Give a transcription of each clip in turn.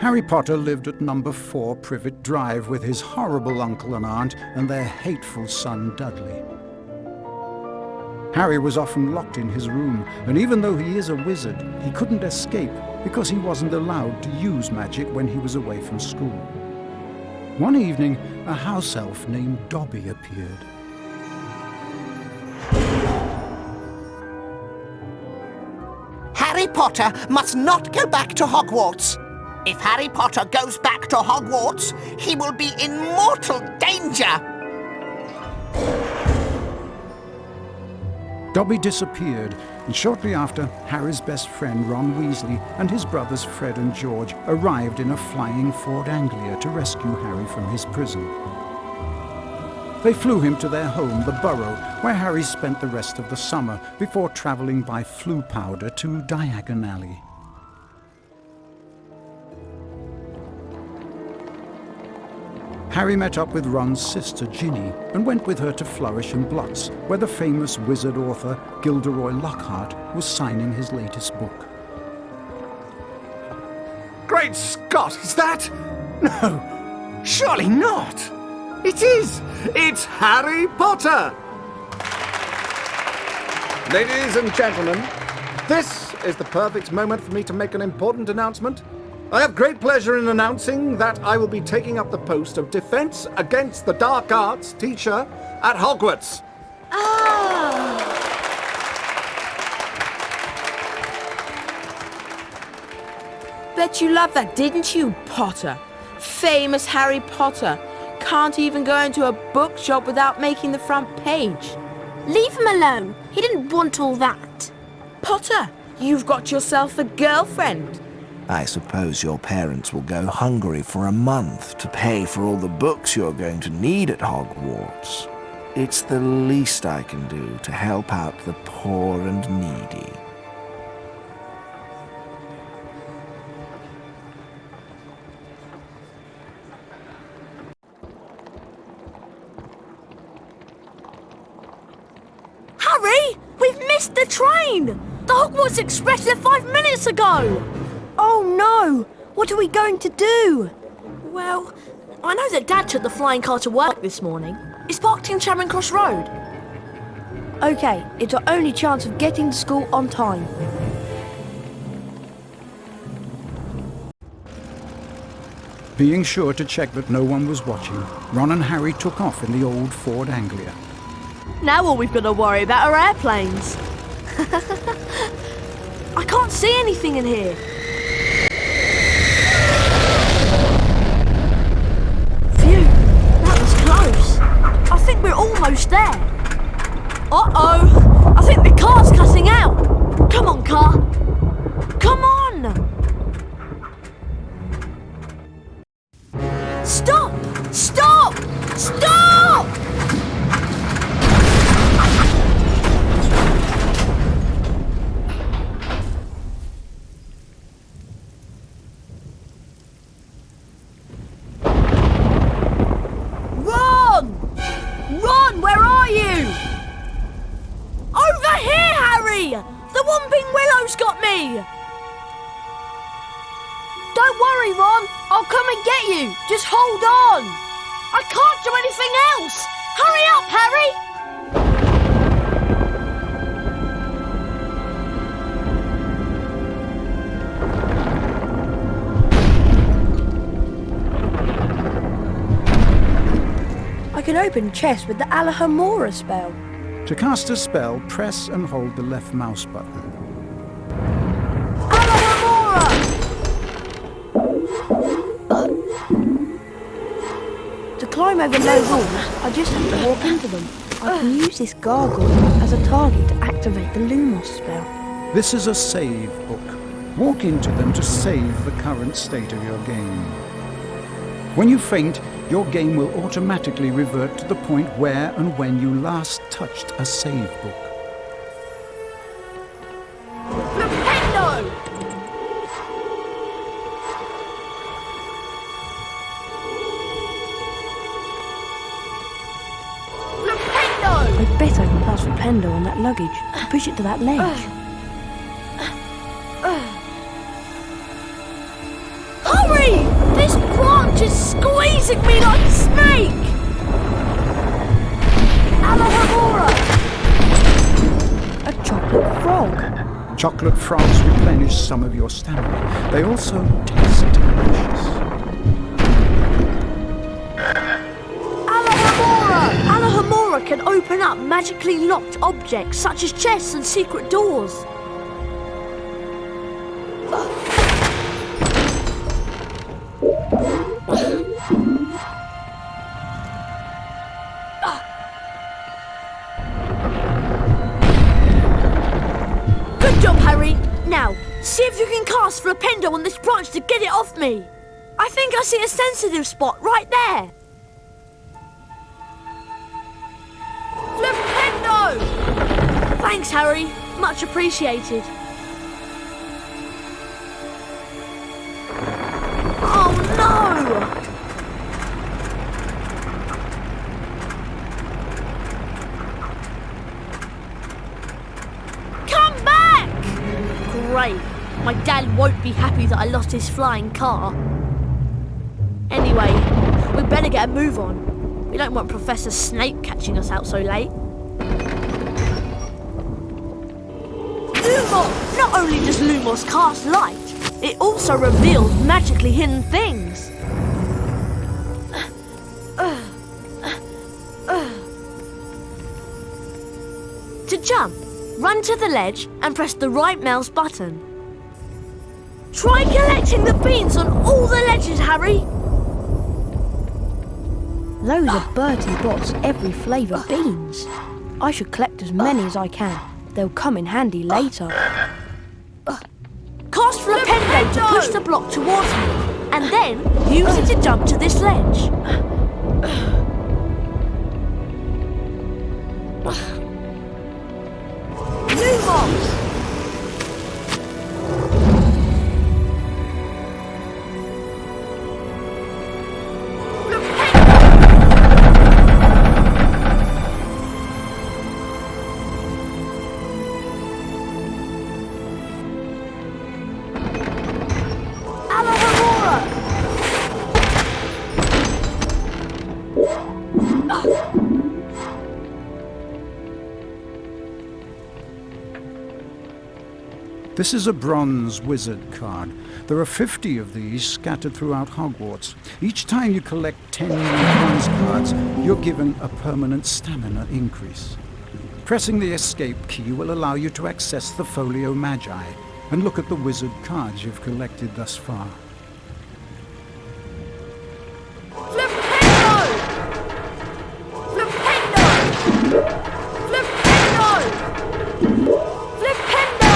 Harry Potter lived at number 4 Privet Drive with his horrible uncle and aunt and their hateful son Dudley. Harry was often locked in his room, and even though he is a wizard, he couldn't escape because he wasn't allowed to use magic when he was away from school. One evening, a house elf named Dobby appeared. Harry Potter must not go back to Hogwarts. If Harry Potter goes back to Hogwarts, he will be in mortal danger. Dobby disappeared, and shortly after, Harry's best friend Ron Weasley and his brothers Fred and George arrived in a flying Ford Anglia to rescue Harry from his prison. They flew him to their home, the Burrow, where Harry spent the rest of the summer before travelling by Floo Powder to Diagon Alley. Harry met up with Ron's sister Ginny and went with her to Flourish and Blots, where the famous wizard author Gilderoy Lockhart was signing his latest book. Great Scott, is that? No, surely not. It is. It's Harry Potter. Ladies and gentlemen, this is the perfect moment for me to make an important announcement. I have great pleasure in announcing that I will be taking up the post of Defense Against the Dark Arts teacher at Hogwarts. Bet you loved that, didn't you, Potter? Famous Harry Potter. Can't even go into a bookshop without making the front page. Leave him alone. He didn't want all that. Potter, you've got yourself a girlfriend. I suppose your parents will go hungry for a month to pay for all the books you're going to need at Hogwarts. It's the least I can do to help out the poor and needy. Harry! We've missed the train! The Hogwarts Express left 5 minutes ago! Oh no! What are we going to do? Well, I know that Dad took the flying car to work this morning. It's parked in Charing Cross Road. OK, it's our only chance of getting to school on time. Being sure to check that no one was watching, Ron and Harry took off in the old Ford Anglia. Now all we've got to worry about are airplanes. I can't see anything in here. Phew, that was close. I think we're almost there. Uh-oh, I think the car's cutting out. Come on, car. Come on. Stop! Stop! Stop! Ron, where are you? Over here, Harry! The Whomping Willow's got me! Don't worry, Ron. I'll come and get you. Just hold on. I can't do anything else. Hurry up, Harry! I can open chests with the Alahamora spell. To cast a spell, press and hold the left mouse button. Alahamora! To climb over low walls, I just have to walk into them. I can use this gargoyle as a target to activate the Lumos spell. This is a save book. Walk into them to save the current state of your game. When you faint, your game will automatically revert to the point where and when you last touched a save book. Flipendo! Flipendo! I bet I can pass Flipendo on that luggage and push it to that ledge. chasing me like a snake! Alohomora! A chocolate frog. Chocolate frogs replenish some of your stamina. They also taste delicious. Alohomora! Alohomora can open up magically locked objects such as chests and secret doors. Good job, Harry. Now, see if you can cast Flipendo on this branch to get it off me. I think I see a sensitive spot right there. Flipendo! Thanks, Harry. Much appreciated. Oh, no! Come back! Great. My dad won't be happy that I lost his flying car. Anyway, we better get a move on. We don't want Professor Snape catching us out so late. Lumos! Not only does Lumos cast light, it also reveals magically hidden things. To jump, run to the ledge and press the right mouse button. Try collecting the beans on all the ledges, Harry. Those are Bertie Bott's every flavour beans. I should collect as many as I can. They'll come in handy later. Cast Flipendo to push the block towards me, and then use it to jump to this ledge. Lumos! This is a bronze wizard card. There are 50 of these scattered throughout Hogwarts. Each time you collect 10 new bronze cards, you're given a permanent stamina increase. Pressing the escape key will allow you to access the Folio Magi and look at the wizard cards you've collected thus far. Flipendo! Flipendo! Flipendo! Flipendo!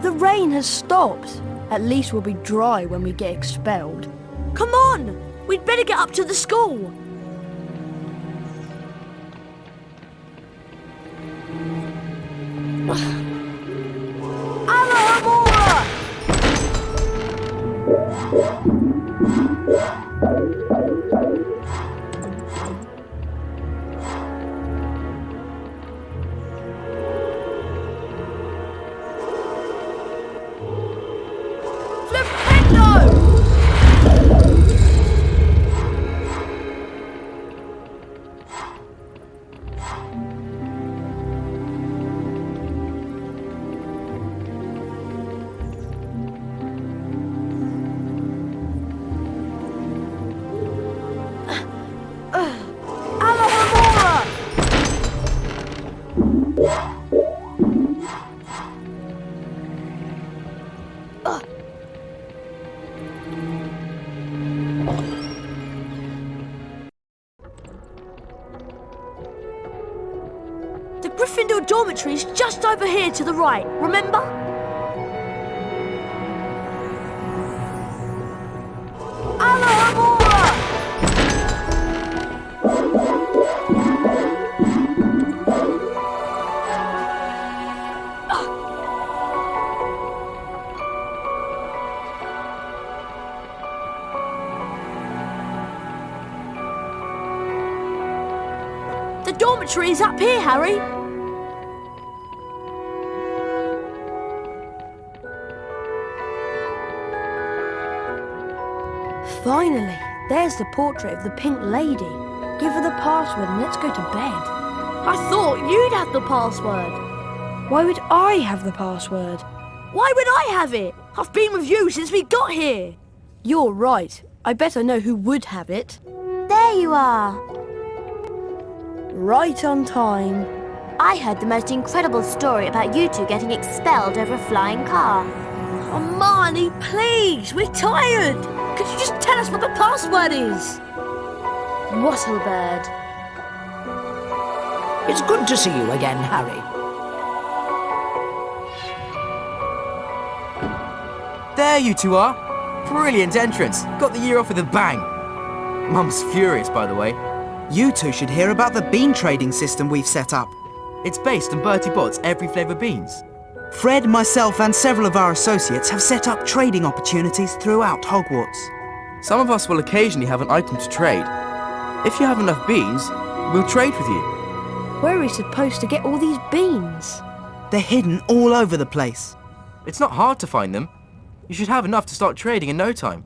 The rain has stopped. At least we'll be dry when we get expelled. Come on! We'd better get up to the school. Alohomora! The Gryffindor dormitory is just over here to the right, remember? Alohomora! dormitory is up here, Harry. Finally, there's the portrait of the Pink Lady. Give her the password and let's go to bed. I thought you'd have the password. Why would I have the password? Why would I have it? I've been with you since we got here. You're right. I bet I know who would have it. There you are. Right on time. I heard the most incredible story about you two getting expelled over a flying car. Hermione, please, we're tired. Could you just tell us what the password is? Wattlebird. It's good to see you again, Harry. There you two are. Brilliant entrance. Got the year off with a bang. Mum's furious, by the way. You two should hear about the bean trading system we've set up. It's based on Bertie Bott's every flavour beans. Fred, myself and several of our associates have set up trading opportunities throughout Hogwarts. Some of us will occasionally have an item to trade. If you have enough beans, we'll trade with you. Where are we supposed to get all these beans? They're hidden all over the place. It's not hard to find them. You should have enough to start trading in no time.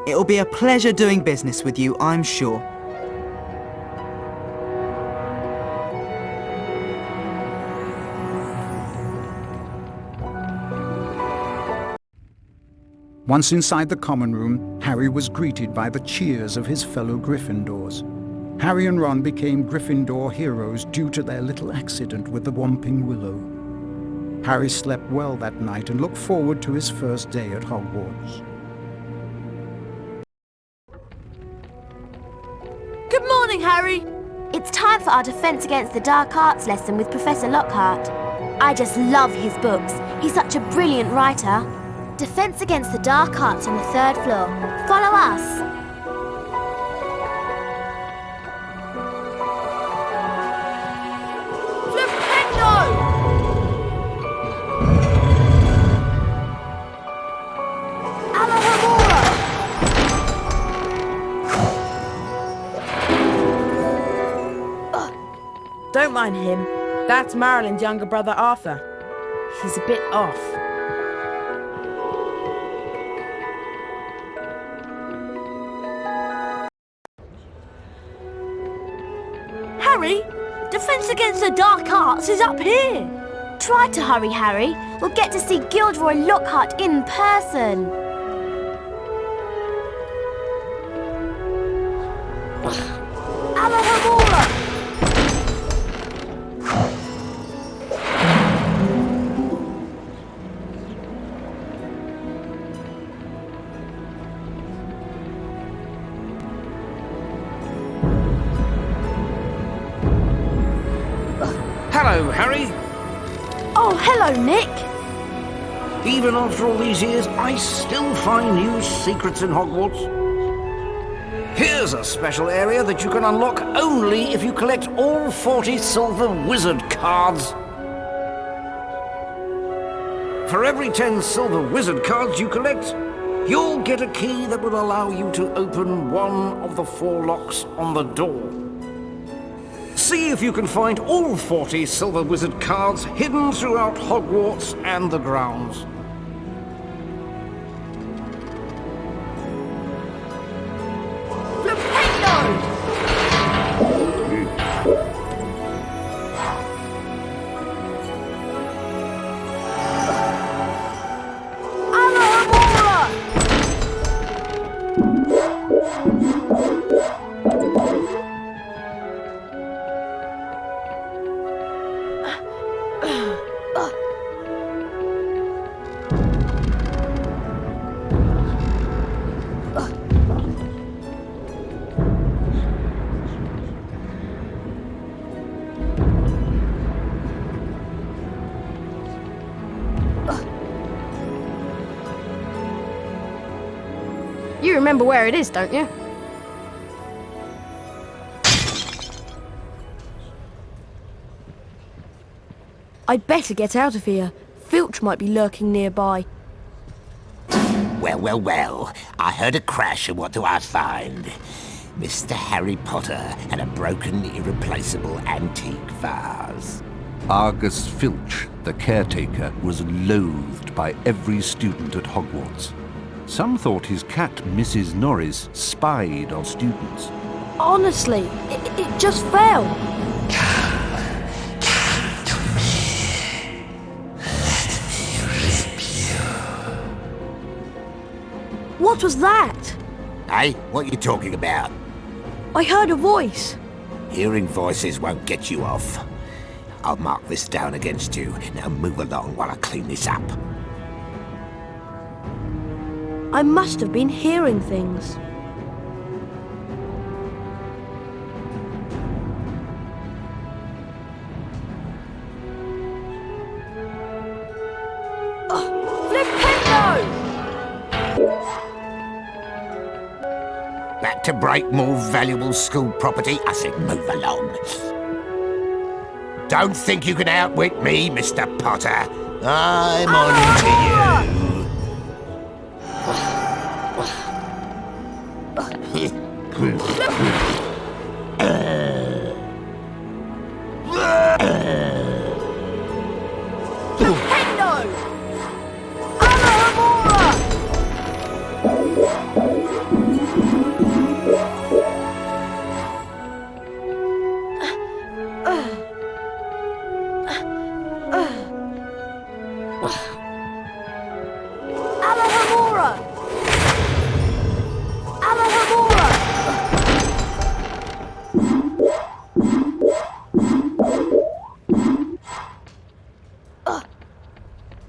It'll be a pleasure doing business with you, I'm sure. Once inside the common room, Harry was greeted by the cheers of his fellow Gryffindors. Harry and Ron became Gryffindor heroes due to their little accident with the Whomping Willow. Harry slept well that night and looked forward to his first day at Hogwarts. Good morning, Harry. It's time for our Defence Against the Dark Arts lesson with Professor Lockhart. I just love his books. He's such a brilliant writer. Defence Against the Dark Arts on the 3rd floor. Follow us. Don't mind him. That's Marilyn's younger brother, Arthur. He's a bit off. Harry, Defence Against the Dark Arts is up here. Try to hurry, Harry. We'll get to see Gilderoy Lockhart in person. Hello, Harry. Oh, hello, Nick. Even after all these years, I still find new secrets in Hogwarts. Here's a special area that you can unlock only if you collect all 40 silver wizard cards. For every 10 silver wizard cards you collect, you'll get a key that will allow you to open one of the 4 locks on the door. See if you can find all 40 silver wizard cards hidden throughout Hogwarts and the grounds. You remember where it is, don't you? I'd better get out of here. Filch might be lurking nearby. Well, well, well. I heard a crash and what do I find? Mr. Harry Potter and a broken, irreplaceable antique vase. Argus Filch, the caretaker, was loathed by every student at Hogwarts. Some thought his cat, Mrs. Norris, spied on students. Honestly, it just fell. What was that? Hey, what are you talking about? I heard a voice. Hearing voices won't get you off. I'll mark this down against you. Now move along while I clean this up. I must have been hearing things. Back to break more valuable school property? I said move along. Don't think you can outwit me, Mr. Potter. I'm on to you.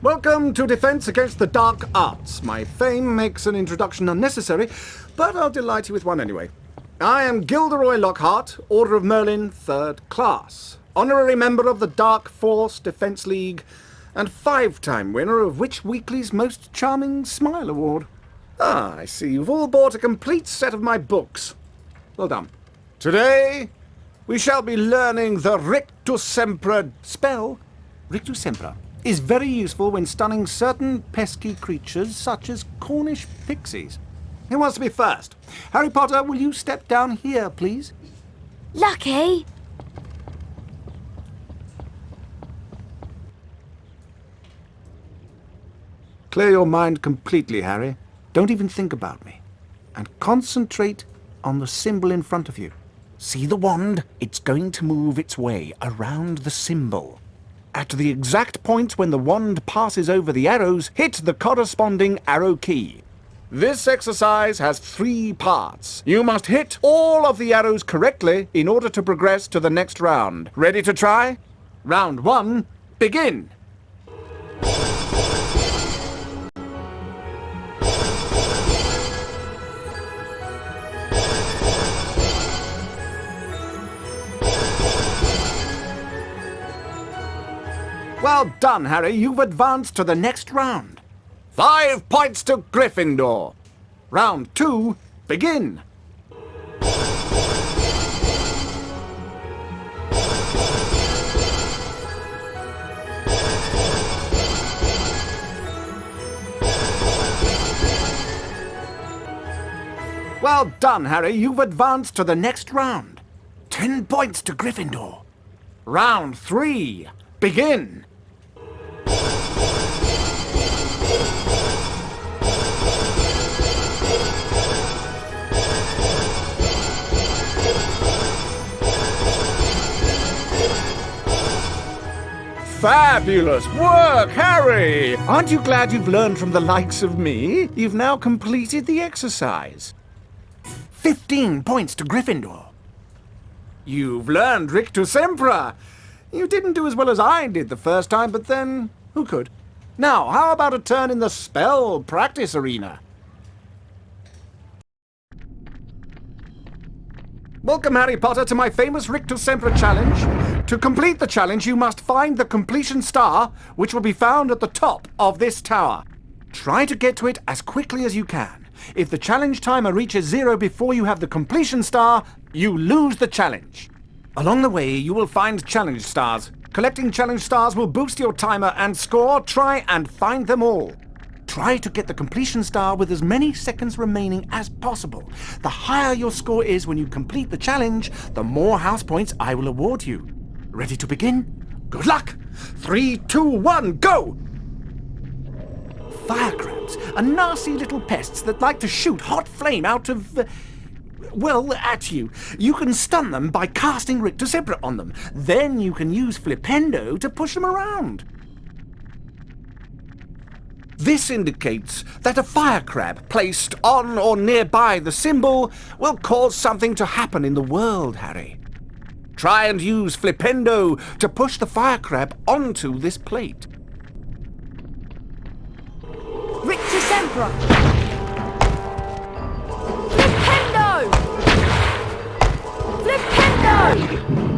Welcome to Defense Against the Dark Arts. My fame makes an introduction unnecessary, but I'll delight you with one anyway. I am Gilderoy Lockhart, Order of Merlin, 3rd Class, honorary member of the Dark Force Defense League, and 5-time winner of Witch Weekly's Most Charming Smile Award. Ah, I see you've all bought a complete set of my books. Well done. Today, we shall be learning the Rictus Sempra spell. Rictus Sempra is very useful when stunning certain pesky creatures such as Cornish pixies. Who wants to be first? Harry Potter, will you step down here, please? Lucky. Clear your mind completely, Harry. Don't even think about me. And concentrate on the symbol in front of you. See the wand? It's going to move its way around the symbol. At the exact point when the wand passes over the arrows, hit the corresponding arrow key. This exercise has 3 parts. You must hit all of the arrows correctly in order to progress to the next round. Ready to try? Round 1, begin! Well done, Harry. You've advanced to the next round. 5 points to Gryffindor. Round 2, begin. Well done, Harry. You've advanced to the next round. 10 points to Gryffindor. Round 3, begin. Fabulous work, Harry! Aren't you glad you've learned from the likes of me? You've now completed the exercise. 15 points to Gryffindor. You've learned Rictus Sempra. You didn't do as well as I did the first time, but then, who could? Now, how about a turn in the spell practice arena? Welcome, Harry Potter, to my famous Rictus Sempra challenge. To complete the challenge, you must find the completion star, which will be found at the top of this tower. Try to get to it as quickly as you can. If the challenge timer reaches 0 before you have the completion star, you lose the challenge. Along the way, you will find challenge stars. Collecting challenge stars will boost your timer and score. Try and find them all. Try to get the completion star with as many seconds remaining as possible. The higher your score is when you complete the challenge, the more house points I will award you. Ready to begin? Good luck! 3, 2, 1, go! Fire crabs are nasty little pests that like to shoot hot flame out of... well, at you. You can stun them by casting Rictusempra on them. Then you can use Flipendo to push them around. This indicates that a fire crab placed on or nearby the symbol will cause something to happen in the world, Harry. Try and use Flipendo to push the fire crab onto this plate. Rictusempra! Flipendo! Flipendo!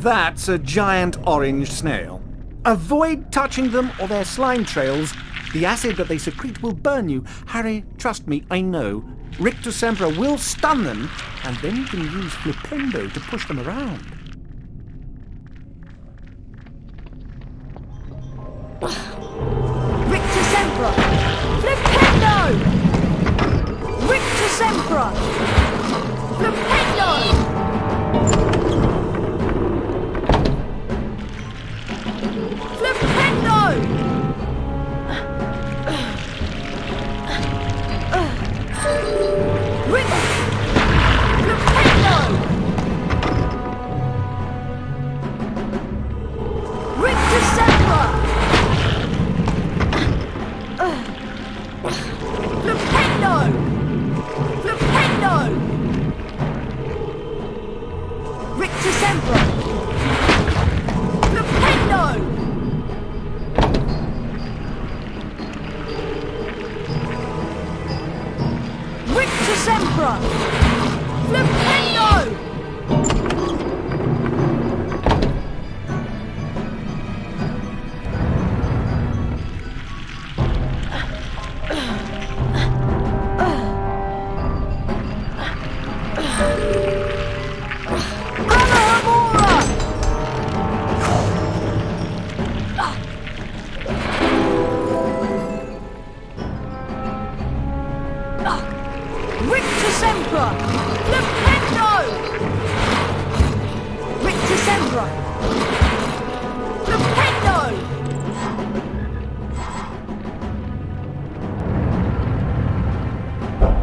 That's a giant orange snail. Avoid touching them or their slime trails. The acid that they secrete will burn you. Harry, trust me, I know. Rictusempra will stun them, and then you can use Flipendo to push them around. Rictusempra! Flipendo! Rictusempra! Flipendo!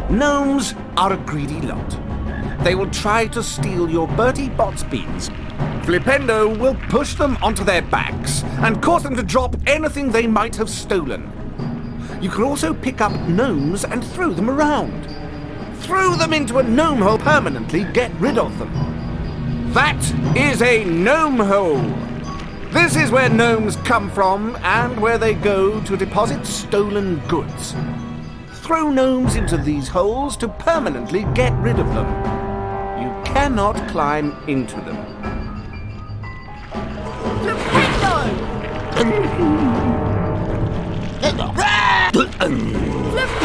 Gnomes are a greedy lot. They will try to steal your Bertie Bott's beans. Flipendo will push them onto their backs and cause them to drop anything they might have stolen. You can also pick up gnomes and throw them around. Throw them into a gnome hole permanently, get rid of them. That is a gnome hole. This is where gnomes come from and where they go to deposit stolen goods. Throw gnomes into these holes to permanently get rid of them. You cannot climb into them. Flipendo!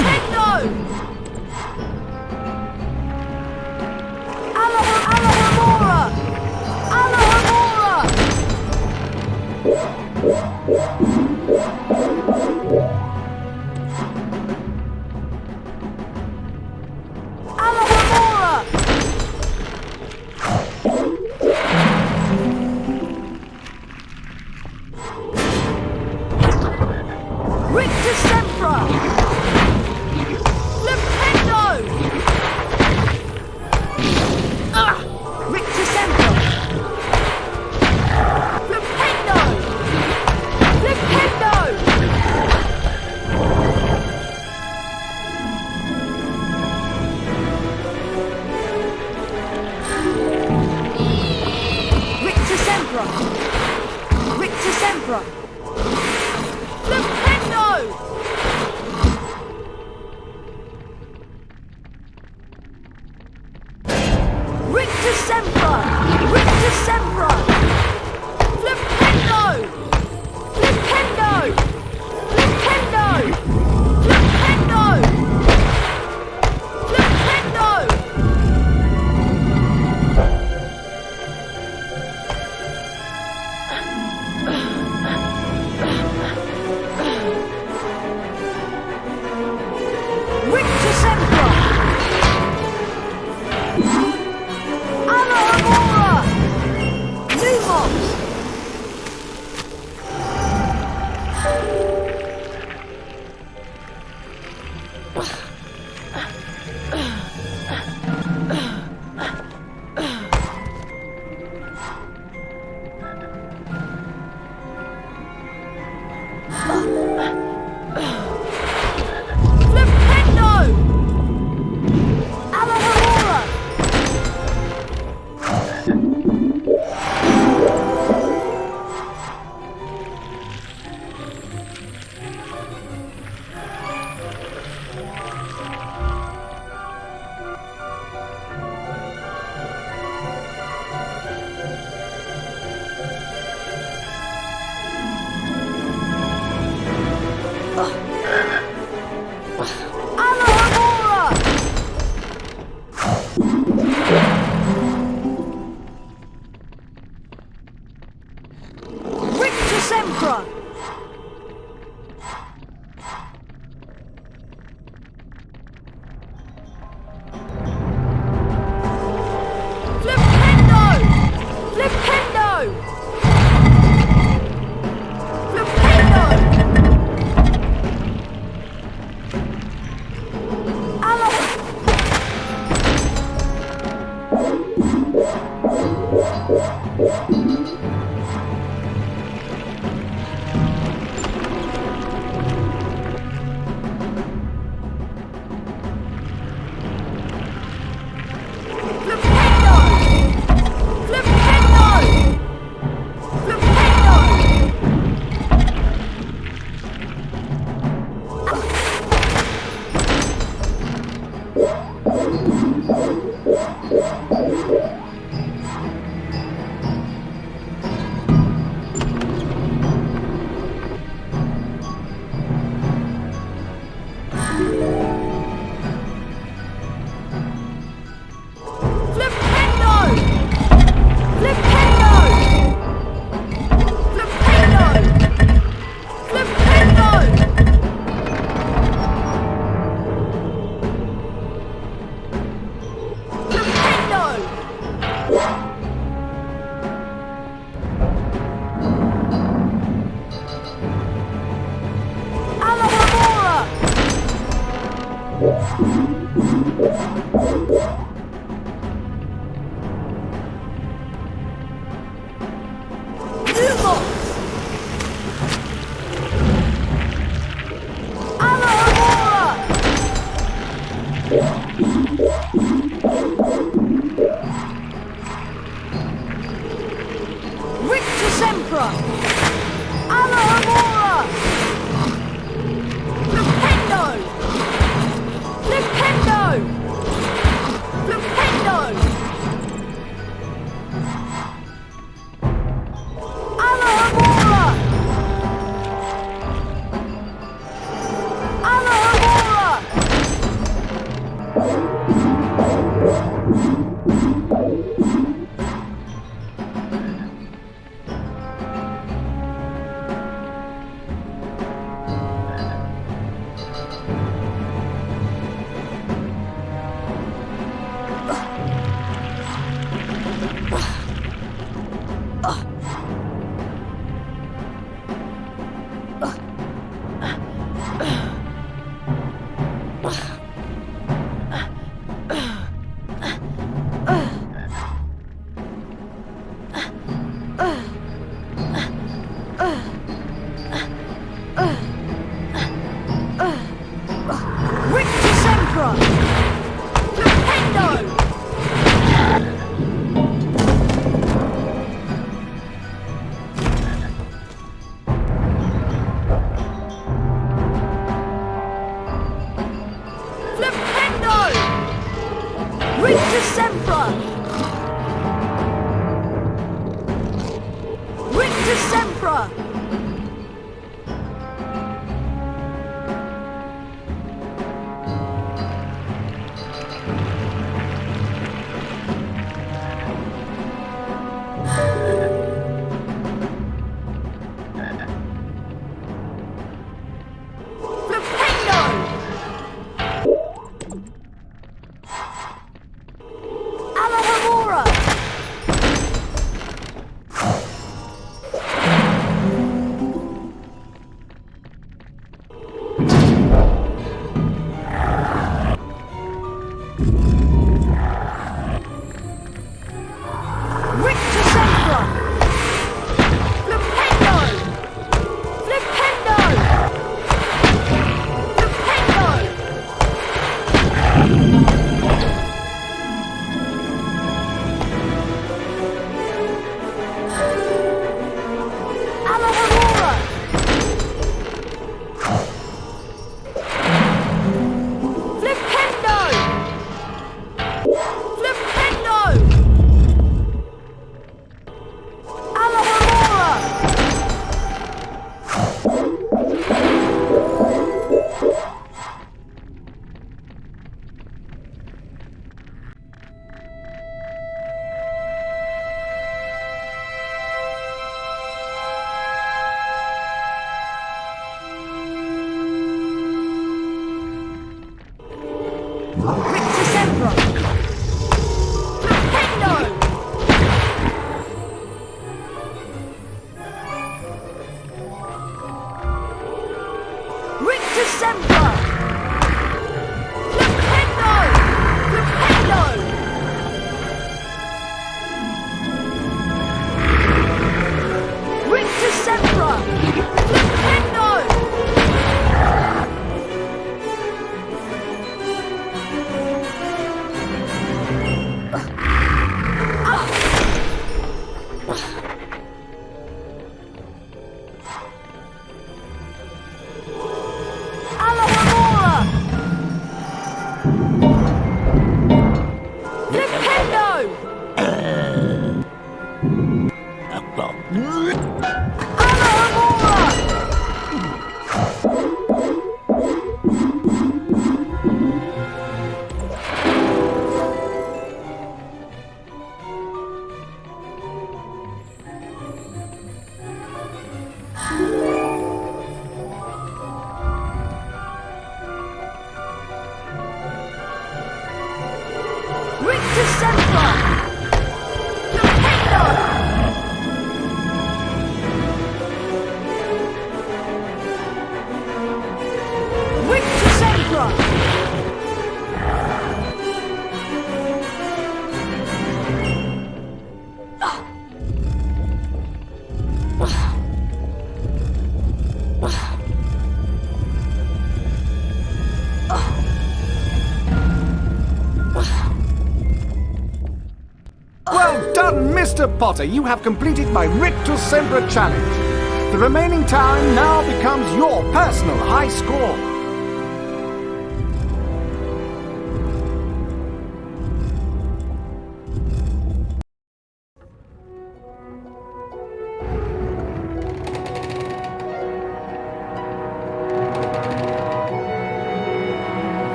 Alahamora! Alahamora! Sempra! Flipendo! Flipendo! Flipendo! Hello! Rictusembra! Flipendo! Rictusembra! Flipendo! Flipendo! Rictusembra! Flipendo! Alohomora! Flipendo! Alohomora! Rictusembra! Flipendo! Rictusembra! Well done, Mr. Potter. You have completed my Rictusembra challenge. The remaining time now becomes your personal high score.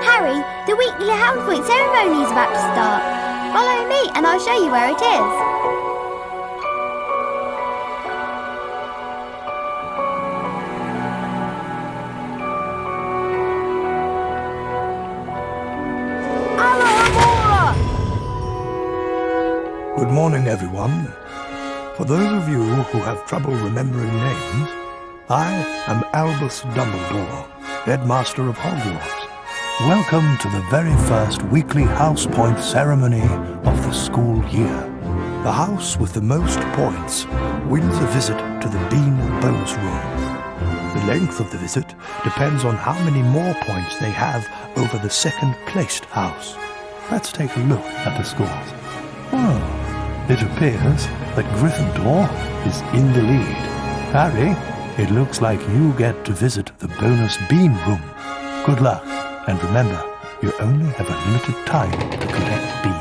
Harry, the weekly Hogwarts ceremony is about to start. Follow me and I'll show you where it is. Alohomora! Good morning, everyone. For those of you who have trouble remembering names, I am Albus Dumbledore, Headmaster of Hogwarts. Welcome to the very first weekly House Point ceremony of the school year. The house with the most points wins a visit to the Bean Bonus Room. The length of the visit depends on how many more points they have over the second-placed house. Let's take a look at the scores. Oh, it appears that Gryffindor is in the lead. Harry, it looks like you get to visit the bonus Bean Room. Good luck. And remember, you only have a limited time to collect beans.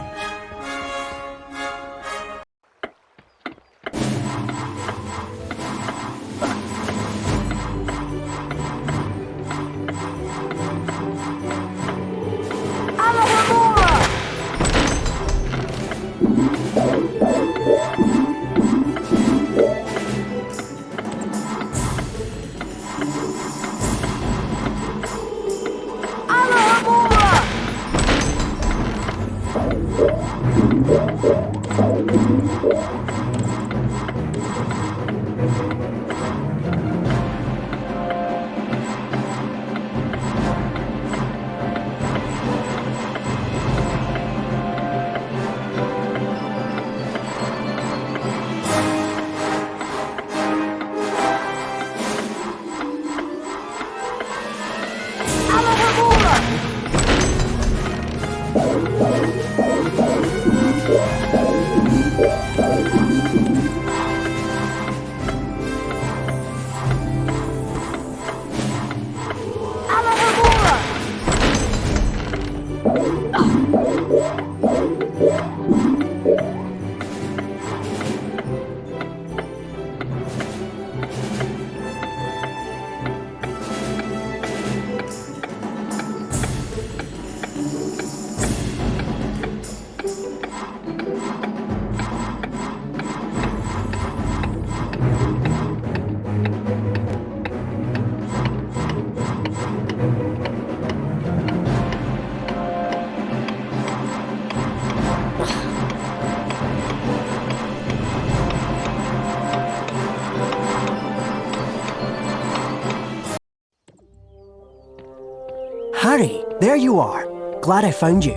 there you are. Glad I found you.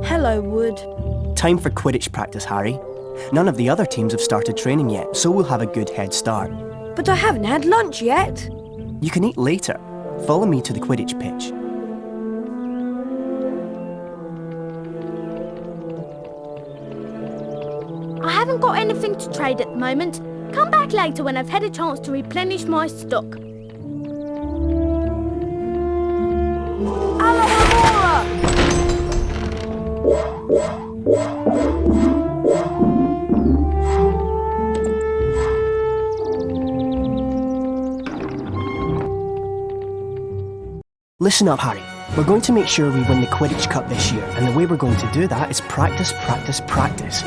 Hello, Wood. Time for Quidditch practice, Harry. None of the other teams have started training yet, so we'll have a good head start. But I haven't had lunch yet. You can eat later. Follow me to the Quidditch pitch. I haven't got anything to trade at the moment. Come back later when I've had a chance to replenish my stock. Listen up, Harry. We're going to make sure we win the Quidditch Cup this year, and the way we're going to do that is practice, practice, practice.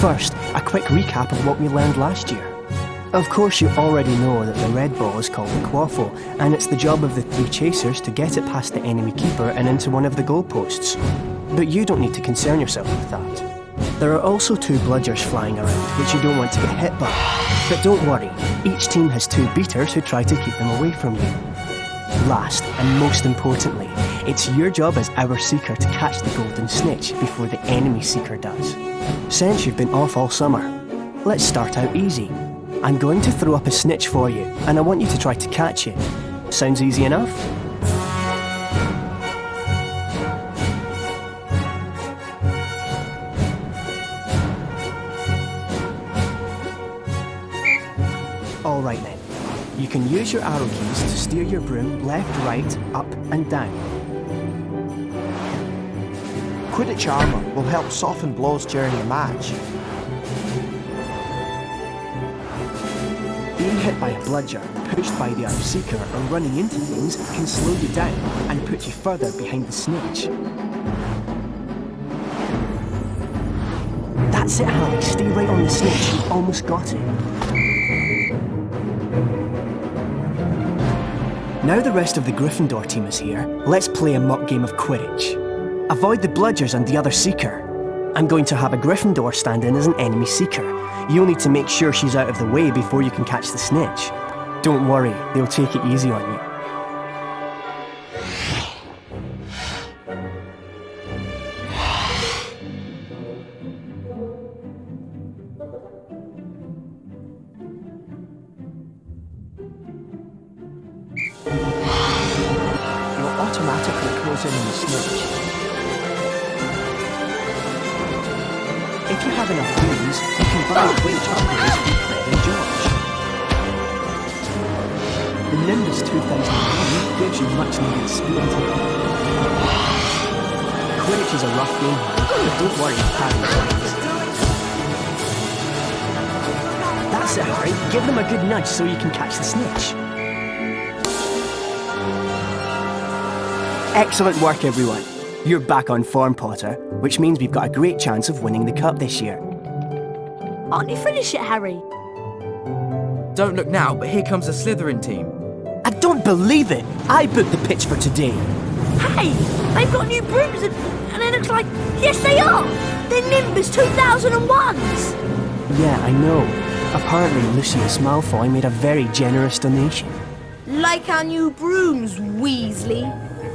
First, a quick recap of what we learned last year. Of course, you already know that the red ball is called the quaffle, and it's the job of the 3 chasers to get it past the enemy keeper and into one of the goalposts. But you don't need to concern yourself with that. There are also 2 bludgers flying around, which you don't want to get hit by. But don't worry, each team has 2 beaters who try to keep them away from you. Last, and most importantly, it's your job as our seeker to catch the golden snitch before the enemy seeker does. Since you've been off all summer, let's start out easy. I'm going to throw up a snitch for you, and I want you to try to catch it. Sounds easy enough? Alright then. You can use your arrow keys to steer your broom left, right, up and down. Quidditch armour will help soften blows during a match. Being hit by a bludger, pushed by the other seeker, or running into things can slow you down and put you further behind the snitch. That's it, Harry. Stay right on the snitch. You've almost got it. Now the rest of the Gryffindor team is here, let's play a mock game of Quidditch. Avoid the bludgers and the other seeker. I'm going to have a Gryffindor stand in as an enemy seeker. You'll need to make sure she's out of the way before you can catch the snitch. Don't worry, they'll take it easy on you. You'll automatically close in on the snitch. If you have enough rooms, you can buy Quidditch upgrades from Fred and George. The Nimbus 2001 gives you much needed speed. Quidditch is a rough game, but don't worry if Harry wins. That's it, Harry. Give them a good nudge so you can catch the snitch. Excellent work, everyone. You're back on form, Potter, which means we've got a great chance of winning the cup this year. Aren't you finished yet, Harry? Don't look now, but here comes the Slytherin team. I don't believe it! I booked the pitch for today. Hey, they've got new brooms and it looks like... Yes, they are! They're Nimbus 2001s! Yeah, I know. Apparently Lucius Malfoy made a very generous donation. Like our new brooms, Weasley.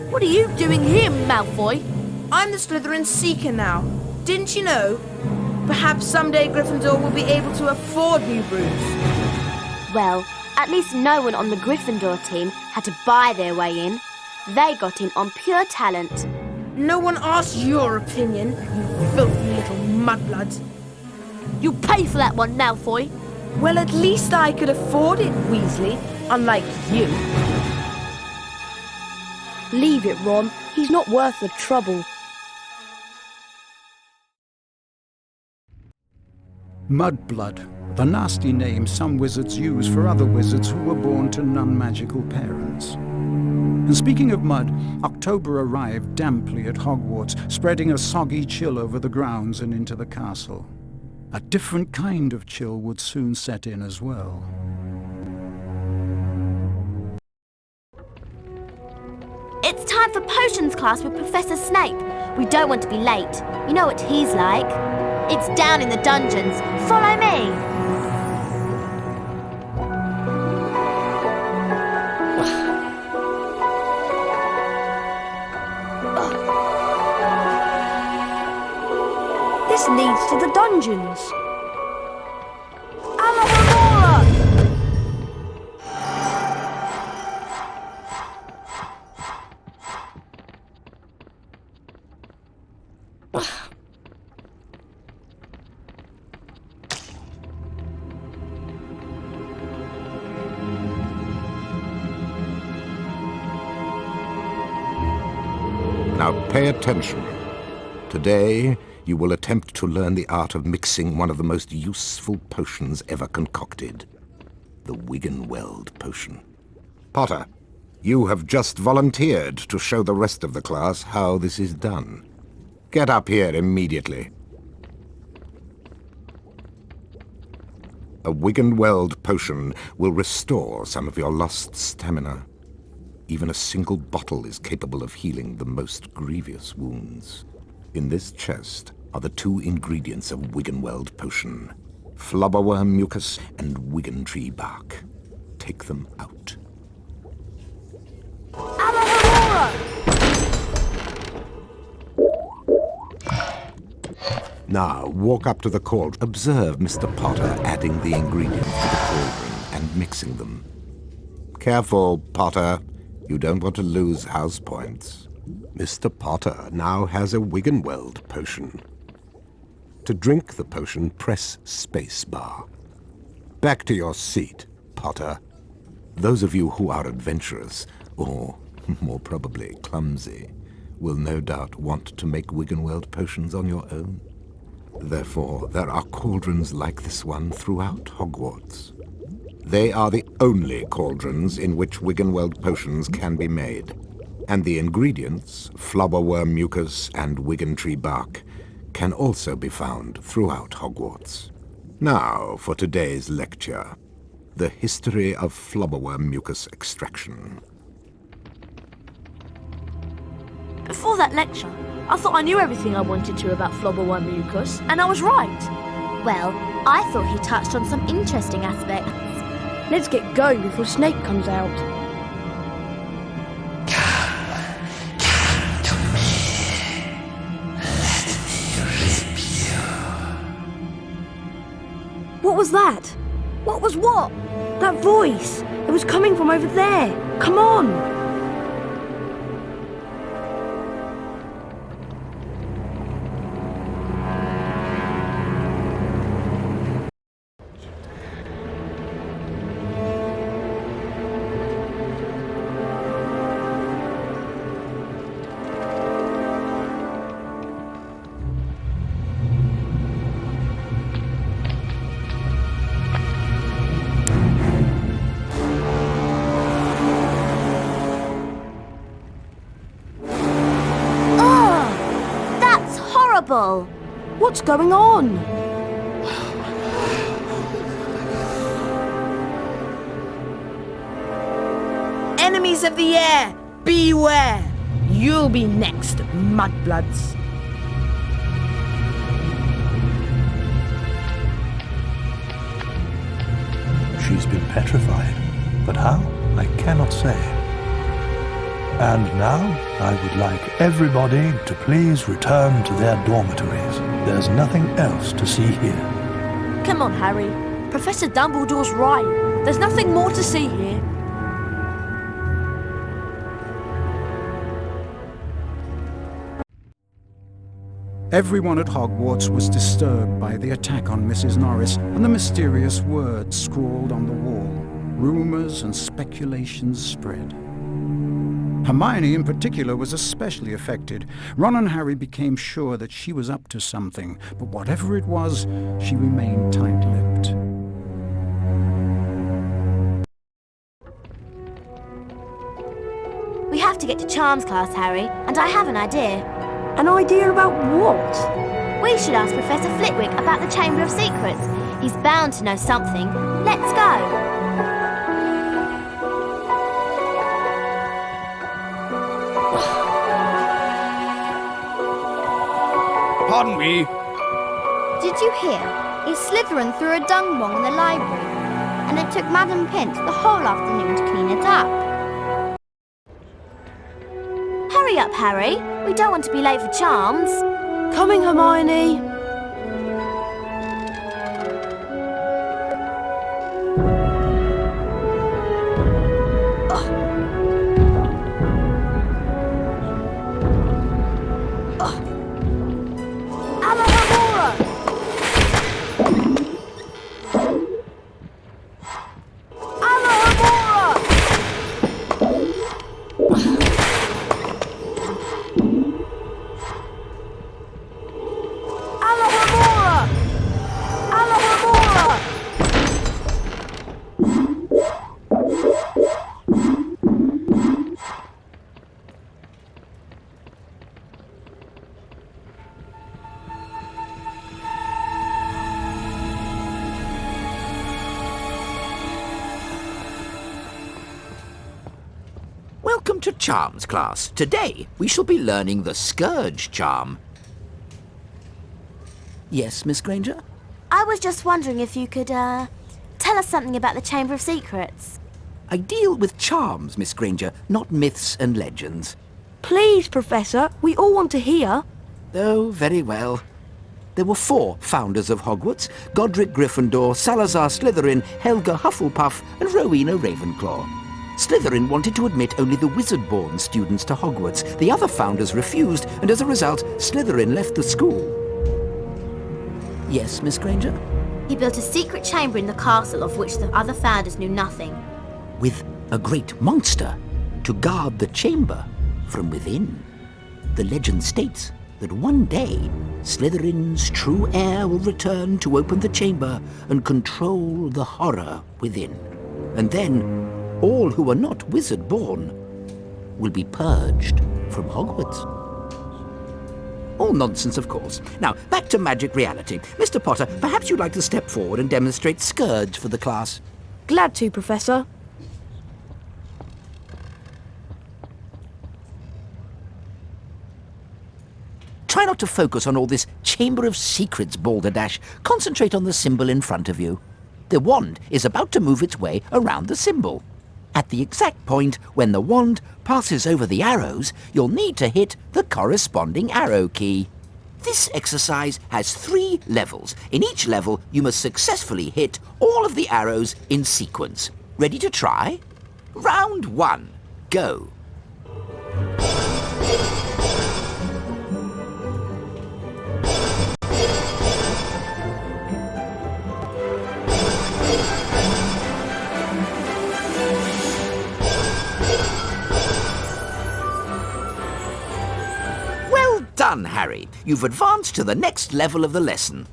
What are you doing here, Malfoy? I'm the Slytherin Seeker now. Didn't you know? Perhaps someday Gryffindor will be able to afford new brooms. Well, at least no one on the Gryffindor team had to buy their way in. They got in on pure talent. No one asked your opinion, you filthy little mudbloods. You'll pay for that one, Malfoy. Well, at least I could afford it, Weasley, unlike you. Leave it, Ron. He's not worth the trouble. Mudblood, the nasty name some wizards use for other wizards who were born to non-magical parents. And speaking of mud, October arrived damply at Hogwarts, spreading a soggy chill over the grounds and into the castle. A different kind of chill would soon set in as well. It's time for potions class with Professor Snape. We don't want to be late. You know what he's like. It's down in the dungeons. Follow me. This leads to the dungeons. Alohomora! Now pay attention. Today, you will attempt to learn the art of mixing one of the most useful potions ever concocted. The Wiggenweld potion. Potter, you have just volunteered to show the rest of the class how this is done. Get up here immediately. A Wiggenweld potion will restore some of your lost stamina. Even a single bottle is capable of healing the most grievous wounds. In this chest are the 2 ingredients of Wiggenweld potion: flubberworm mucus and wiggentree bark. Take them out. Now, walk up to the cauldron. Observe Mr. Potter adding the ingredients to the cauldron and mixing them. Careful, Potter. You don't want to lose house points. Mr. Potter now has a Wiggenweld potion. To drink the potion, press spacebar. Back to your seat, Potter. Those of you who are adventurous, or more probably clumsy, will no doubt want to make Wiggenweld potions on your own. Therefore, there are cauldrons like this one throughout Hogwarts. They are the only cauldrons in which Wiggenweld potions can be made. And the ingredients, flubberworm mucus and wiggentree bark, can also be found throughout Hogwarts. Now for today's lecture. The history of flubberworm mucus extraction. Before that lecture, I thought I knew everything I wanted to about flubberworm mucus, and I was right. Well, I thought he touched on some interesting aspects. Let's get going before Snape comes out. What was that? What was what? That voice. It was coming from over there. Come on. What's going on? Enemies of the air, beware! You'll be next, mudbloods. She's been petrified, but how, I cannot say. And now, I would like everybody to please return to their dormitories. There's nothing else to see here. Come on, Harry. Professor Dumbledore's right. There's nothing more to see here. Everyone at Hogwarts was disturbed by the attack on Mrs. Norris and the mysterious words scrawled on the wall. Rumours and speculations spread. Hermione, in particular, was especially affected. Ron and Harry became sure that she was up to something, but whatever it was, she remained tight-lipped. We have to get to Charms class, Harry, and I have an idea. An idea about what? We should ask Professor Flitwick about the Chamber of Secrets. He's bound to know something. Let's go. Pardon me. Did you hear? He's slithering through a dung bong in the library, and it took Madam Pint the whole afternoon to clean it up. Hurry up, Harry. We don't want to be late for Charms. Coming, Hermione. Welcome to Charms class. Today we shall be learning the Scourge charm. Yes, Miss Granger? I was just wondering if you could, tell us something about the Chamber of Secrets. I deal with charms, Miss Granger, not myths and legends. Please, Professor, we all want to hear. Oh, very well. There were 4 founders of Hogwarts: Godric Gryffindor, Salazar Slytherin, Helga Hufflepuff, and Rowena Ravenclaw. Slytherin wanted to admit only the wizard-born students to Hogwarts. The other founders refused, and as a result, Slytherin left the school. Yes, Miss Granger? He built a secret chamber in the castle of which the other founders knew nothing. With a great monster to guard the chamber from within. The legend states that one day Slytherin's true heir will return to open the chamber and control the horror within. And then all who are not wizard-born will be purged from Hogwarts. All nonsense, of course. Now, back to magic reality. Mr. Potter, perhaps you'd like to step forward and demonstrate Scourge for the class. Glad to, Professor. Try not to focus on all this Chamber of Secrets balderdash. Concentrate on the symbol in front of you. The wand is about to move its way around the symbol. At the exact point when the wand passes over the arrows, you'll need to hit the corresponding arrow key. This exercise has 3 levels. In each level, you must successfully hit all of the arrows in sequence. Ready to try? Round 1. Go. Done, Harry. You've advanced to the next level of the lesson.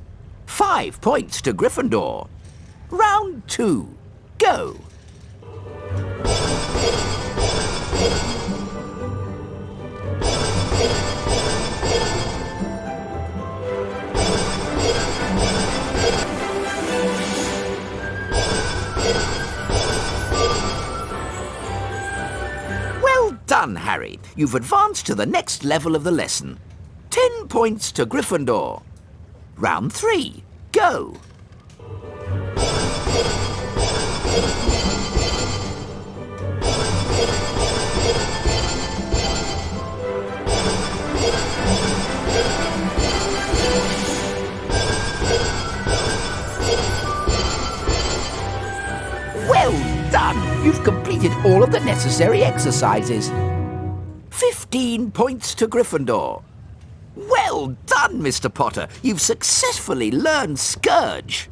5 points to Gryffindor. Round 2. Go. Well done, Harry. You've advanced to the next level of the lesson. 10 points to Gryffindor. Round 3. Go. Well done! You've completed all of the necessary exercises. 15 points to Gryffindor. Well done, Mr. Potter. You've successfully learned Scourge.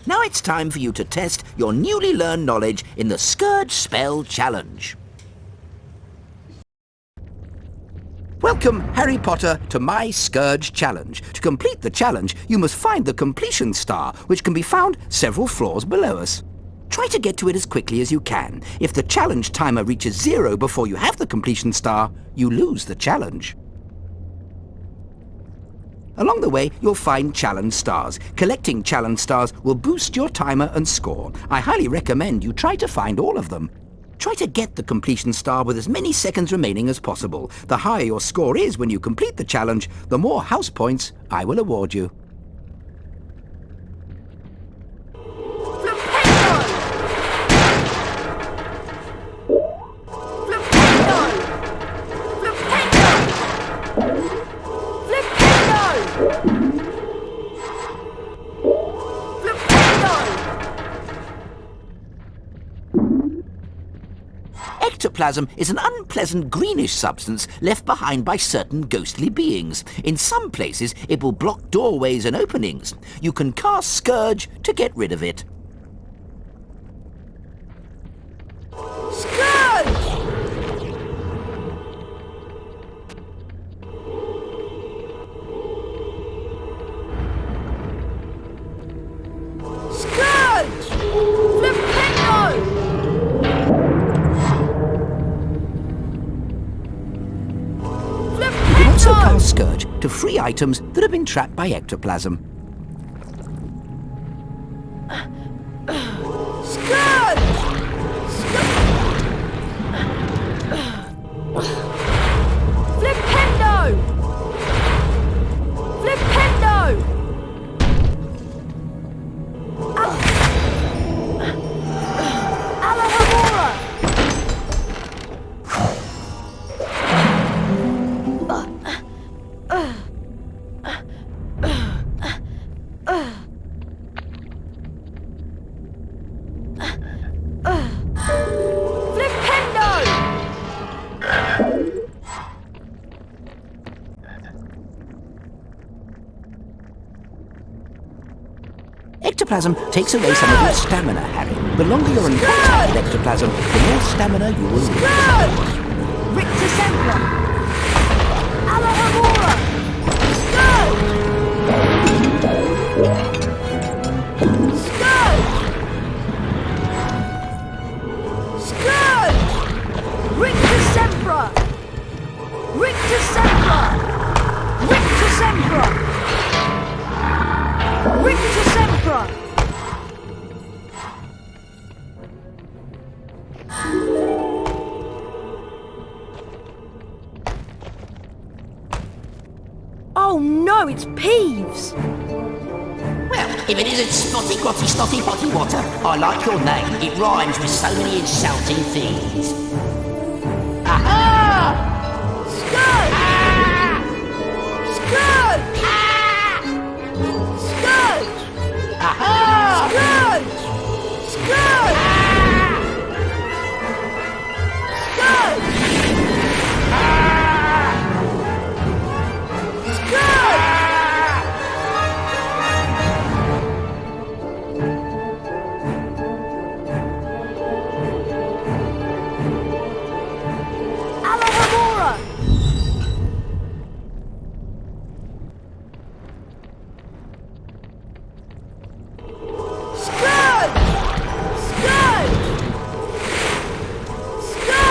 Now it's time for you to test your newly learned knowledge in the Scourge Spell Challenge. Welcome, Harry Potter, to my Scourge Challenge. To complete the challenge, you must find the completion star, which can be found several floors below us. Try to get to it as quickly as you can. If the challenge timer reaches 0 before you have the completion star, you lose the challenge. Along the way, you'll find challenge stars. Collecting challenge stars will boost your timer and score. I highly recommend you try to find all of them. Try to get the completion star with as many seconds remaining as possible. The higher your score is when you complete the challenge, the more house points I will award you. Ectoplasm is an unpleasant greenish substance left behind by certain ghostly beings. In some places, it will block doorways and openings. You can cast Scourge to get rid of it. Scourge to free items that have been trapped by ectoplasm. ectoplasm takes away some of your stamina, Harry. The longer you're in contact with ectoplasm, the more stamina you will lose. Rictus Sempra! Alahamora! Scourge! Scourge! Rictus Sempra! Rictus Sempra! Rictus Sempra! Rictus Sempra! Oh no, it's Peeves! Well, if it isn't Spotty Quatty Stotty Potty Water, I like your name. It rhymes with so many insulting things. Aha! Scourge! Scourge! Scourge! Aha! Scourge! Scourge! Scourge! Alahamora! Scourge! Scourge! Scourge!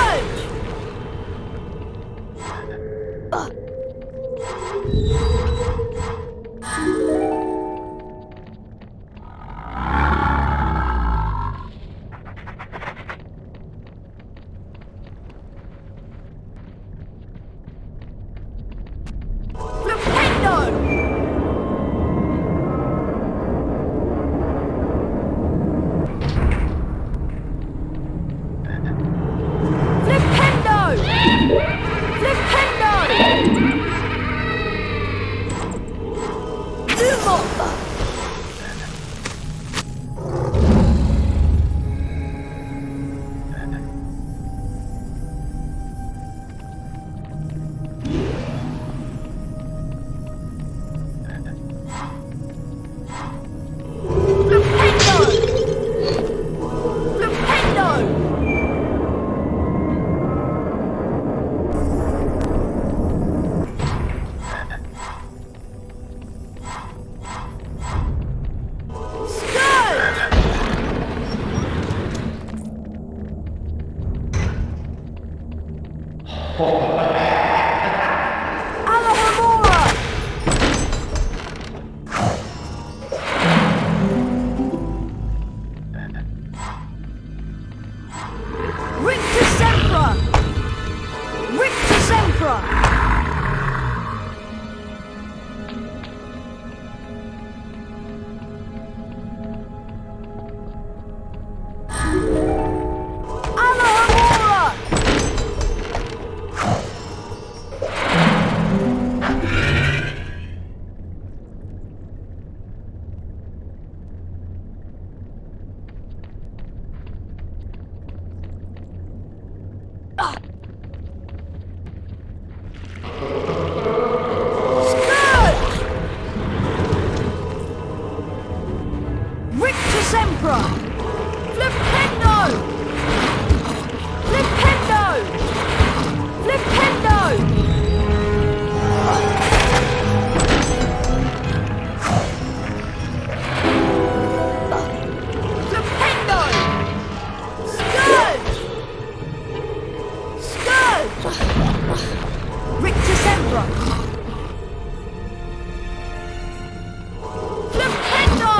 Flipendo! Flipendo! Flipendo! Dumo! Alahamora! Rictus Sempra! Rictus Sempra! Alahamora! Scourge! Rictus Sempra! Flipendo! Flipendo! Flipendo! Flipendo! Scourge! Scourge! Rictus Sempra! Flipendo!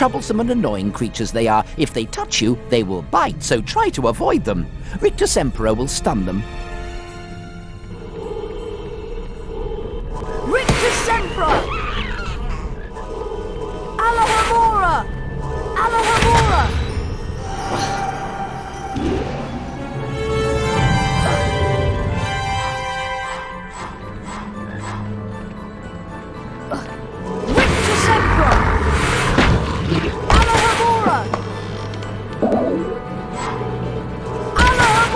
Troublesome and annoying creatures they are. If they touch you, they will bite, so try to avoid them. Rictus Emperor will stun them. Rictus Emperor! Alahamora! Alahamora! Rictus Emperor! Alahamora! Alahamora!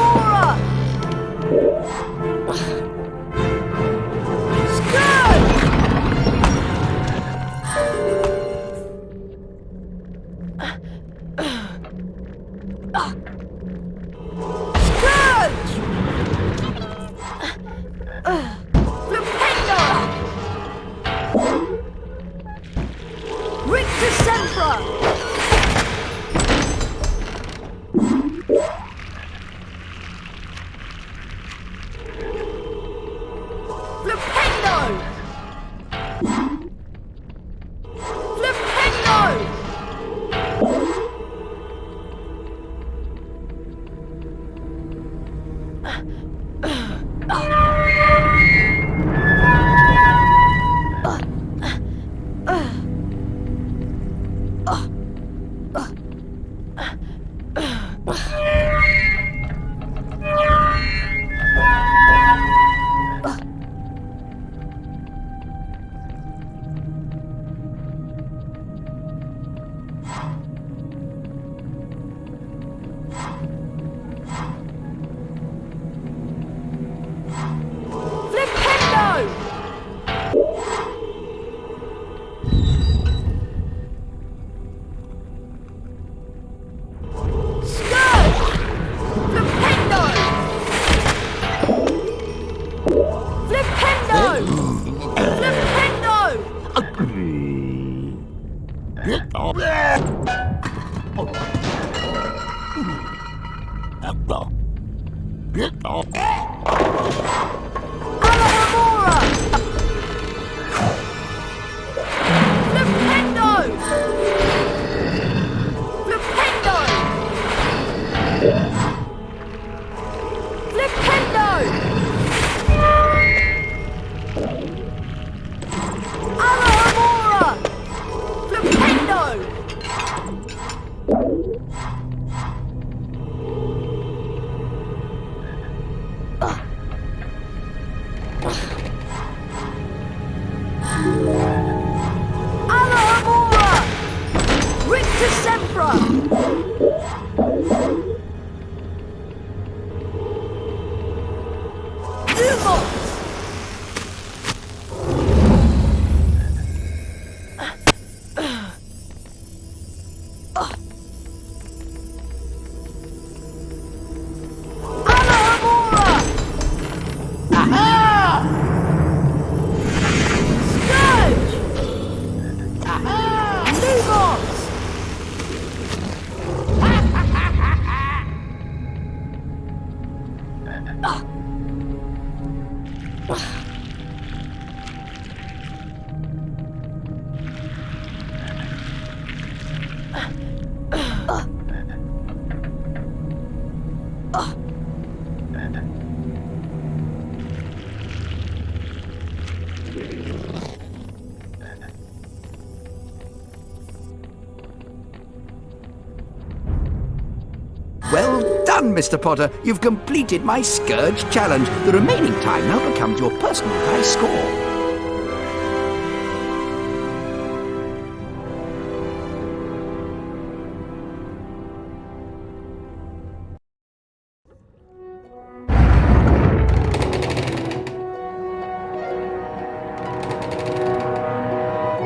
Well done, Mr. Potter. You've completed my Scourge challenge. The remaining time now becomes your personal high score.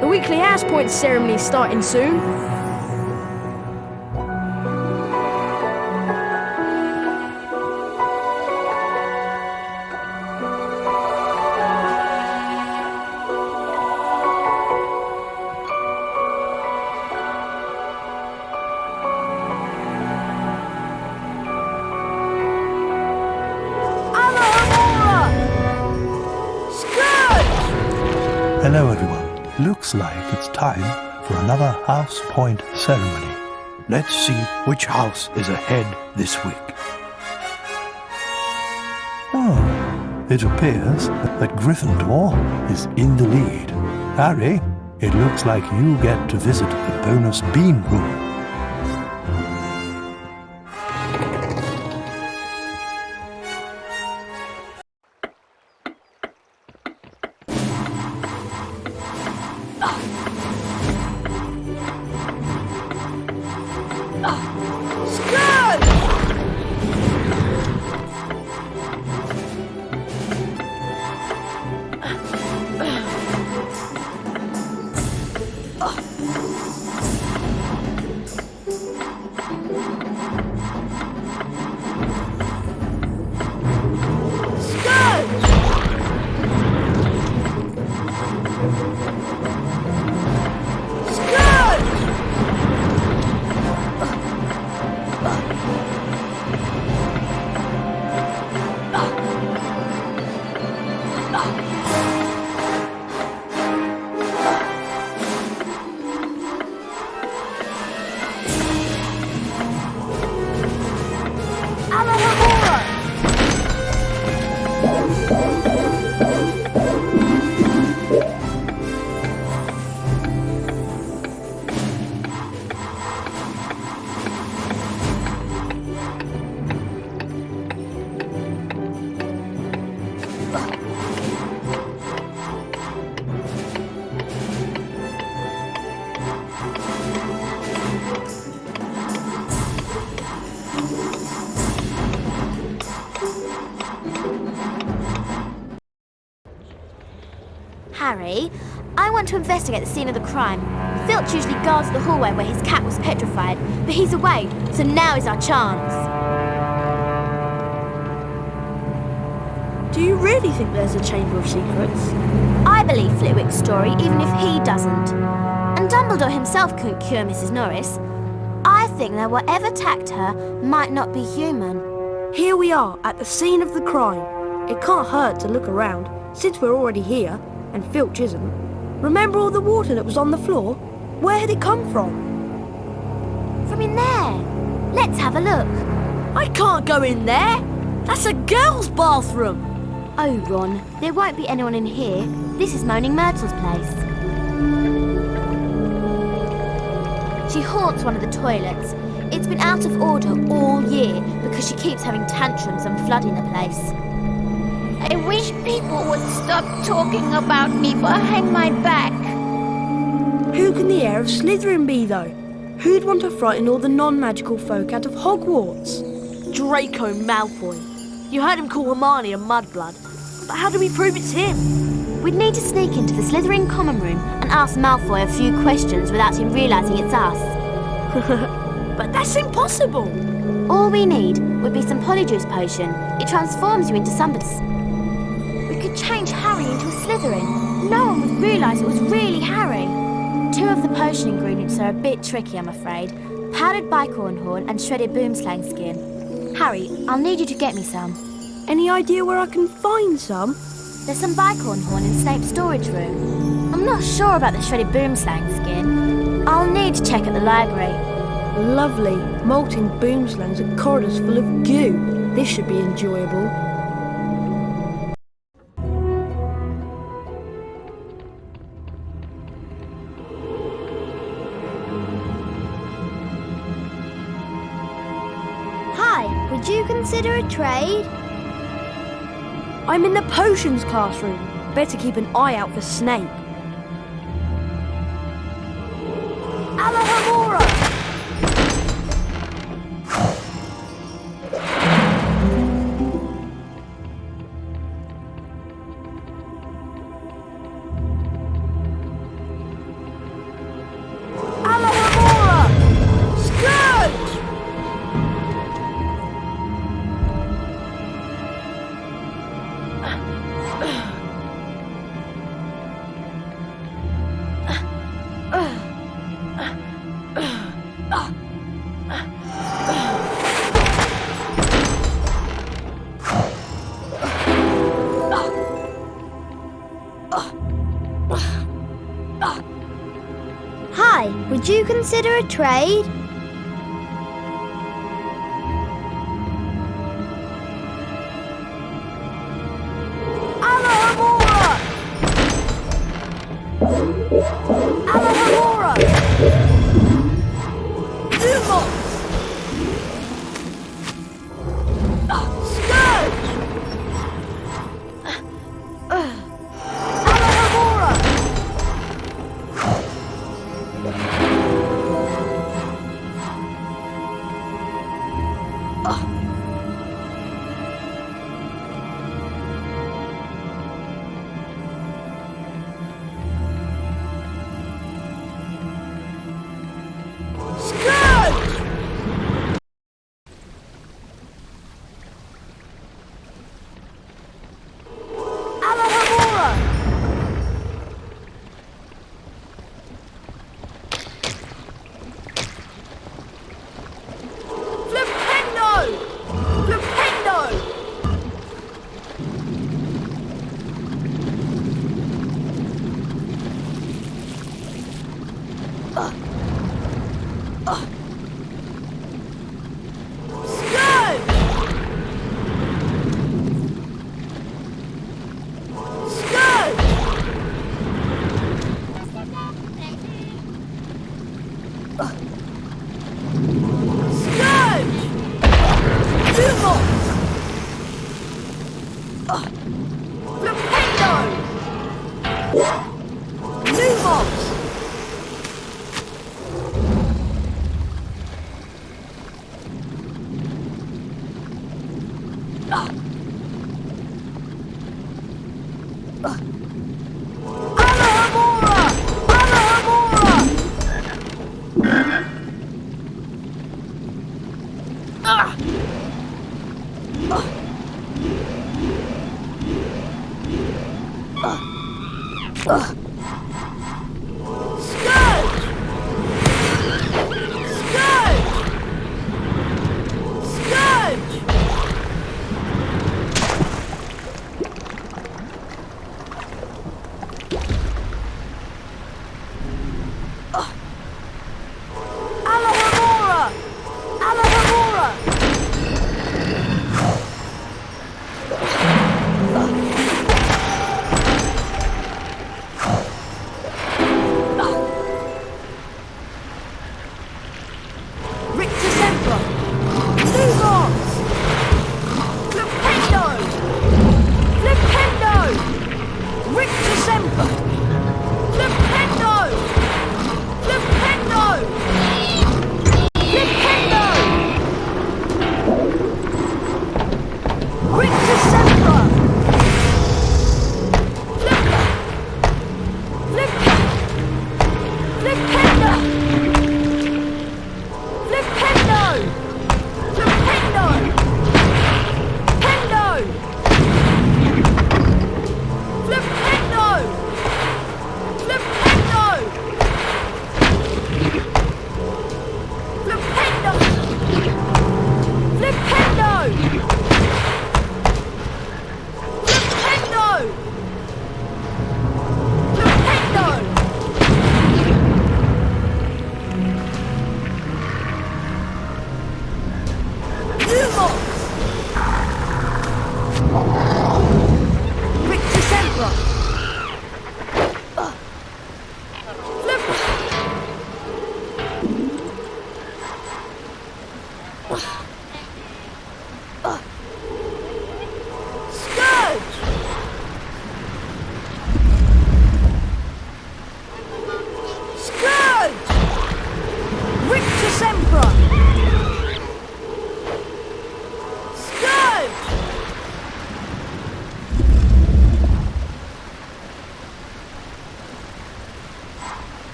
The weekly house point ceremony is starting soon. Hello, everyone. Looks like it's time for another House Point ceremony. Let's see which house is ahead this week. Oh, it appears that Gryffindor is in the lead. Harry, it looks like you get to visit the bonus bean room. Harry, I want to investigate the scene of the crime. Filch usually guards the hallway where his cat was petrified, but he's away, so now is our chance. Do you really think there's a Chamber of Secrets? I believe Flitwick's story, even if he doesn't. And Dumbledore himself couldn't cure Mrs. Norris. I think that whatever attacked her might not be human. Here we are, at the scene of the crime. It can't hurt to look around, since we're already here, and Filch isn't. Remember all the water that was on the floor? Where had it come from? From in there. Let's have a look. I can't go in there. That's a girl's bathroom. Oh, Ron, there won't be anyone in here. This is Moaning Myrtle's place. She haunts one of the toilets. It's been out of order all year because she keeps having tantrums and flooding the place. I wish people would stop talking about me behind my back. Who can the heir of Slytherin be, though? Who'd want to frighten all the non-magical folk out of Hogwarts? Draco Malfoy. You heard him call Hermione a mudblood. But how do we prove it's him? We'd need to sneak into the Slytherin common room and ask Malfoy a few questions without him realising it's us. But that's impossible. All we need would be some polyjuice potion. It transforms you into somebody. We could change Harry into a Slytherin. No one would realise it was really Harry. Two of the potion ingredients are a bit tricky, I'm afraid. Powdered bicorn horn and shredded boomslang skin. Harry, I'll need you to get me some. Any idea where I can find some? There's some bicorn horn in Snape's storage room. I'm not sure about the shredded boomslang skin. I'll need to check at the library. Lovely. Molting boomslangs and corridors full of goo. This should be enjoyable. Hi, would you consider a trade? I'm in the potions classroom. Better keep an eye out for Snape. Alohomora! Hi, Would you consider a trade?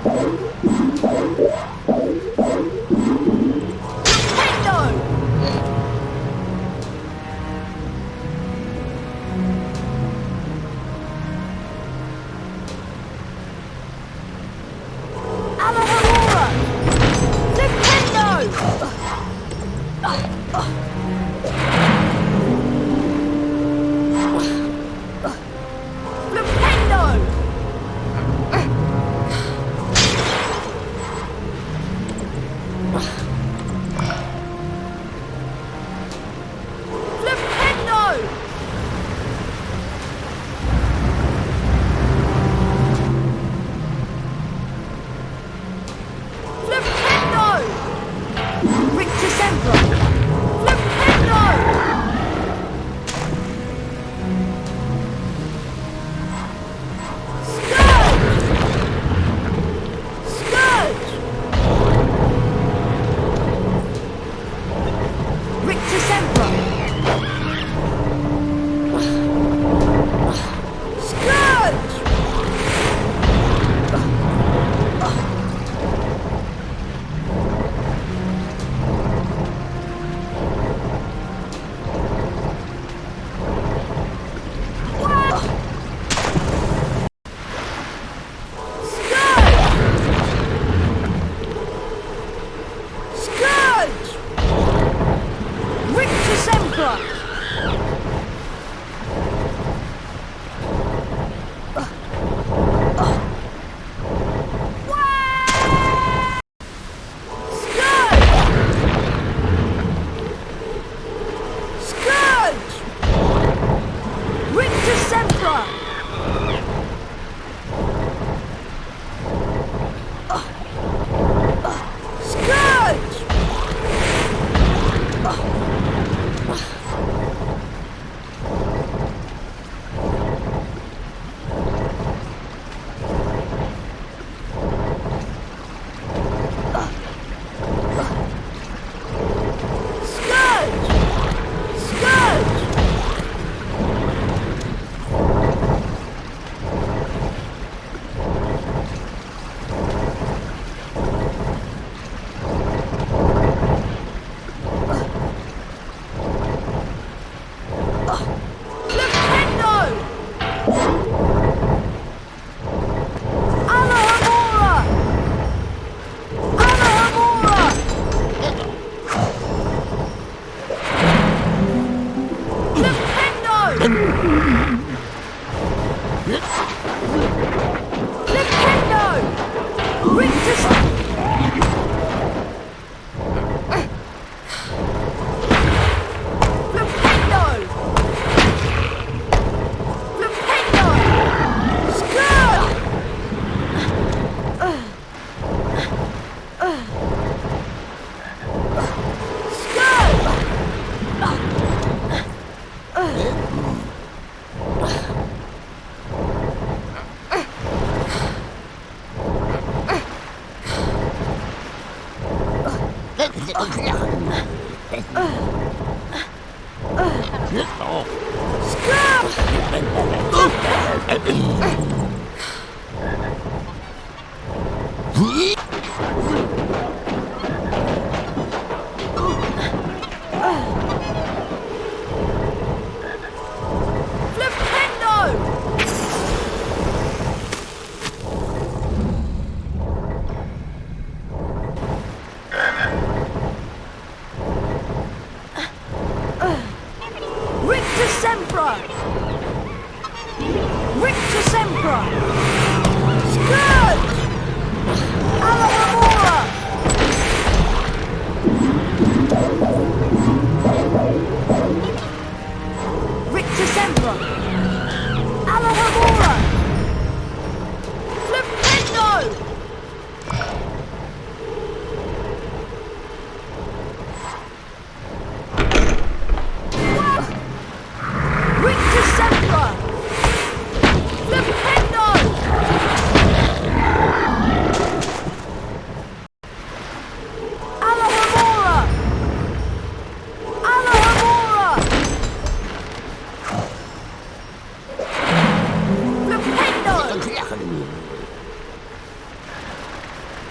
Scourge!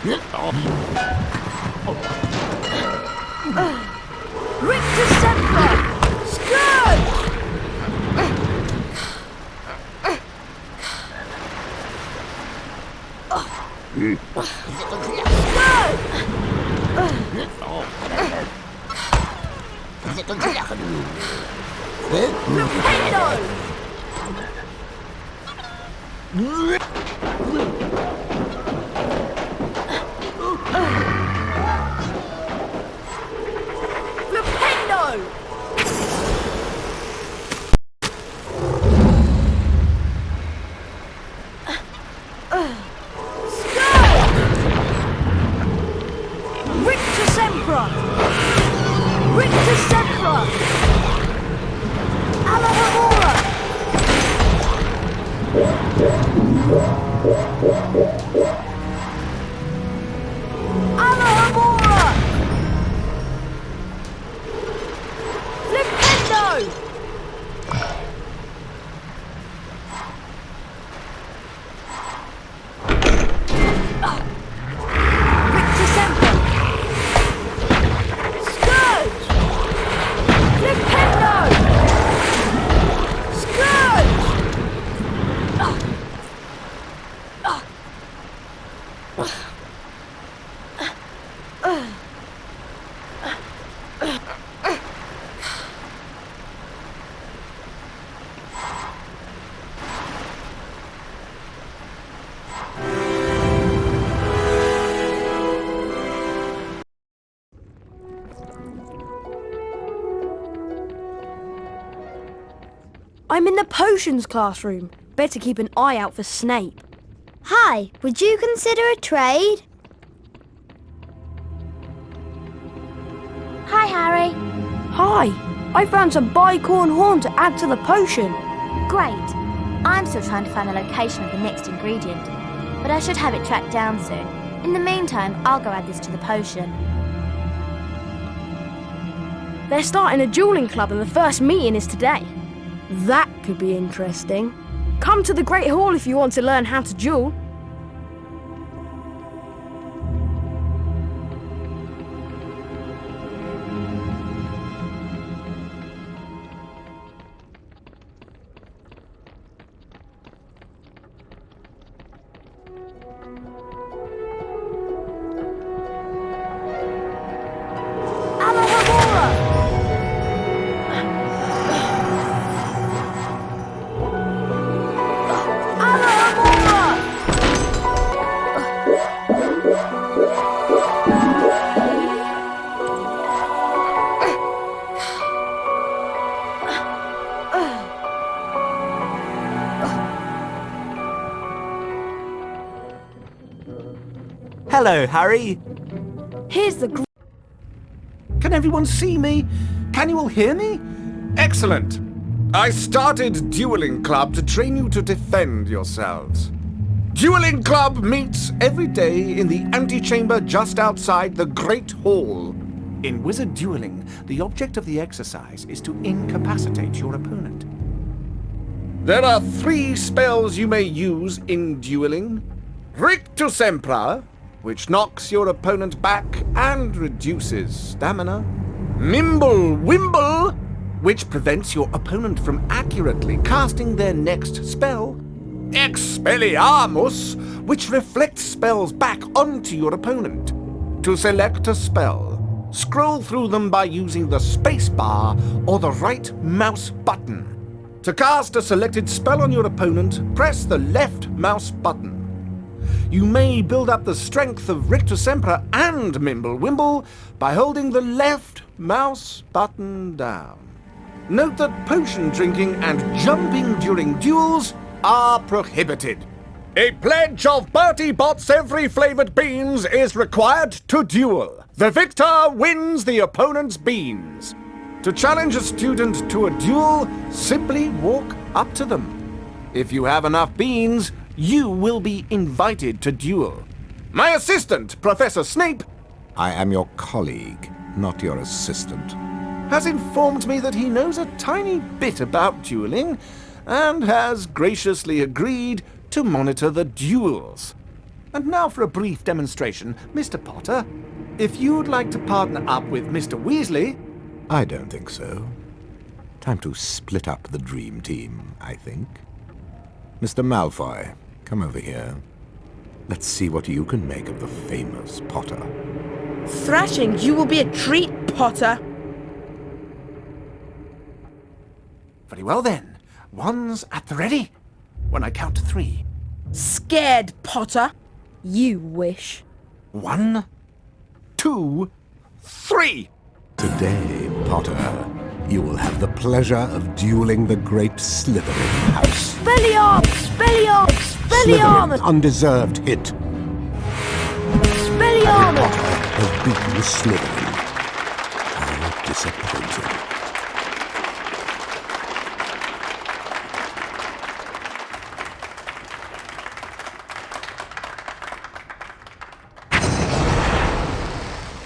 Rictus Semper! Scourge! I'm in the potions classroom. Better keep an eye out for Snape. Hi, would you consider a trade? Hi, Harry. Hi, I found some bicorn horn to add to the potion. Great. I'm still trying to find the location of the next ingredient, but I should have it tracked down soon. In the meantime, I'll go add this to the potion. They're starting a dueling club and the first meeting is today. That could be interesting. Come to the Great Hall if you want to learn how to duel. Hello, Harry. Here's the... Can everyone see me? Can you all hear me? Excellent. I started Dueling Club to train you to defend yourselves. Dueling Club meets every day in the antechamber just outside the Great Hall. In Wizard Dueling, the object of the exercise is to incapacitate your opponent. There are 3 spells you may use in dueling. Rictus Semper, which knocks your opponent back and reduces stamina. Mimble Wimble, which prevents your opponent from accurately casting their next spell. Expelliarmus, which reflects spells back onto your opponent. To select a spell, scroll through them by using the space bar or the right mouse button. To cast a selected spell on your opponent, press the left mouse button. You may build up the strength of Rictus Semper and Mimble Wimble by holding the left mouse button down. Note that potion drinking and jumping during duels are prohibited. A pledge of Bertie Bott's every flavored beans is required to duel. The victor wins the opponent's beans. To challenge a student to a duel, simply walk up to them. If you have enough beans, you will be invited to duel. My assistant, Professor Snape, I am your colleague, not your assistant. has informed me that he knows a tiny bit about dueling and has graciously agreed to monitor the duels. And now for a brief demonstration. Mr. Potter, if you'd like to partner up with Mr. Weasley... I don't think so. Time to split up the dream team, I think. Mr. Malfoy, come over here. Let's see what you can make of the famous Potter. Thrashing, you will be a treat, Potter. Very well then. One's at the ready. When I count to 3. Scared, Potter. You wish. 1, 2, 3! Today, Potter, you will have the pleasure of dueling the great Slytherin house. Expelliarmus! Expelliarmus! Expelliarmus! Slytherin's undeserved hit. Expelliarmus! Potter has beaten Slytherin. How disappointing.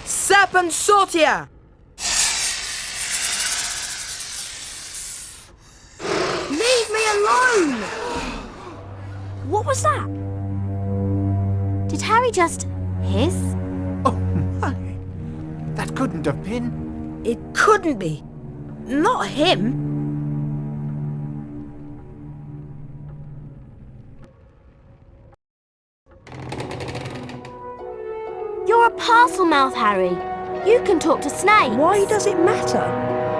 Serpent Sortia! Leave me alone! What was that? Did Harry just hiss? Oh my! That couldn't have been... It couldn't be. Not him. You're a parcel mouth, Harry. You can talk to snakes. Why does it matter?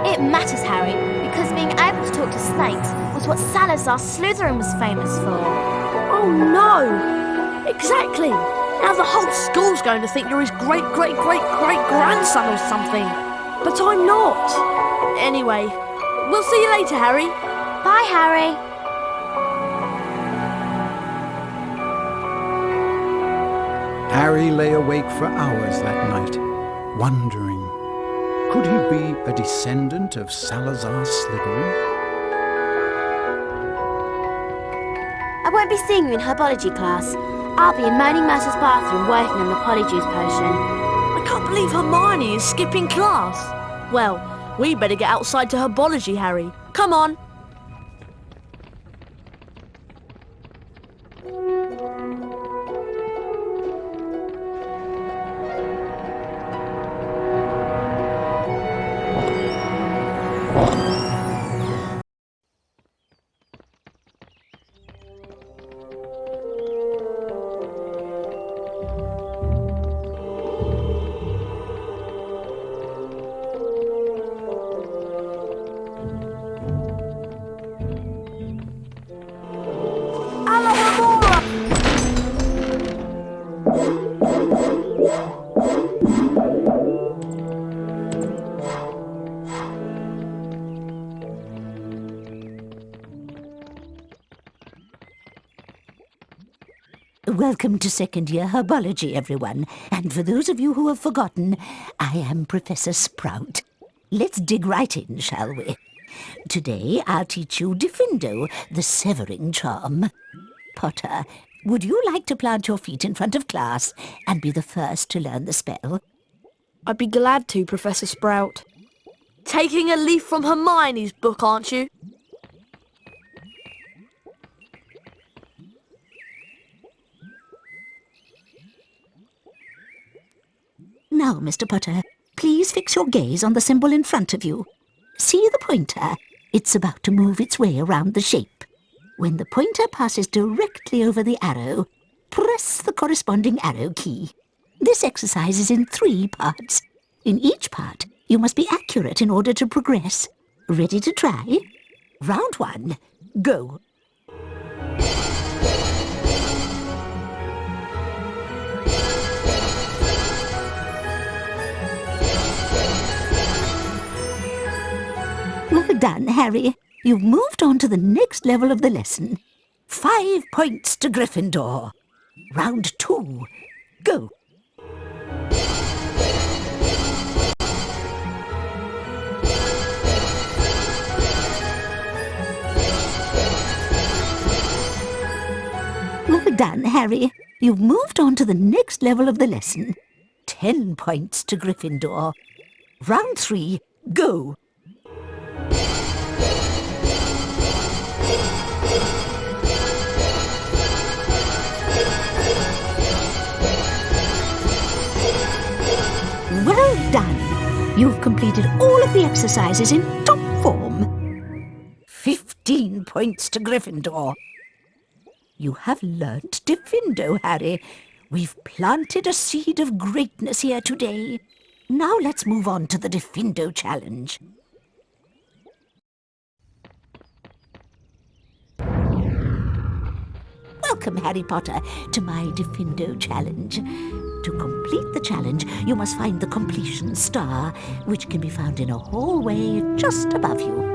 It matters, Harry, because being able to talk to snakes was what Salazar Slytherin was famous for. Oh no! Exactly! Now the whole school's going to think you're his great-great-great-great-grandson or something. But I'm not. Anyway, we'll see you later, Harry. Bye, Harry. Harry lay awake for hours that night, wondering, could he be a descendant of Salazar Slytherin? I won't be seeing you in herbology class. I'll be in Moaning Myrtle's bathroom working on the polyjuice potion. I can't believe Hermione is skipping class. Well, we better get outside to herbology, Harry. Come on. Welcome to second year herbology, everyone. And for those of you who have forgotten, I am Professor Sprout. Let's dig right in, shall we? Today I'll teach you Diffindo, the severing charm. Potter, would you like to plant your feet in front of class and be the first to learn the spell? I'd be glad to, Professor Sprout. Taking a leaf from Hermione's book, aren't you? Now, Mr. Potter, please fix your gaze on the symbol in front of you. See the pointer? It's about to move its way around the shape. When the pointer passes directly over the arrow, press the corresponding arrow key. This exercise is in 3 parts. In each part, you must be accurate in order to progress. Ready to try? Round 1, go. Well done, Harry. You've moved on to the next level of the lesson. 5 points to Gryffindor. Round 2, go. Well done, Harry. You've moved on to the next level of the lesson. 10 points to Gryffindor. Round 3, go. Well done. You've completed all of the exercises in top form. 15 points to Gryffindor. You have learnt Diffindo, Harry. We've planted a seed of greatness here today. Now let's move on to the Diffindo challenge. Welcome, Harry Potter, to my Diffindo challenge. To complete the challenge, you must find the completion star, which can be found in a hallway just above you.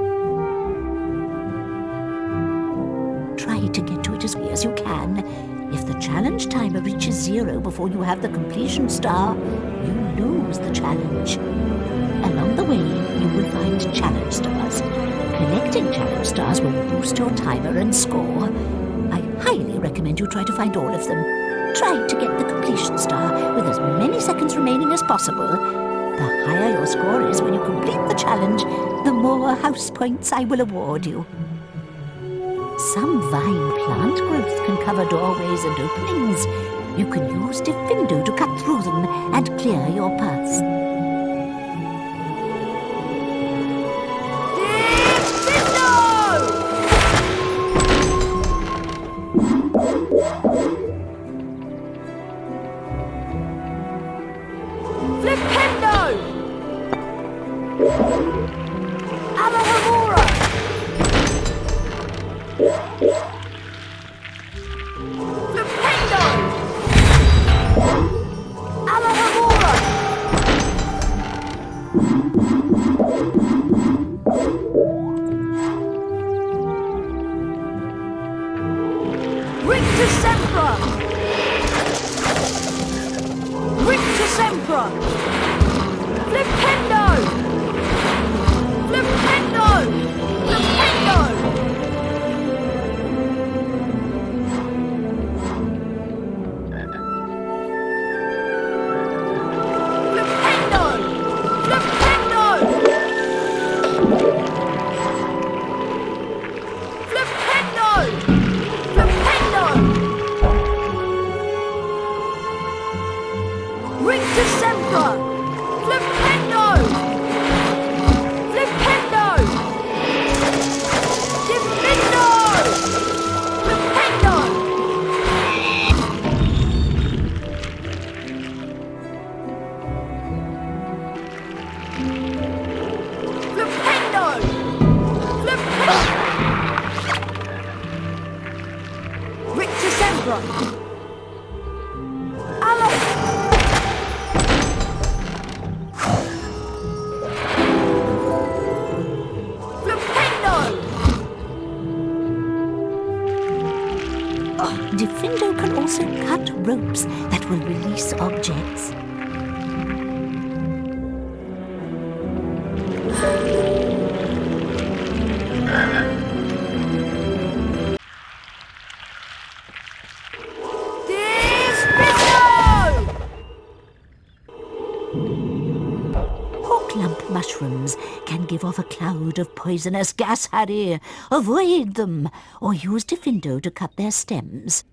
Try to get to it as quickly as you can. If the challenge timer reaches 0 before you have the completion star, you lose the challenge. Along the way, you will find challenge stars. Collecting challenge stars will boost your timer and score. I highly recommend you try to find all of them. Try to get the completion star with as many seconds remaining as possible. The higher your score is when you complete the challenge, the more house points I will award you. Some vine plant growth can cover doorways and openings. You can use Diffindo to cut through them and clear your paths. Diffindo can also cut ropes that will release objects. Hawklump mushrooms can give off a cloud of poisonous gas, Harry. Avoid them, or use Diffindo to cut their stems.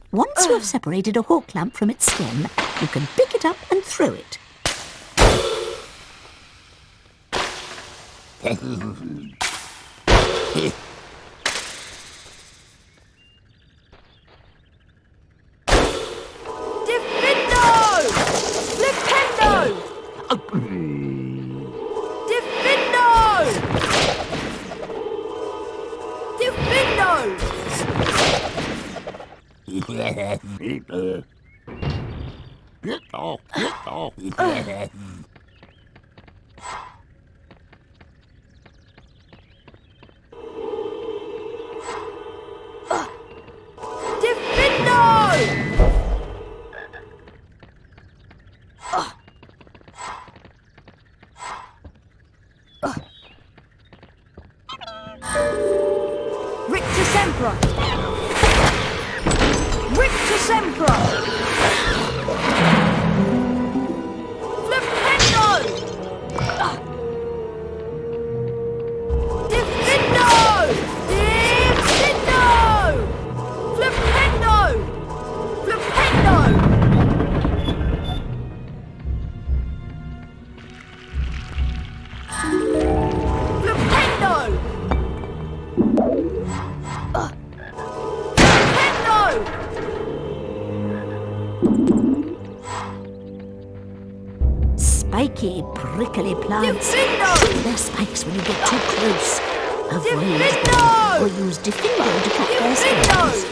Once you have separated a hawklump from its stem, you can pick it up and throw it. Sempra! Rictus Sempra! Flipendo! Diffindo! Diffindo! Flipendo! Flipendo! Flipendo! Spiky, prickly plants. Their spikes when you get too close. Avoid them or use Detonado to cut their skins.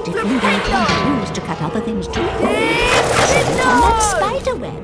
Detonado can be used to cut other things too. Set it on that spider web.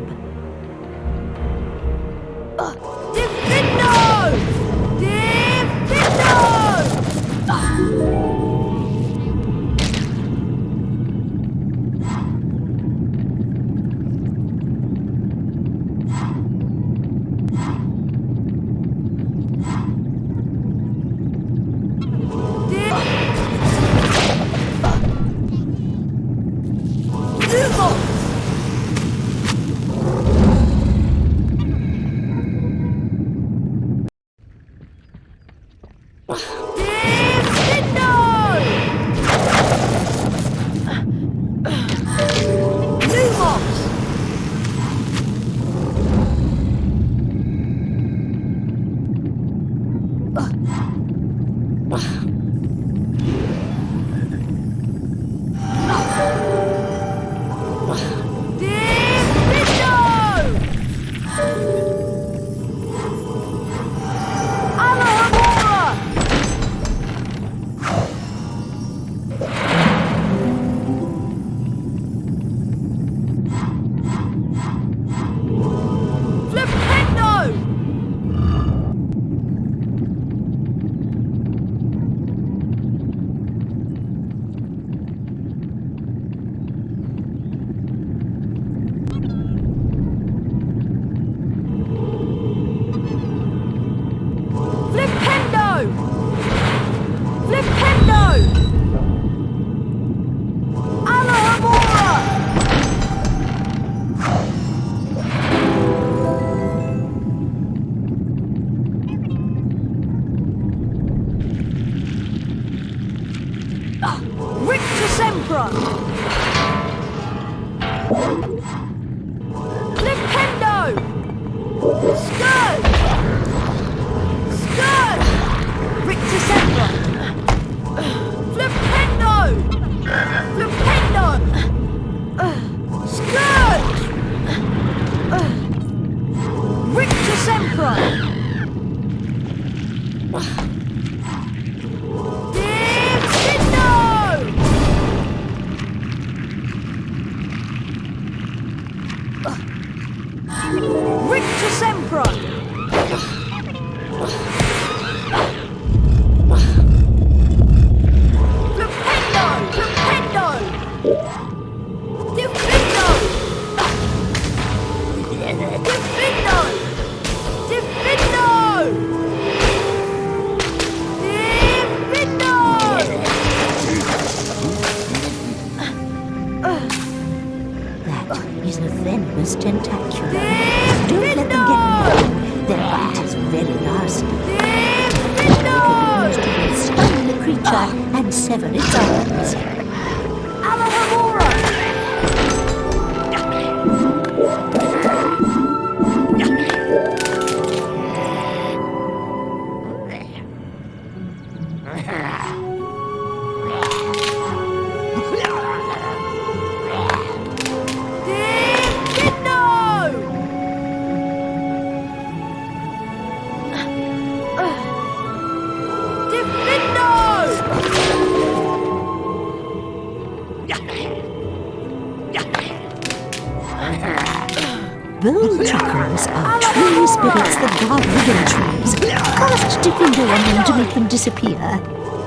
Bull truckles are tree spirits that guard rigging trees. Cast Defender on them to make them disappear.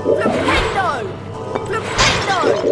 Flipendo! Flipendo!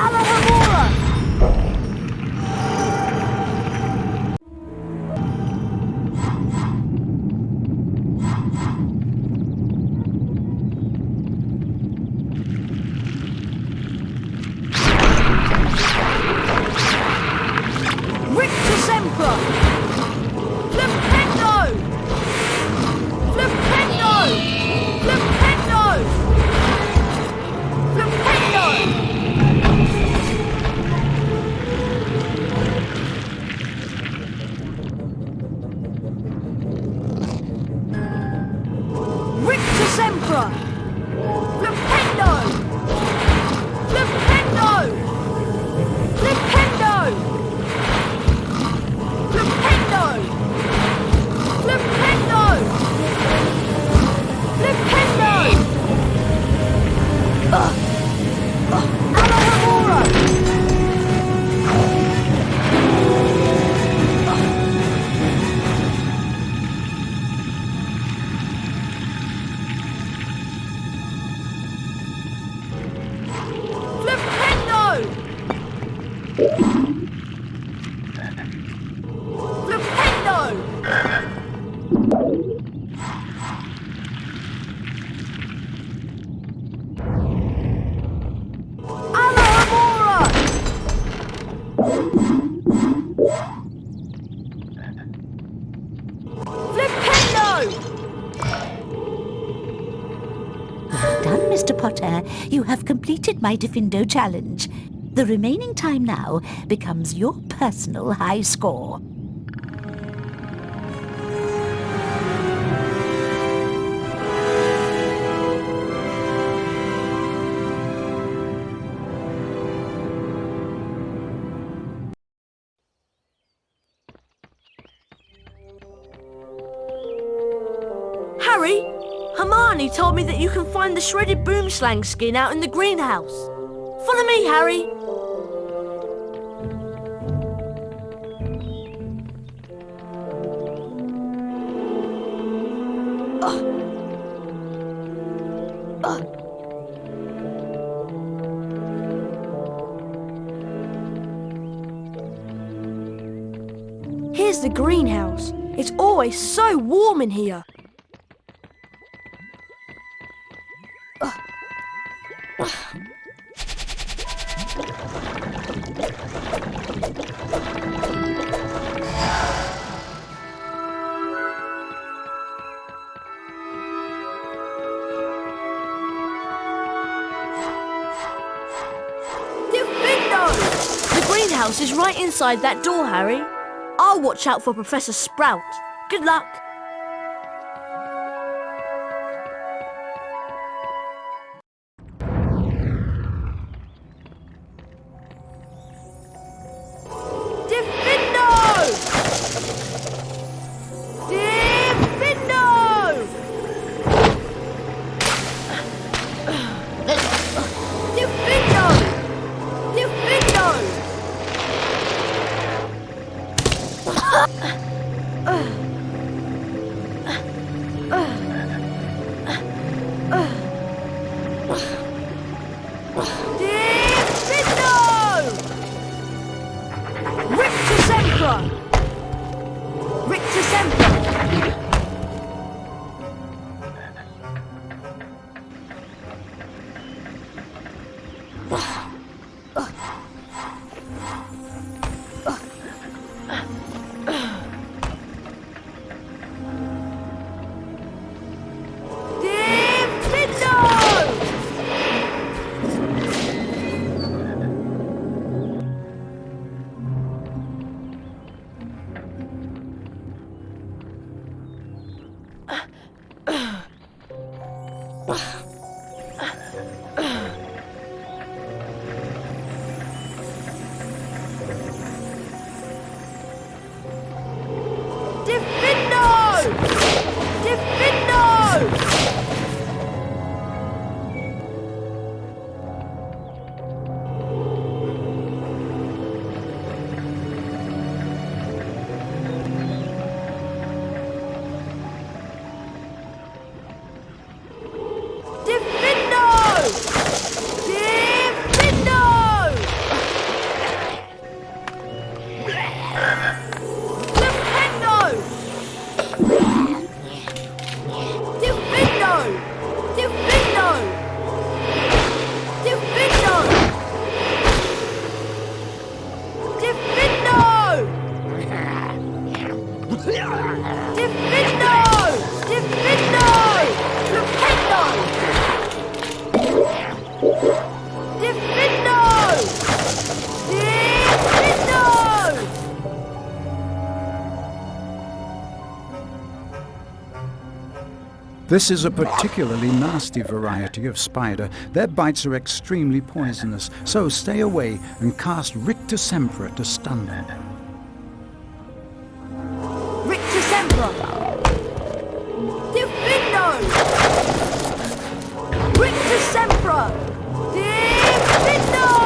Alohomora! Potter, you have completed my Diffindo challenge. The remaining time now becomes your personal high score. Harry, Hermione told me that you can find the shredded boomslang skin out in the greenhouse. Follow me, Harry. Here's the greenhouse. It's always so warm in here. The greenhouse is right inside that door, Harry. I'll watch out for Professor Sprout. Good luck. This is a particularly nasty variety of spider. Their bites are extremely poisonous, so stay away and cast Rictus Sempra to stun them. Rictus Sempra! Diffindo! Rictus Sempra! Diffindo!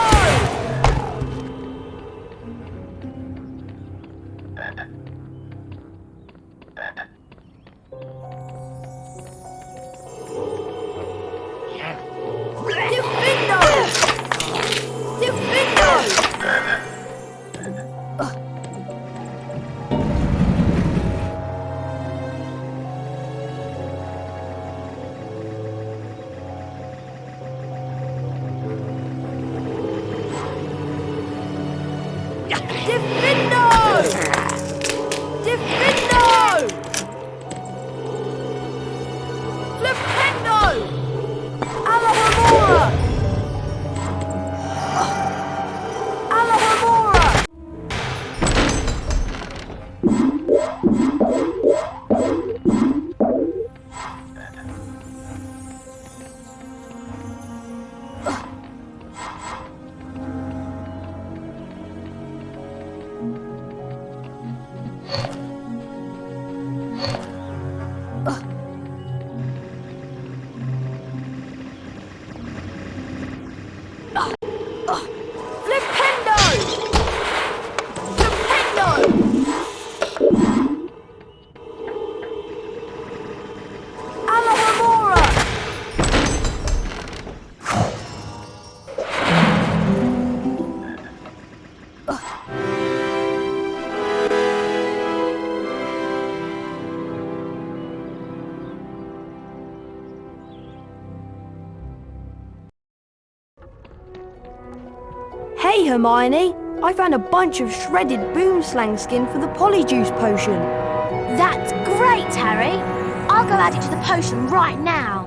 Hermione! I found a bunch of shredded boomslang skin for the polyjuice potion. That's great, Harry. I'll go add it to the potion right now.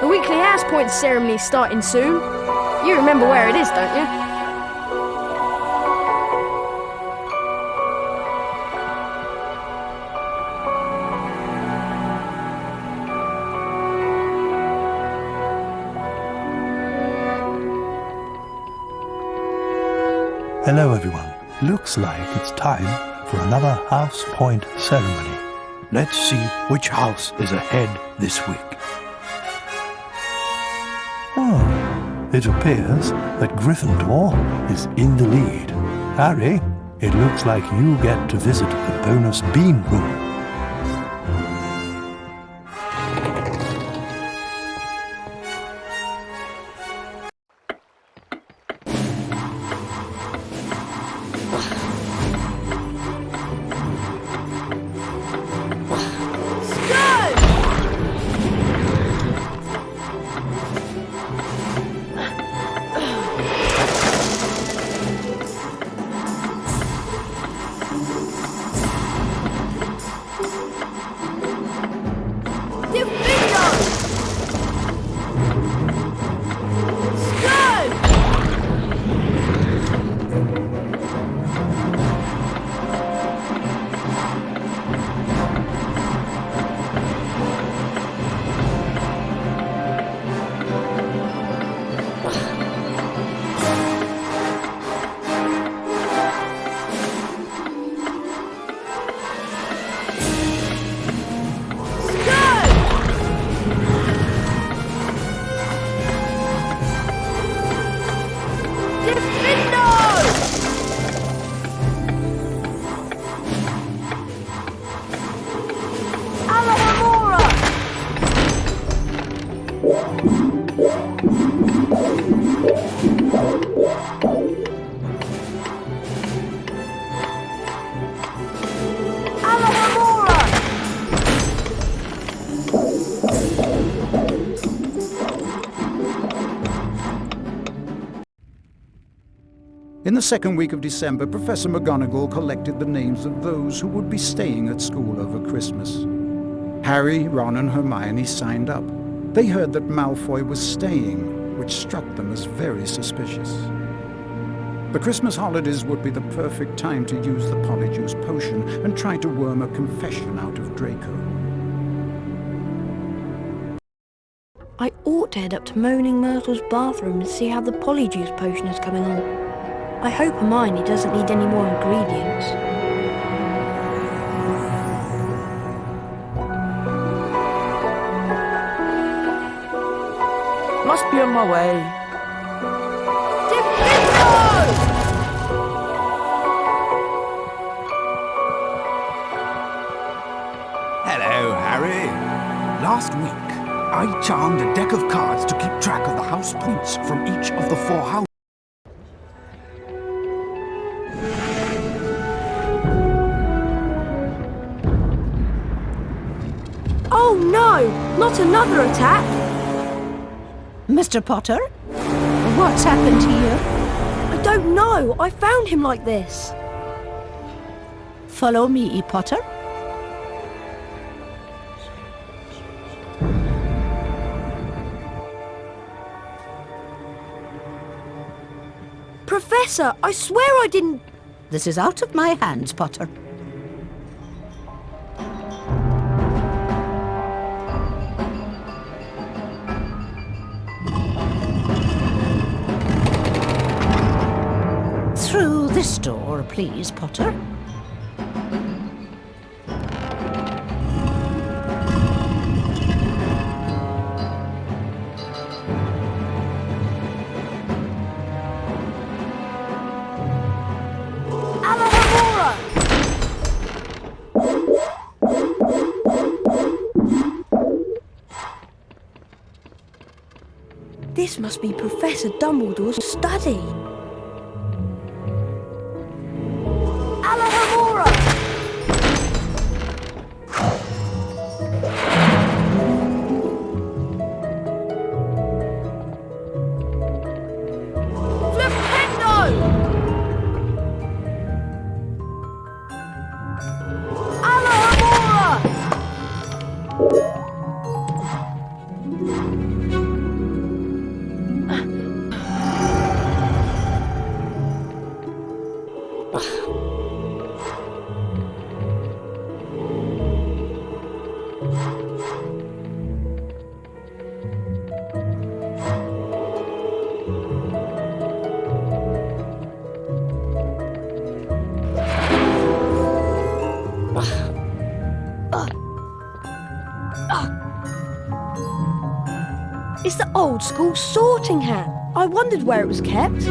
The weekly house point ceremony's starting soon. You remember where it is, don't you? Hello, everyone. Looks like it's time for another house point ceremony. Let's see which house is ahead this week. Oh, it appears that Gryffindor is in the lead. Harry, it looks like you get to visit the bonus bean room. In the second week of December, Professor McGonagall collected the names of those who would be staying at school over Christmas. Harry, Ron and Hermione signed up. They heard that Malfoy was staying, which struck them as very suspicious. The Christmas holidays would be the perfect time to use the polyjuice potion and try to worm a confession out of Draco. I ought to head up to Moaning Myrtle's bathroom and see how the polyjuice potion is coming on. I hope Hermione doesn't need any more ingredients. Must be on my way. Hello, Harry. Last week, I charmed a deck of cards to keep track of the house points from each of the 4 houses. Oh no! Not another attack! Mr. Potter? What's happened here? I don't know. I found him like this. Follow me, Potter. Professor, I swear I didn't... This is out of my hands, Potter. Through this door, please, Potter. This must be Professor Dumbledore's study. It's the old school sorting hat. I wondered where it was kept.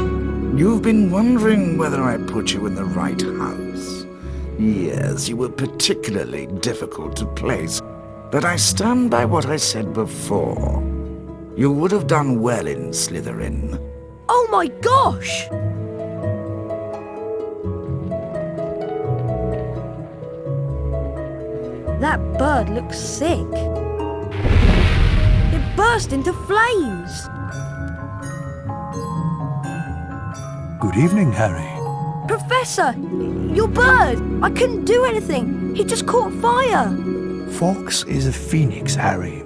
You've been wondering whether I put you in the right house. Yes, you were particularly difficult to place, but I stand by what I said before. You would have done well in Slytherin. Oh my gosh! That bird looks sick. It burst into flames. Good evening, Harry. Professor, your bird! I couldn't do anything. He just caught fire. Fox is a phoenix, Harry.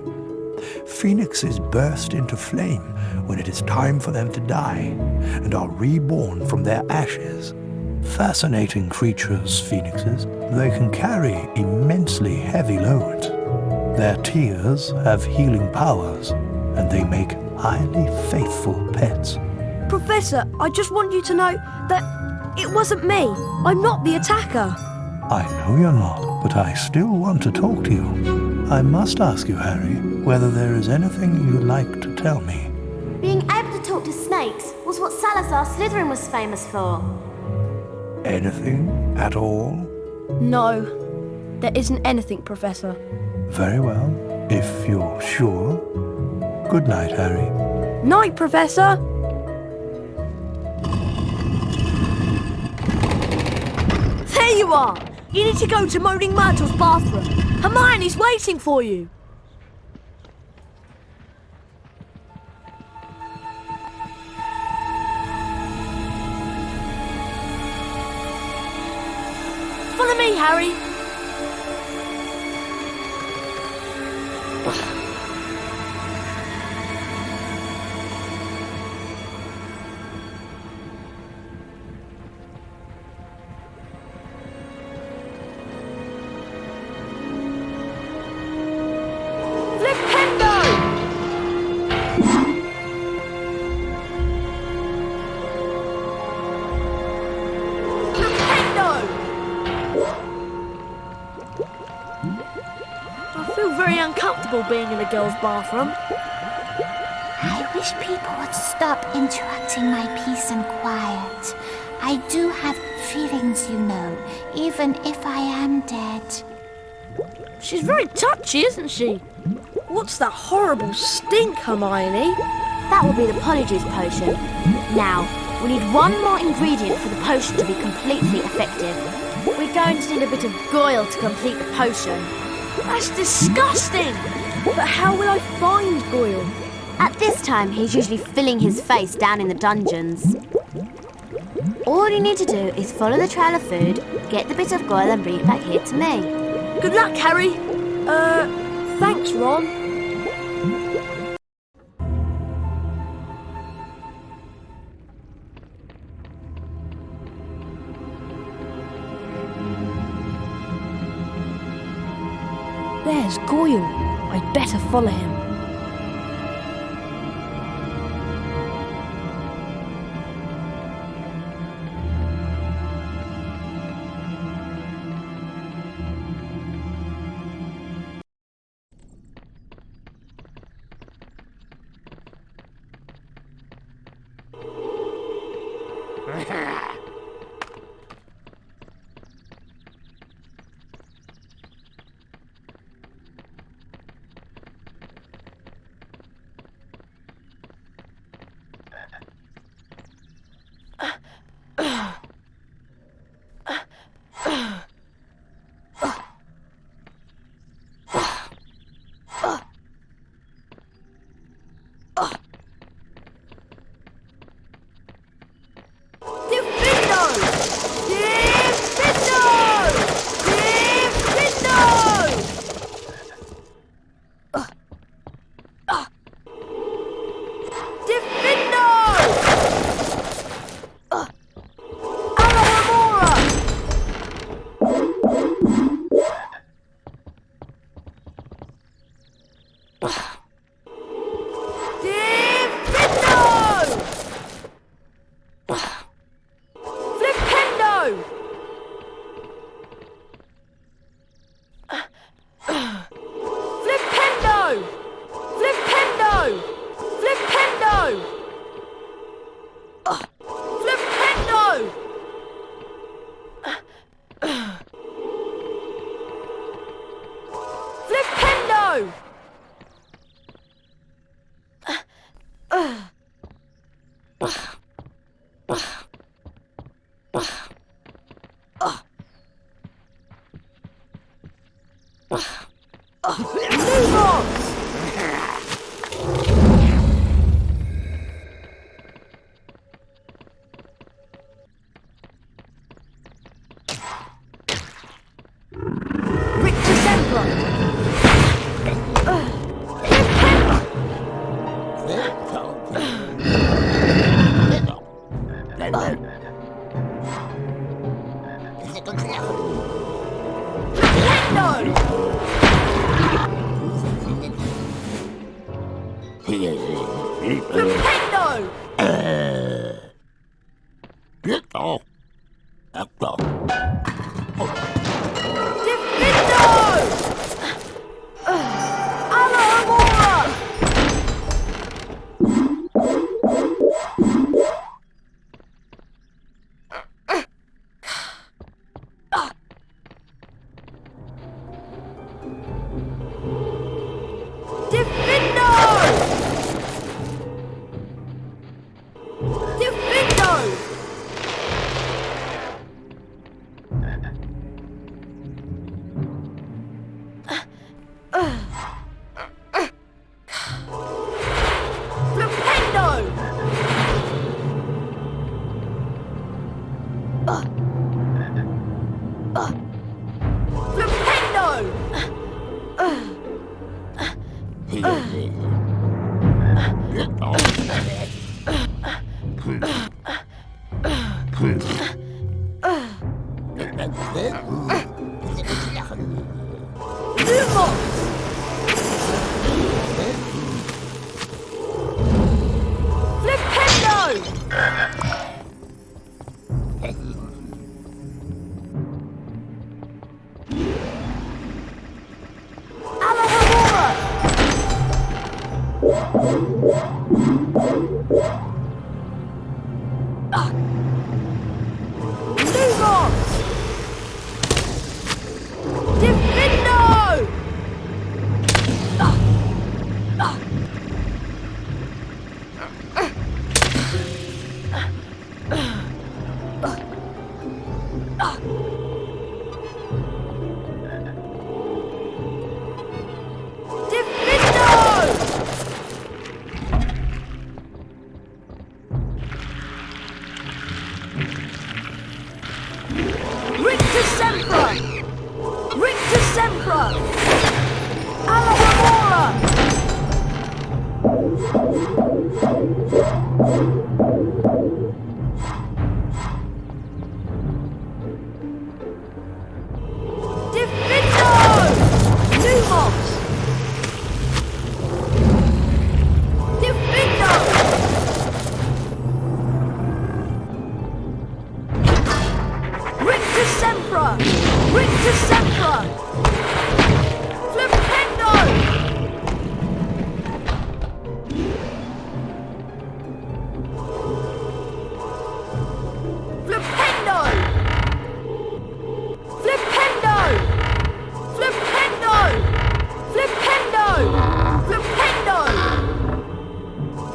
Phoenixes burst into flame when it is time for them to die and are reborn from their ashes. Fascinating creatures, phoenixes. They can carry immensely heavy loads. Their tears have healing powers, and they make highly faithful pets. Professor, I just want you to know that it wasn't me. I'm not the attacker. I know you're not, but I still want to talk to you. I must ask you, Harry, whether there is anything you'd like to tell me. Being able to talk to snakes was what Salazar Slytherin was famous for. Anything at all? No, there isn't anything, Professor. Very well, if you're sure. Good night, Harry. Night, Professor! There you are! You need to go to Moaning Myrtle's bathroom. Hermione's waiting for you. Follow me, Harry. Being in a girl's bathroom. I wish people would stop interrupting my peace and quiet. I do have feelings, you know, even if I am dead. She's very touchy, isn't she? What's that horrible stink, Hermione? That will be the polyjuice potion. Now, we need one more ingredient for the potion to be completely effective. We're going to need a bit of Goyle to complete the potion. That's disgusting! But how will I find Goyle? At this time, he's usually filling his face down in the dungeons. All you need to do is follow the trail of food, get the bit of Goyle and bring it back here to me. Good luck, Harry. Thanks, Ron. There's Goyle. I'd better follow him. Flipendo! Flipendo! Flipendo!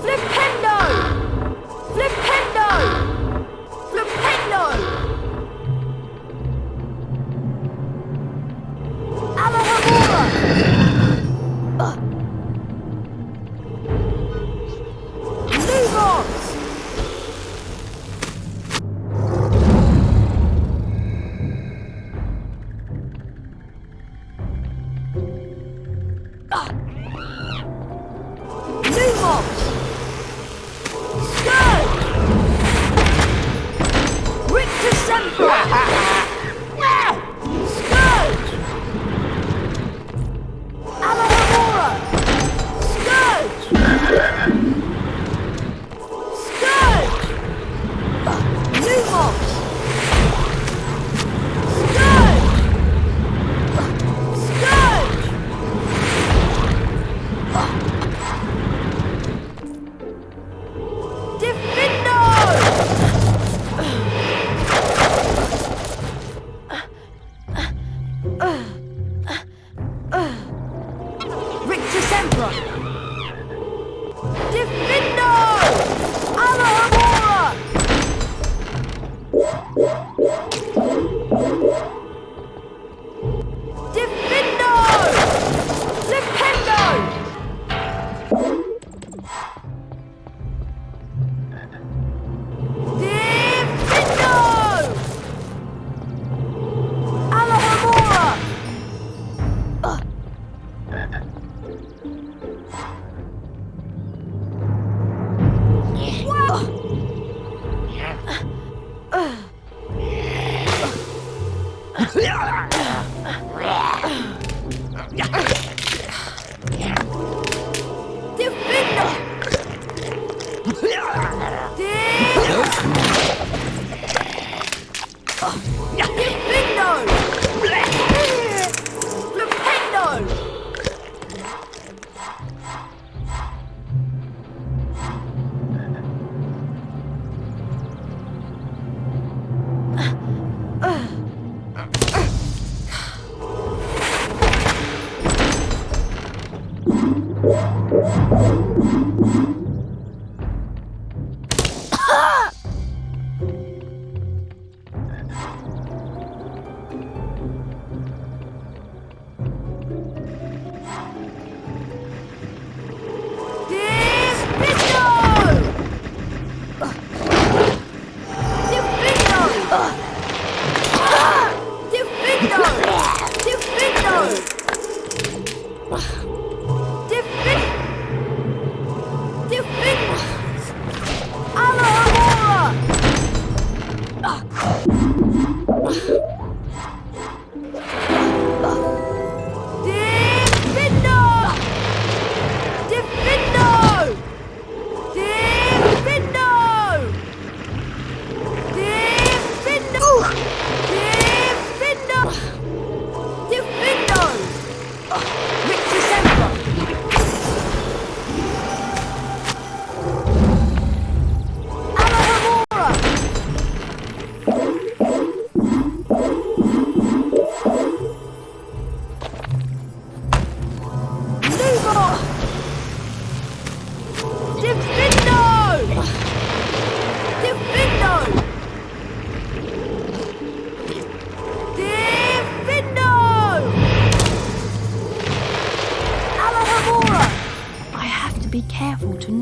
Flipendo! Flipendo! Flipendo!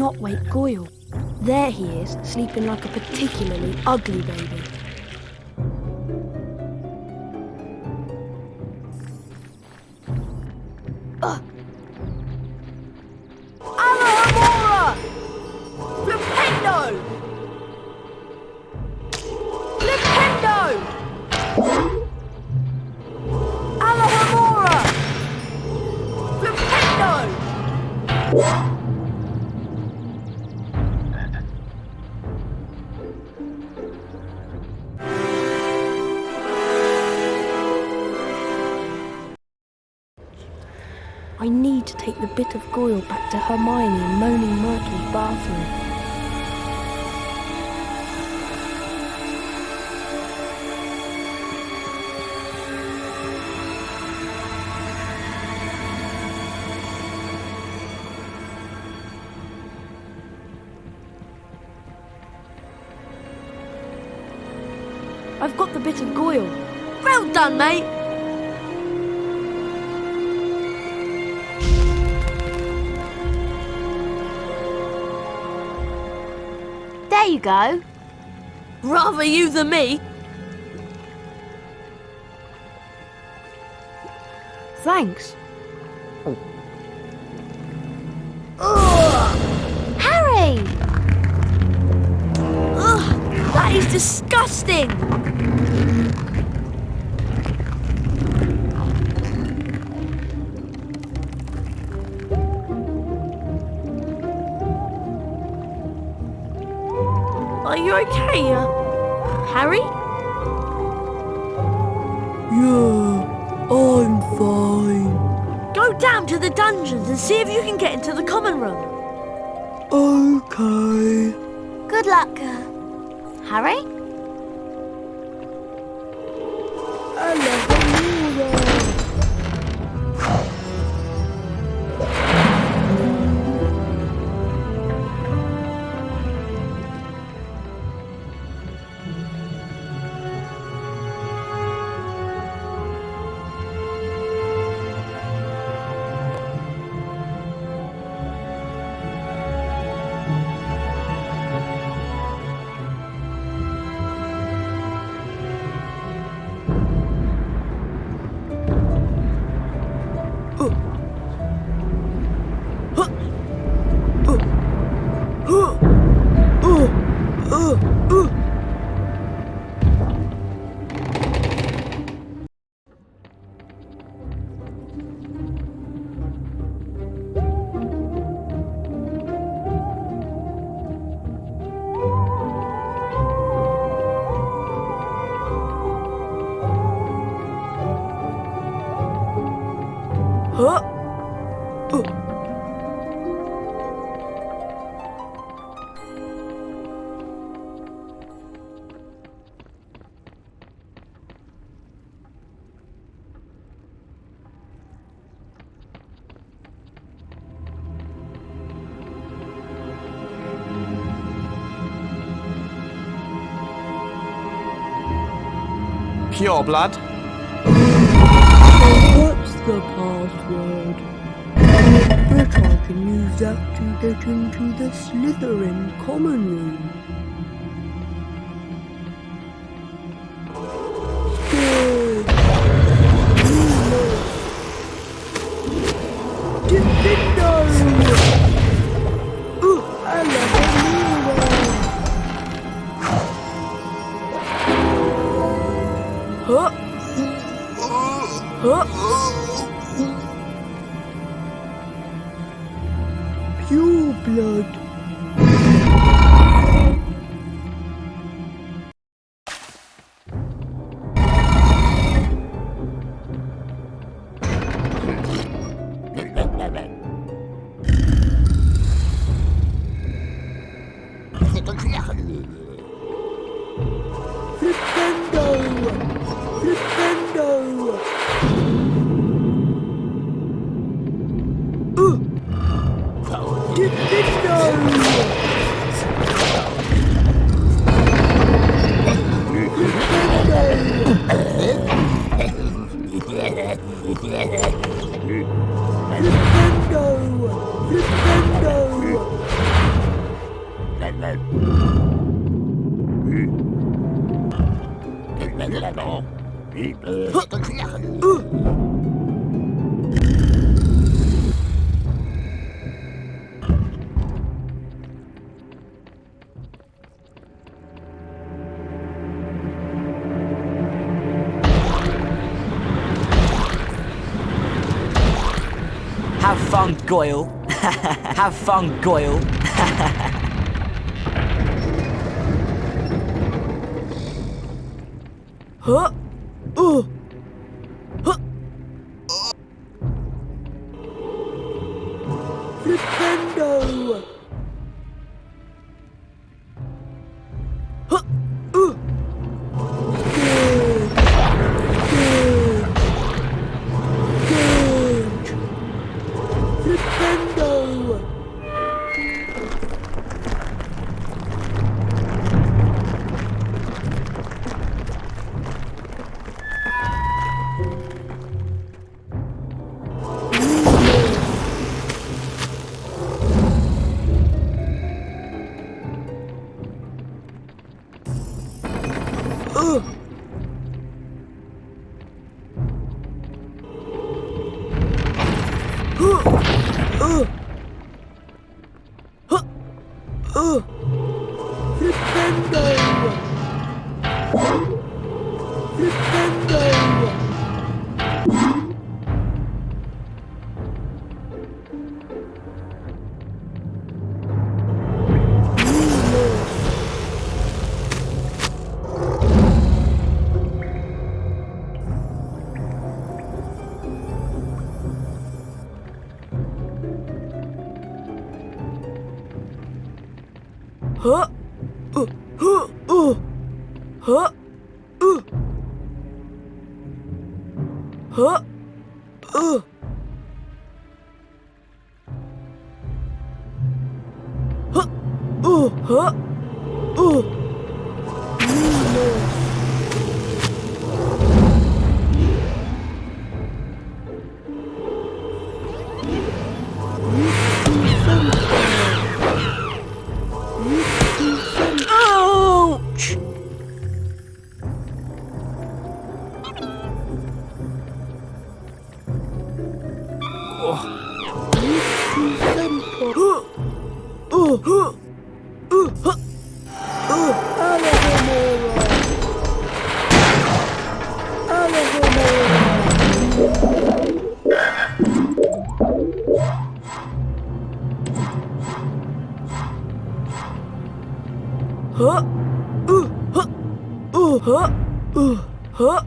not wake Goyle. There he is, sleeping like a particularly ugly baby. Alohomora! Flipendo! Flipendo! Alohomora! Flipendo! I need to take the bit of Goyle back to Hermione in Moaning Myrtle's bathroom. I've got the bit of Goyle. Well done, mate! There you go. Rather you than me. Thanks. Harry! Ugh, that is disgusting! Are you okay, Harry? Yeah, I'm fine. Go down to the dungeons and see if you can get into the common room. Okay. Good luck, Harry? Pure blood. What's the password? Bet I can use that to get into the Slytherin common room. Good. Detonado! Pure blood. Have fun, Goyle. Have fun, Goyle. Huh? Huh? Flipendo! Huh? Good. Flipendo! Huh? Huh? Huh? Huh? Huh? Huh? Ouch! Huh? Huh? Huh?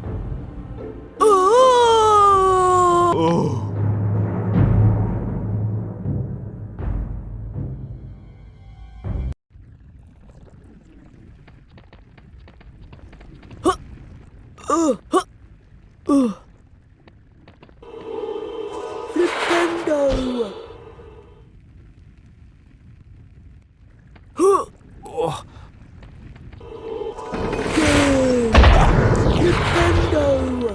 Huh? Flipendo! Huh? Flipendo!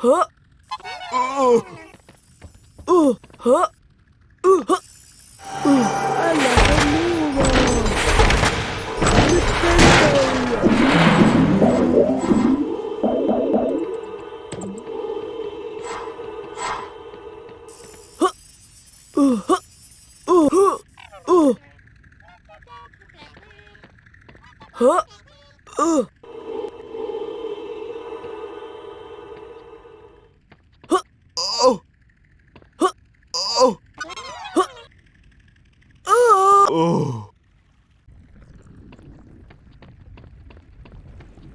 Huh?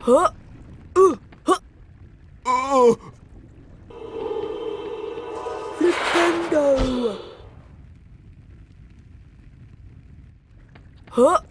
Huh? Flipendo! Huh?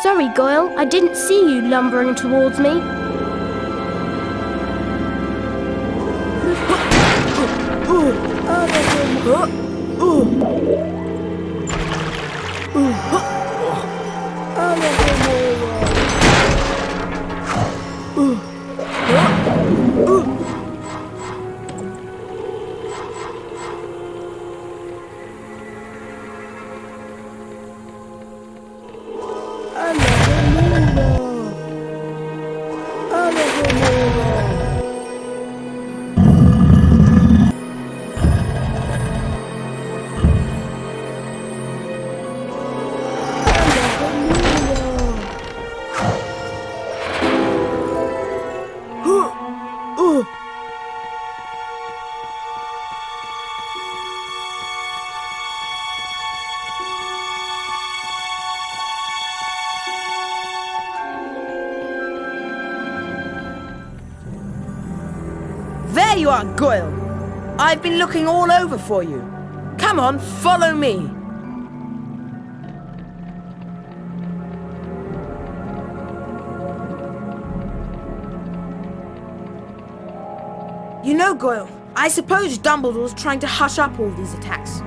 Sorry, Goyle, I didn't see you lumbering towards me. There you are, Goyle. I've been looking all over for you. Come on, follow me. You know, Goyle, I suppose Dumbledore's trying to hush up all these attacks.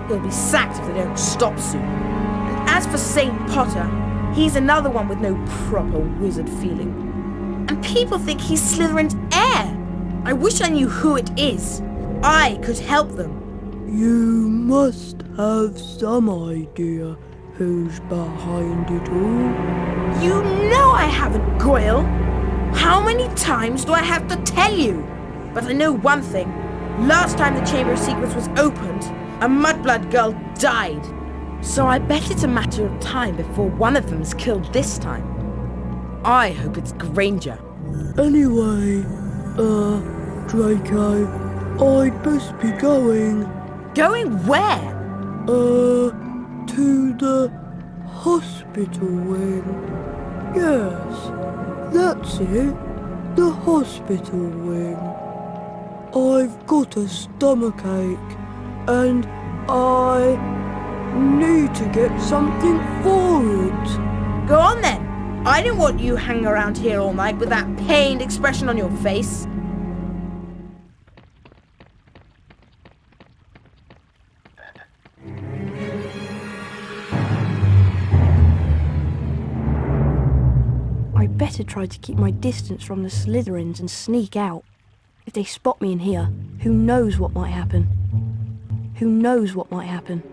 He'll be sacked if they don't stop soon. And as for St. Potter, he's another one with no proper wizard feeling. And people think he's Slytherin's heir. I wish I knew who it is. I could help them. You must have some idea who's behind it all. You know I haven't, Goyle. How many times do I have to tell you? But I know one thing. Last time the Chamber of Secrets was opened, a mudblood girl died. So I bet it's a matter of time before one of them is killed this time. I hope it's Granger. Anyway, Draco, I'd best be going. Going where? To the hospital wing. Yes, that's it. The hospital wing. I've got a stomachache, and I need to get something for it. Go on then. I don't want you hanging around here all night with that pained expression on your face. I better try to keep my distance from the Slytherins and sneak out. If they spot me in here, who knows what might happen? Who knows what might happen?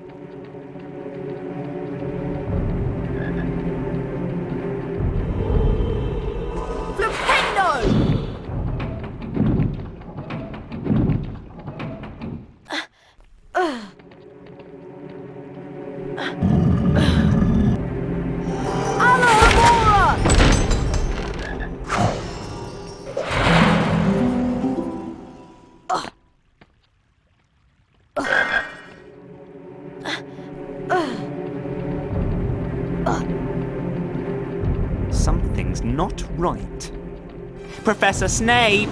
Something's not right. Professor Snape!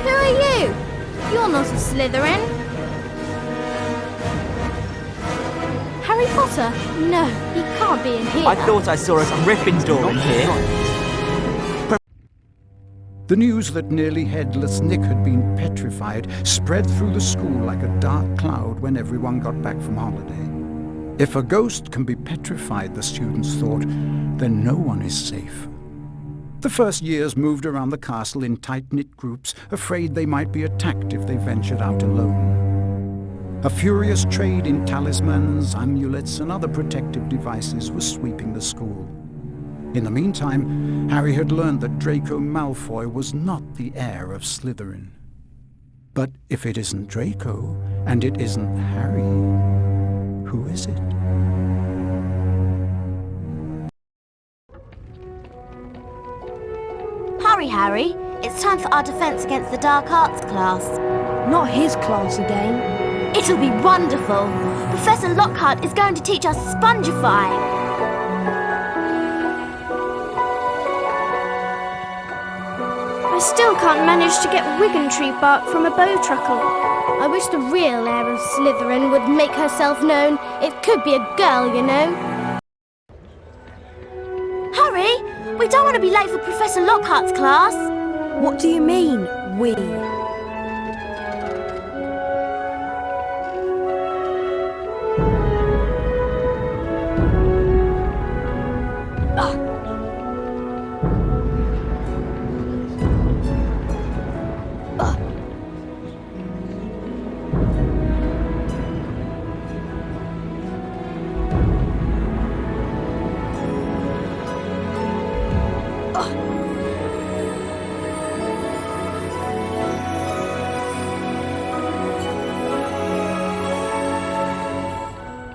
Who are you? You're not a Slytherin. Harry Potter? No, he can't be in here. I thought I saw a Gryffindor in here. The news that nearly headless Nick had been petrified spread through the school like a dark cloud when everyone got back from holiday. If a ghost can be petrified, the students thought, then no one is safe. The first years moved around the castle in tight-knit groups, afraid they might be attacked if they ventured out alone. A furious trade in talismans, amulets, and other protective devices was sweeping the school. In the meantime, Harry had learned that Draco Malfoy was not the heir of Slytherin. But if it isn't Draco, and it isn't Harry, who is it? Hurry, Harry. It's time for our Defense Against the Dark Arts class. Not his class again. It'll be wonderful. Professor Lockhart is going to teach us Spongify. I still can't manage to get Wiggentree bark from a bowtruckle. I wish the real heir of Slytherin would make herself known. It could be a girl, you know. Hurry! We don't want to be late for Professor Lockhart's class. What do you mean, we?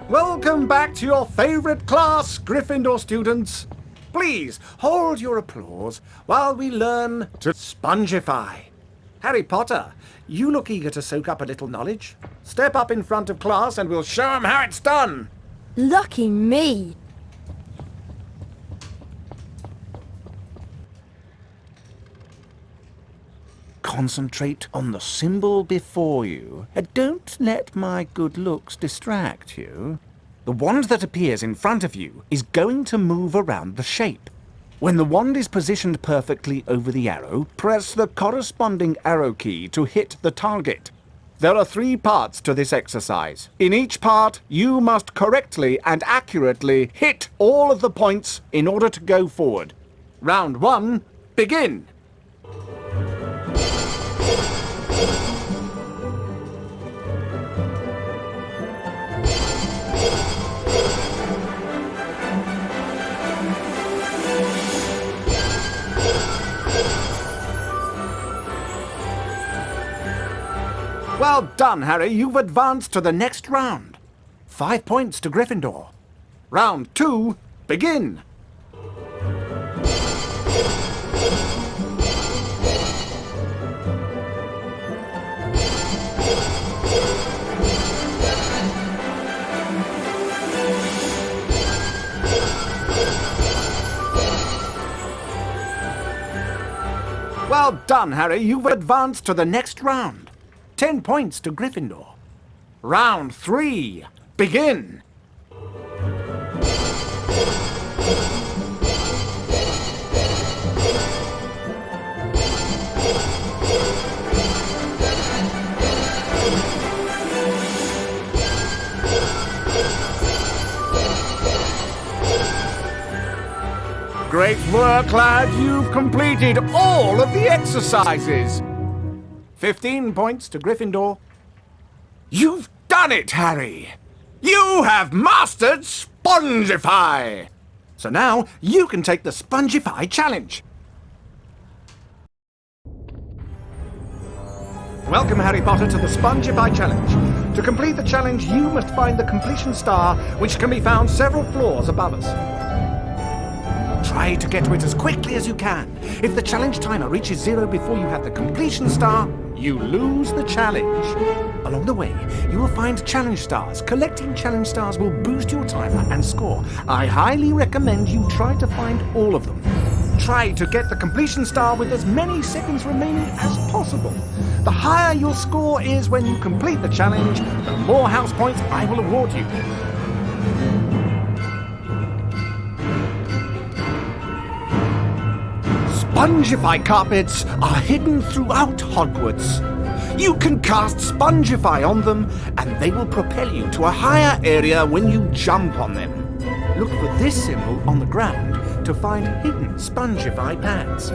Welcome back to your favourite class, Gryffindor students. Please hold your applause while we learn to spongify. Harry Potter, you look eager to soak up a little knowledge. Step up in front of class and we'll show 'em how it's done. Lucky me. Concentrate on the symbol before you. And don't let my good looks distract you. The wand that appears in front of you is going to move around the shape. When the wand is positioned perfectly over the arrow, press the corresponding arrow key to hit the target. There are 3 parts to this exercise. In each part, you must correctly and accurately hit all of the points in order to go forward. Round 1, begin! Well done, Harry. You've advanced to the next round. 5 points to Gryffindor. Round 2, begin! Well done, Harry. You've advanced to the next round. 10 points to Gryffindor. Round 3, begin! Great work, lad. You've completed all of the exercises. 15 points to Gryffindor. You've done it, Harry! You have mastered Spongify! So now you can take the Spongify challenge. Welcome, Harry Potter, to the Spongify challenge. To complete the challenge, you must find the completion star, which can be found several floors above us. Try to get to it as quickly as you can. If the challenge timer reaches 0 before you have the completion star, you lose the challenge. Along the way, you will find challenge stars. Collecting challenge stars will boost your timer and score. I highly recommend you try to find all of them. Try to get the completion star with as many seconds remaining as possible. The higher your score is when you complete the challenge, the more house points I will award you. Spongify carpets are hidden throughout Hogwarts. You can cast Spongify on them, and they will propel you to a higher area when you jump on them. Look for this symbol on the ground to find hidden Spongify pads.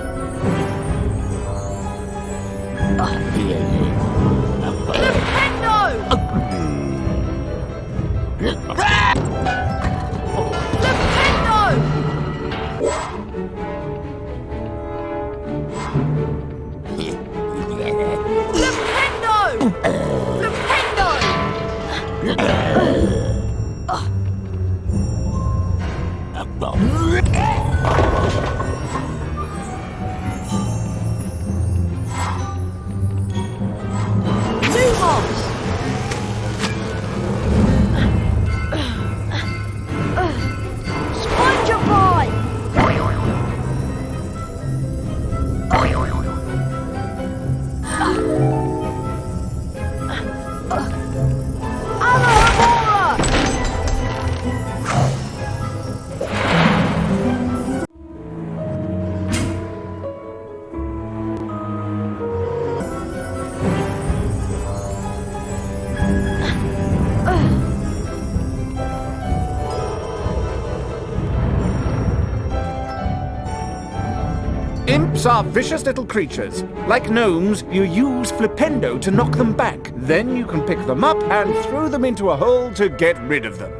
Imps are vicious little creatures. Like gnomes, you use Flipendo to knock them back. Then you can pick them up and throw them into a hole to get rid of them.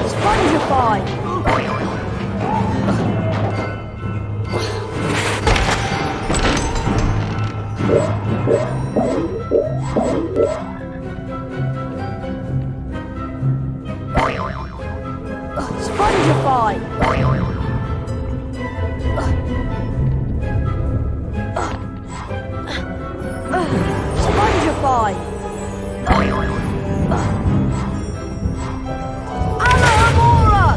Spongify! Spongify! Spongify! Alohomora!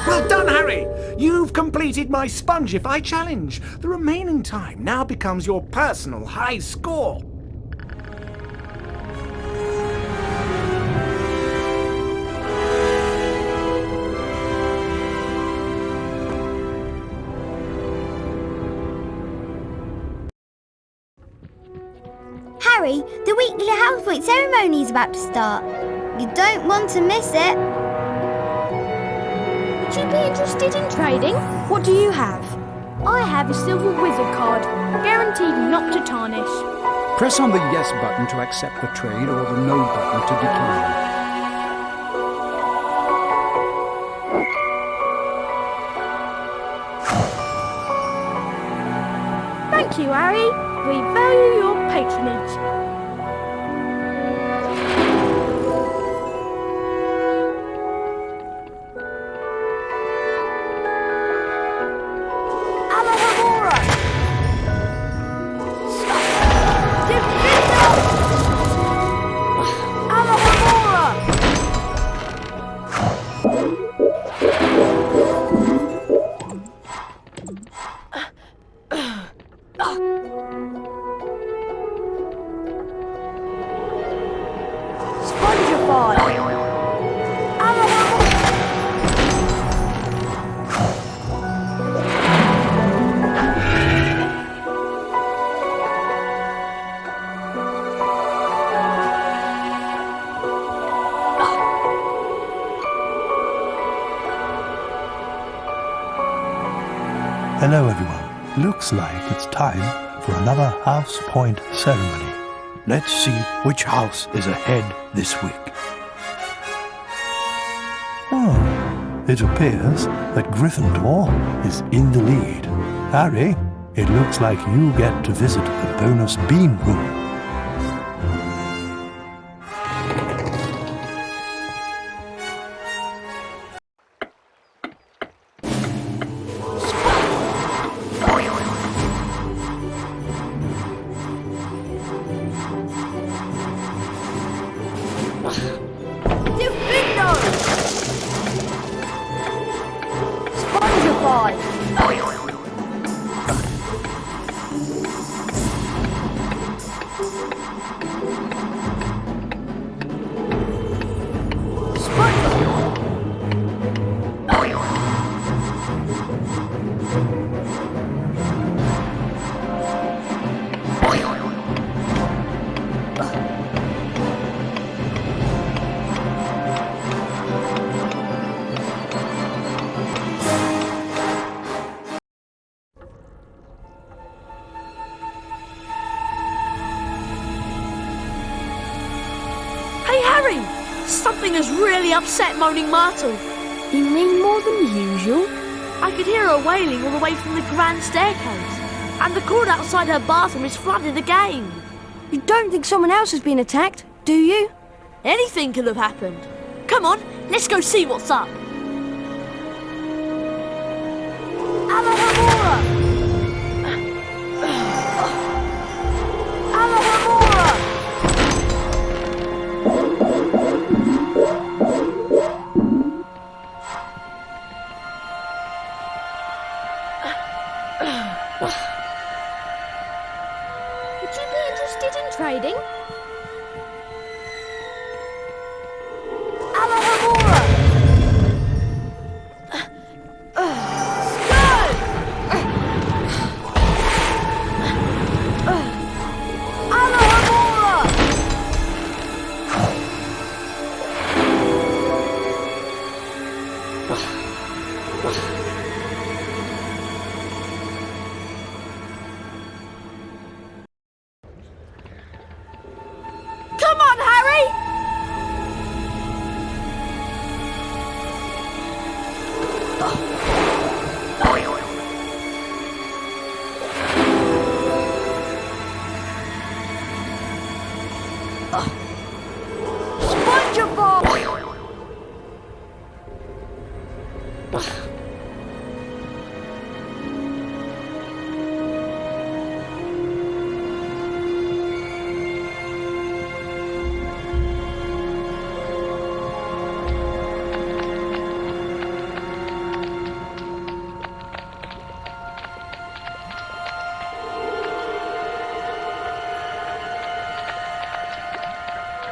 Well done, Harry! You've completed my Spongify challenge. The remaining time now becomes your personal high score. Harry, the weekly housepoint ceremony is about to start. You don't want to miss it. Would you be interested in trading? What do you have? I have a silver wizard card, guaranteed not to tarnish. Press on the yes button to accept the trade or the no button to decline. Thank you, Harry. We value your patronage. Hello everyone. Looks like it's time for another house point ceremony. Let's see which house is ahead this week. Oh, it appears that Gryffindor is in the lead. Harry, it looks like you get to visit the bonus beam room. Something has really upset Moaning Myrtle. You mean more than usual? I could hear her wailing all the way from the grand staircase. And the cord outside her bathroom is flooded again. You don't think someone else has been attacked, do you? Anything could have happened. Come on, let's go see what's up. Would you be interested in trading? Come on, Harry!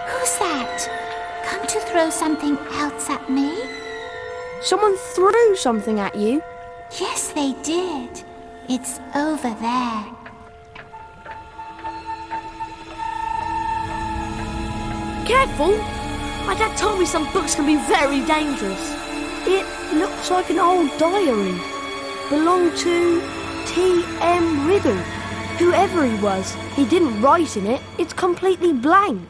Who's that? Come to throw something else at me? Someone threw something at you? Yes, they did. It's over there. Careful! My dad told me some books can be very dangerous. It looks like an old diary. Belonged to T.M. Riddle. Whoever he was, he didn't write in it. It's completely blank.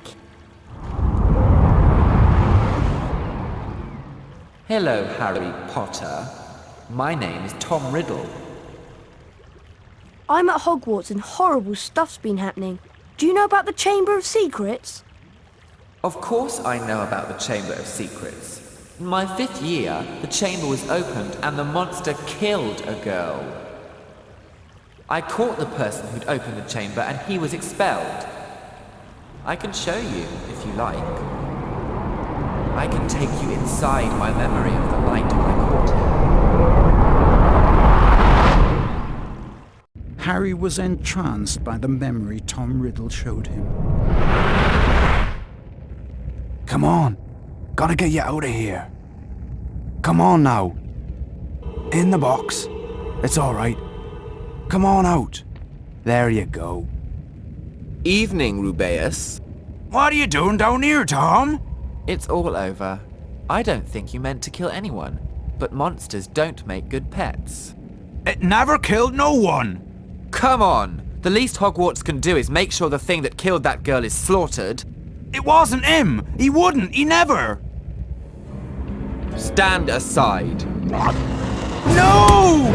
Hello, Harry Potter. My name is Tom Riddle. I'm at Hogwarts and horrible stuff's been happening. Do you know about the Chamber of Secrets? Of course I know about the Chamber of Secrets. In my 5th year, the chamber was opened and the monster killed a girl. I caught the person who'd opened the chamber and he was expelled. I can show you, if you like. I can take you inside my memory of the night when I caught him. Harry was entranced by the memory Tom Riddle showed him. Come on. Gotta get you out of here. Come on now. In the box. It's all right. Come on out. There you go. Evening, Rubeus. What are you doing down here, Tom? It's all over. I don't think you meant to kill anyone, but monsters don't make good pets. It never killed no one. Come on! The least Hogwarts can do is make sure the thing that killed that girl is slaughtered. It wasn't him. He wouldn't. He never. Stand aside. No!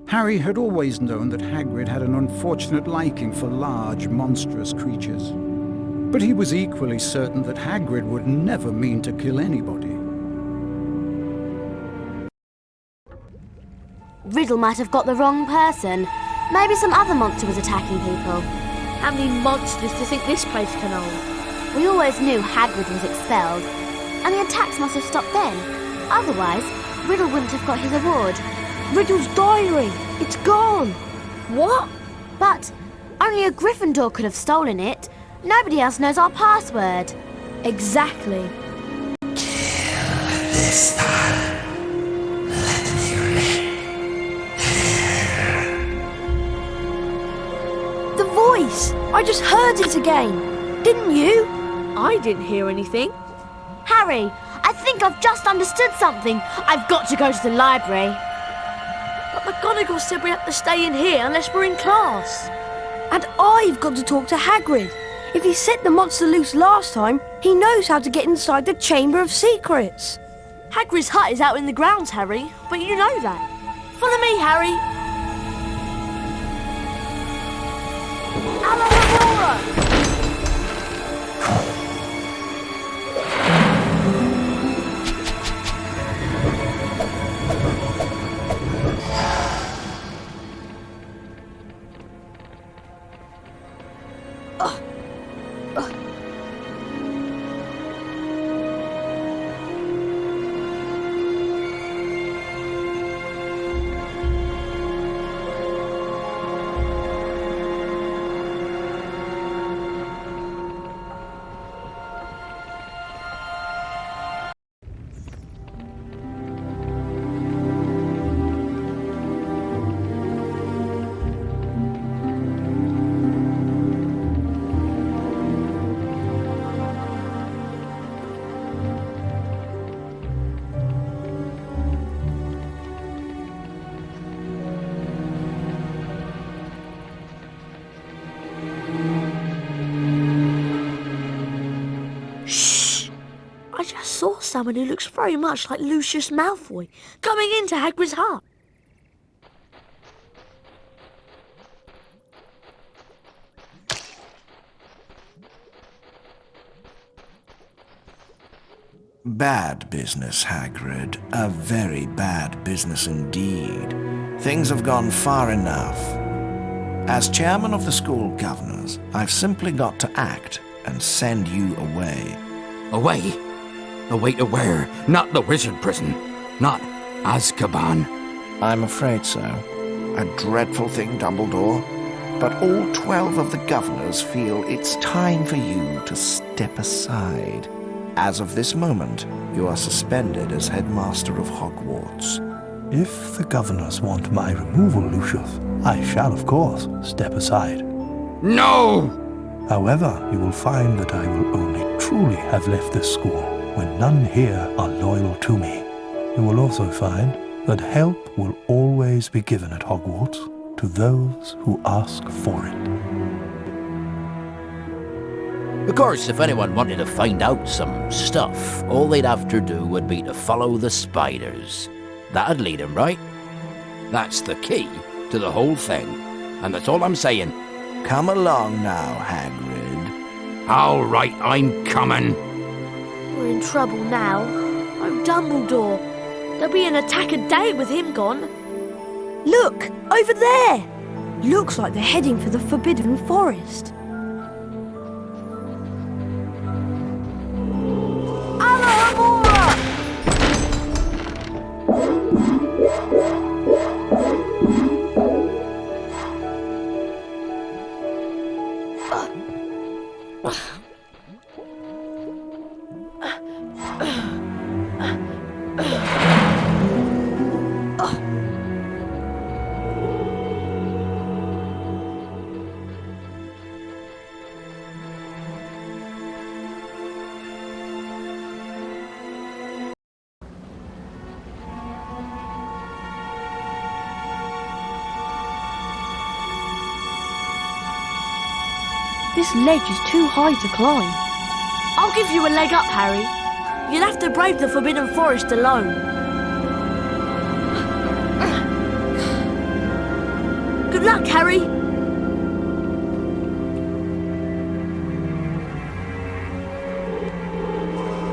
Harry had always known that Hagrid had an unfortunate liking for large, monstrous creatures. But he was equally certain that Hagrid would never mean to kill anybody. Riddle might have got the wrong person. Maybe some other monster was attacking people. How many monsters do you think this place can hold? We always knew Hagrid was expelled, and the attacks must have stopped then. Otherwise, Riddle wouldn't have got his award. Riddle's diary! It's gone! What? But only a Gryffindor could have stolen it. Nobody else knows our password. Exactly. This time, let me The voice! I just heard it again! Didn't you? I didn't hear anything. Harry, I think I've just understood something. I've got to go to the library. But McGonagall said we have to stay in here unless we're in class. And I've got to talk to Hagrid. If he set the monster loose last time, he knows how to get inside the Chamber of Secrets. Hagrid's hut is out in the grounds, Harry, but you know that. Follow me, Harry. Alohomora! Saw someone who looks very much like Lucius Malfoy coming into Hagrid's hut. Bad business, Hagrid. A very bad business indeed. Things have gone far enough. As chairman of the school governors, I've simply got to act and send you away. Away? Away to where? Not the wizard prison. Not Azkaban. I'm afraid so. A dreadful thing, Dumbledore. But all 12 of the governors feel it's time for you to step aside. As of this moment, you are suspended as headmaster of Hogwarts. If the governors want my removal, Lucius, I shall, of course, step aside. No! However, you will find that I will only truly have left this school when none here are loyal to me. You will also find that help will always be given at Hogwarts to those who ask for it. Of course, if anyone wanted to find out some stuff, all they'd have to do would be to follow the spiders. That'd lead 'em, right? That's the key to the whole thing. And that's all I'm saying. Come along now, Hagrid. All right, I'm coming. We're in trouble now. I'm Dumbledore. There'll be an attack a day with him gone. Look! Over there! Looks like they're heading for the Forbidden Forest. This ledge is too high to climb. I'll give you a leg up, Harry. You'll have to brave the Forbidden Forest alone. Good luck, Harry.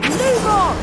Move on!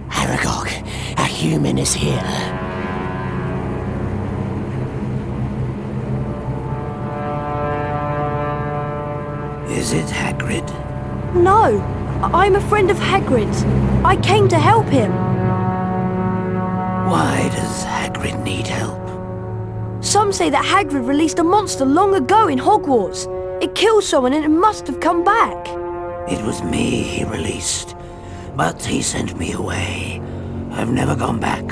Aragog, a human is here. Is it Hagrid? No, I'm a friend of Hagrid's. I came to help him. Why does Hagrid need help? Some say that Hagrid released a monster long ago in Hogwarts. It killed someone and it must have come back. It was me he released, but he sent me away. I've never gone back,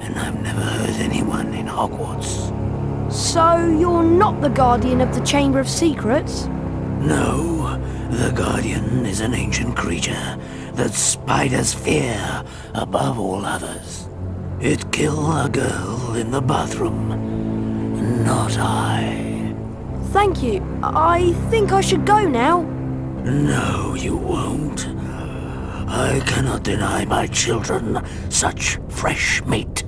and I've never hurt anyone in Hogwarts. So you're not the Guardian of the Chamber of Secrets? No, the Guardian is an ancient creature that spiders fear above all others. It killed a girl in the bathroom, not I. Thank you. I think I should go now. No, you won't. I cannot deny my children such fresh meat.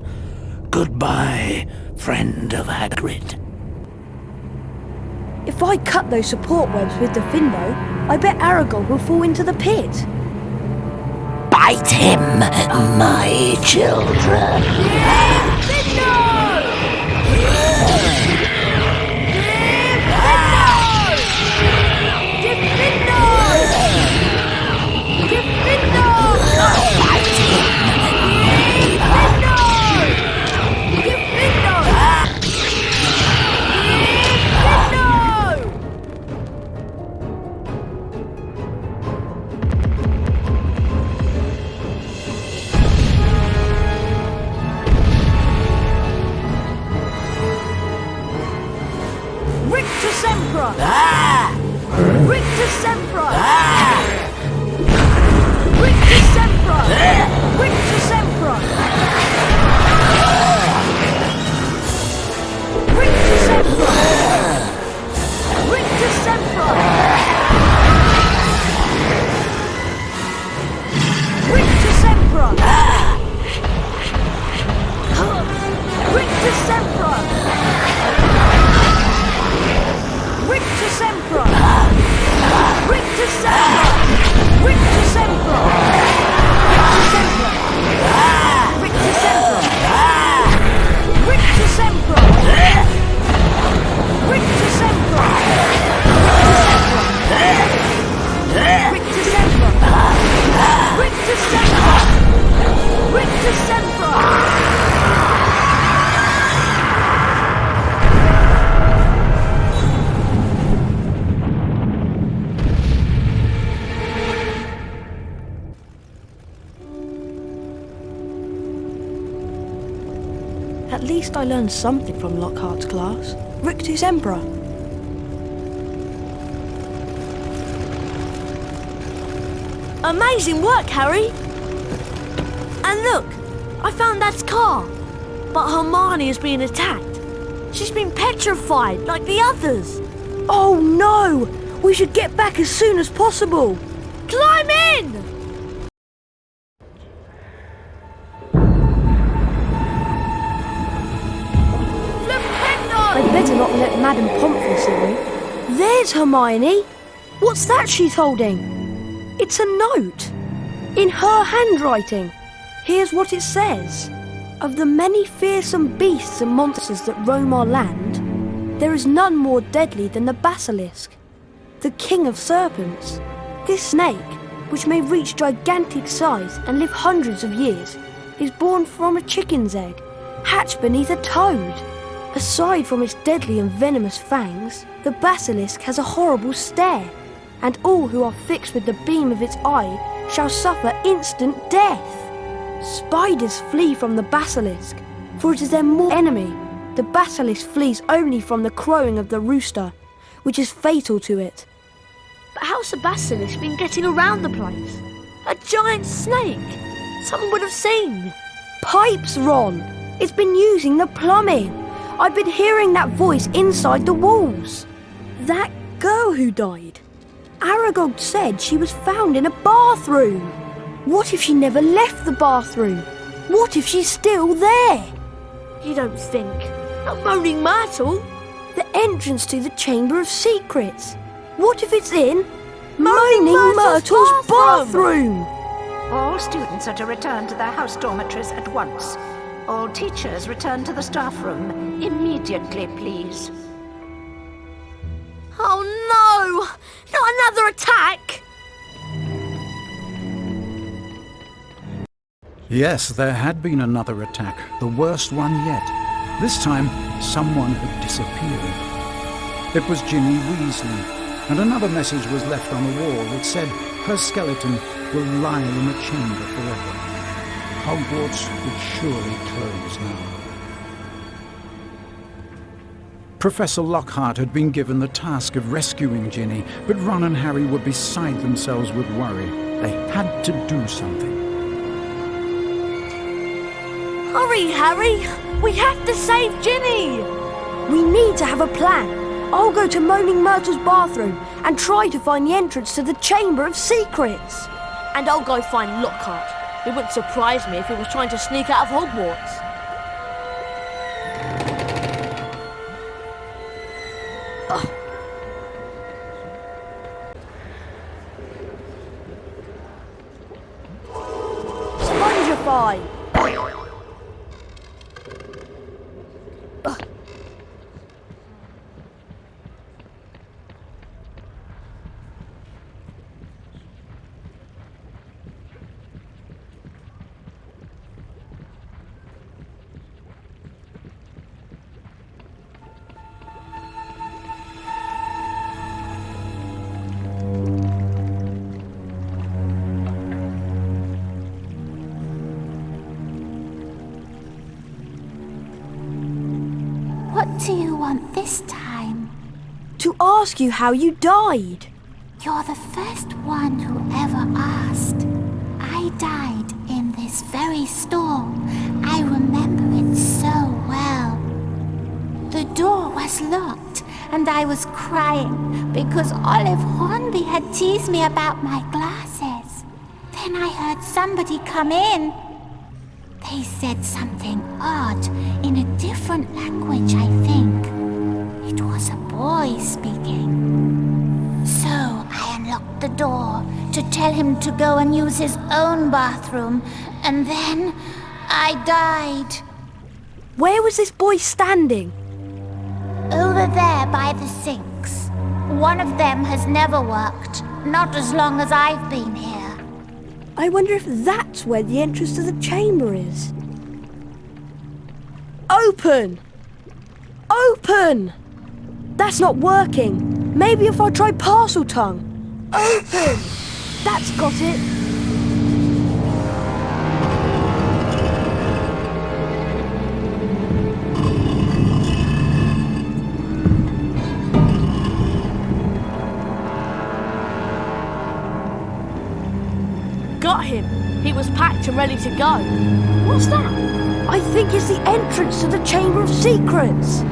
Goodbye, friend of Hagrid. If I cut those support webs with the Findo, I bet Aragog will fall into the pit. Bite him, my children. At least I learned something from Lockhart's class. Rictus Emperor. Amazing work, Harry! And look, I found Dad's car. But Hermione is being attacked. She's been petrified, like the others. Oh no! We should get back as soon as possible. Climb in! I'd better not let Madame Pomfrey see me. There's Hermione. What's that she's holding? It's a note. In her handwriting. Here's what it says. Of the many fearsome beasts and monsters that roam our land, there is none more deadly than the basilisk, the king of serpents. This snake, which may reach gigantic size and live hundreds of years, is born from a chicken's egg, hatched beneath a toad. Aside from its deadly and venomous fangs, the basilisk has a horrible stare, and all who are fixed with the beam of its eye shall suffer instant death. Spiders flee from the basilisk, for it is their mortal enemy. The basilisk flees only from the crowing of the rooster, which is fatal to it. But how's the basilisk been getting around the place? A giant snake! Someone would have seen. Pipes, Ron! It's been using the plumbing. I've been hearing that voice inside the walls. That girl who died. Aragog said she was found in a bathroom. What if she never left the bathroom? What if she's still there? You don't think? Not Moaning Myrtle? The entrance to the Chamber of Secrets. What if it's in Moaning Myrtle's bathroom? All students are to return to their house dormitories at once. All teachers return to the staff room immediately, please. Oh no! Not another attack! Yes, there had been another attack, the worst one yet. This time, someone had disappeared. It was Ginny Weasley, and another message was left on the wall that said her skeleton will lie in a chamber forever. Hogwarts would surely close now. Professor Lockhart had been given the task of rescuing Ginny, but Ron and Harry were beside themselves with worry. They had to do something. Hurry, Harry! We have to save Ginny! We need to have a plan. I'll go to Moaning Myrtle's bathroom and try to find the entrance to the Chamber of Secrets. And I'll go find Lockhart. It wouldn't surprise me if he was trying to sneak out of Hogwarts. Spongify! What do you want this time? To ask you how you died. You're the first one who ever asked. I died in this very stall. I remember it so well. The door was locked, and I was crying because Olive Hornby had teased me about my glasses. Then I heard somebody come in. They said something odd in a different language, I think. It was a boy speaking. So I unlocked the door to tell him to go and use his own bathroom, and then I died. Where was this boy standing? Over there by the sinks. One of them has never worked, not as long as I've been here. I wonder if that's where the entrance to the chamber is. Open! Open! That's not working. Maybe if I try parcel tongue. Open! That's got it. Got him. He was packed and ready to go. What's that? I think it's the entrance to the Chamber of Secrets.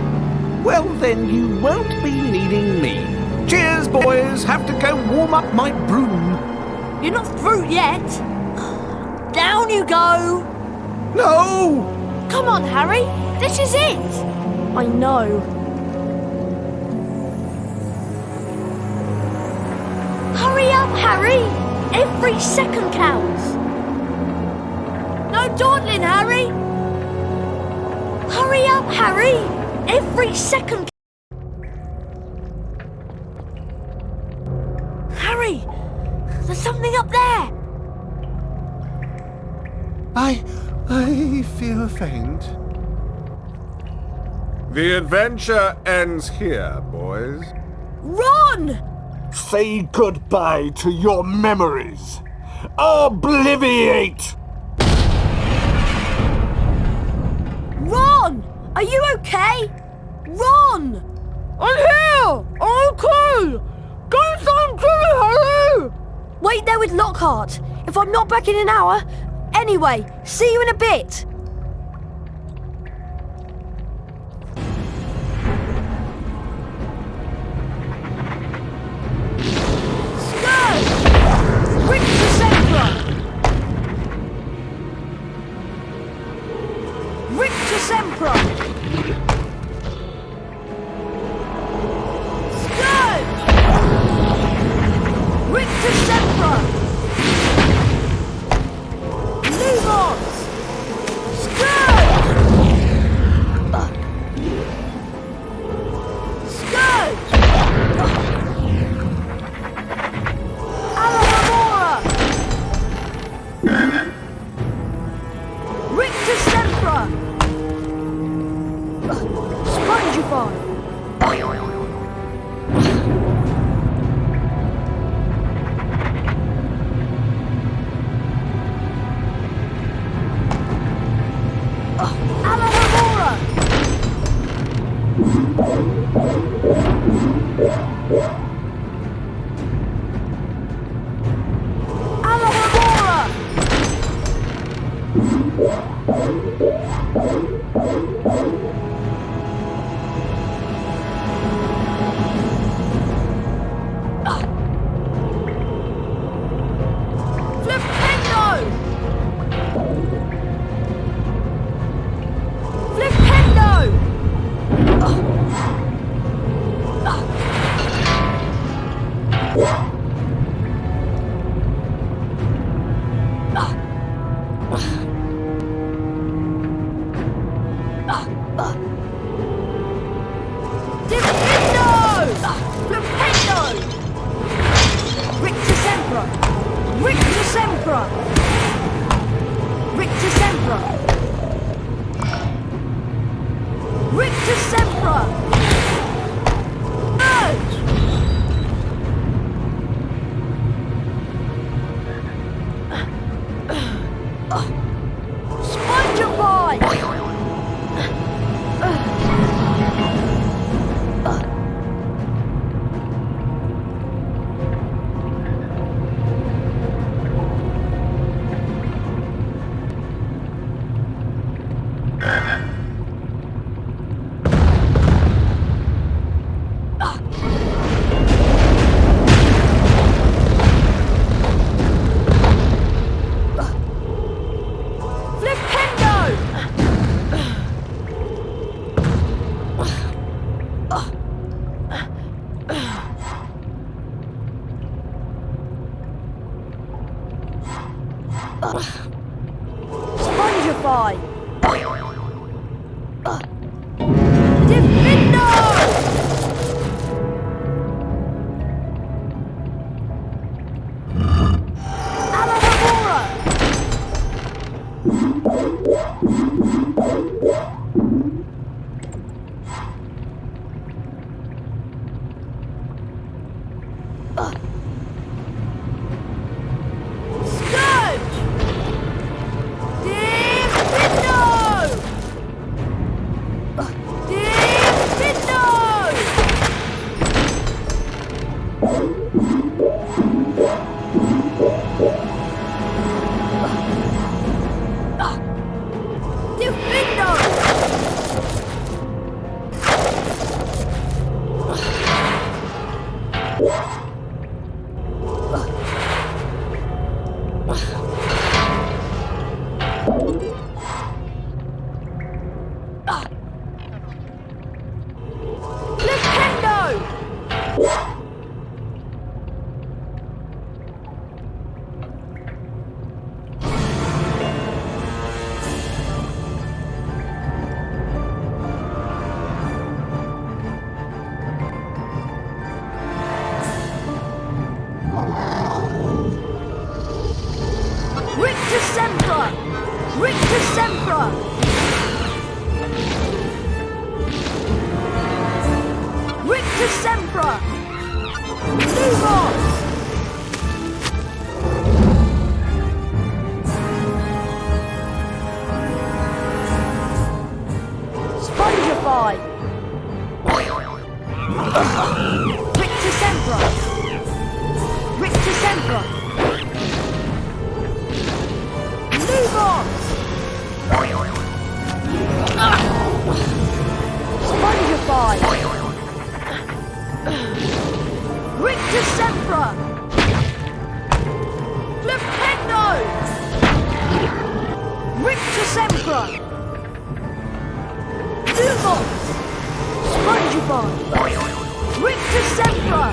Well, then you won't be needing me. Cheers, boys. Have to go warm up my broom. You're not through yet. Down you go. No! Come on, Harry. This is it. I know. Hurry up, Harry. Every second counts. No dawdling, Harry. Hurry up, Harry. Every second. Harry, there's something up there. I feel faint. The adventure ends here, boys. Run! Say goodbye to your memories. Obliviate! Ron! Are you okay? Ron! I'm here! I'm okay! Go stand hello! Wait there with Lockhart. If I'm not back in an hour... Anyway, see you in a bit! Sempra! Scourge! Rictus Sempra! Lumos! Scourge! Scourge! Alamamora! Rictus Sempra! Spongify! Alamamora! Alamamora! Spongify! Defendo! Alamamora! Scourge! Defendo! Rictus Sempra! Lumos! Spongify! Rictus Sempra! Rictus Sempra! Lumos! Spongify! Rictus Sempra! Flipendo! Rictus Sempra! Lumos! Spongify! Rictus Sempra!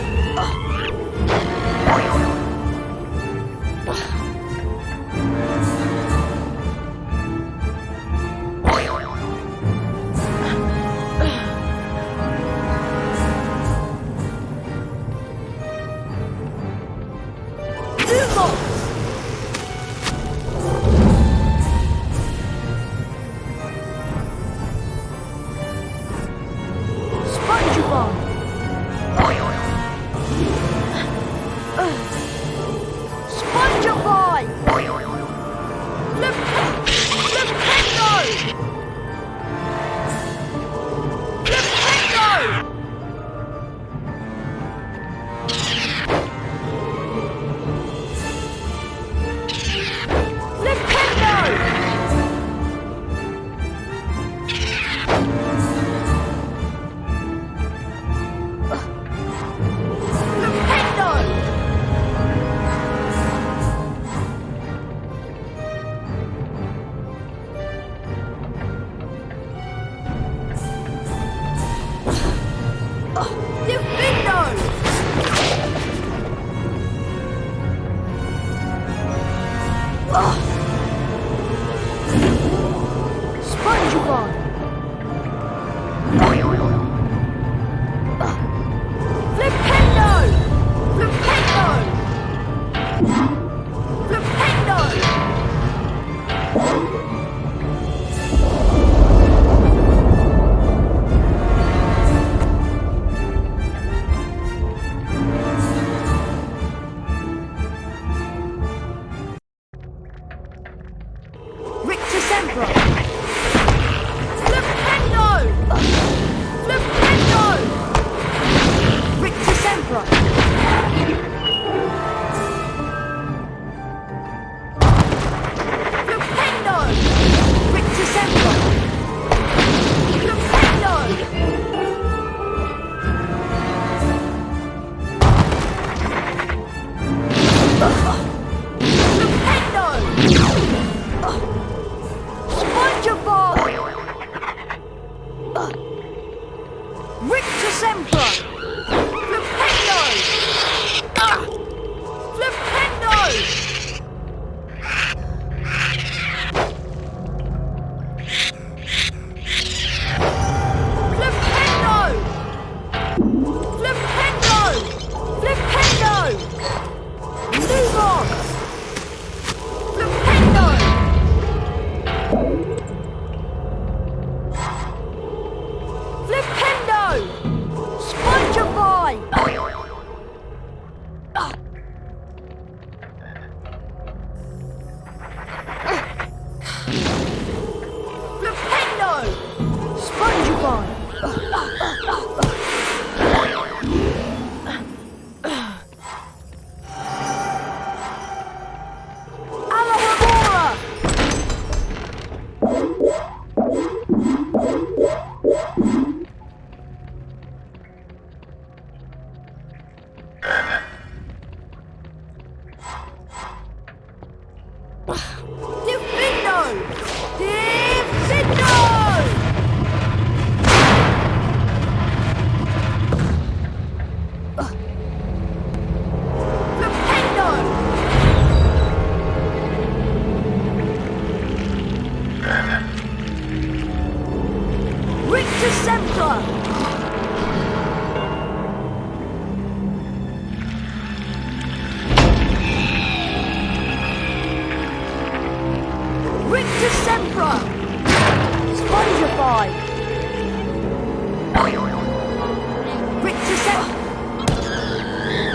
Spongeify!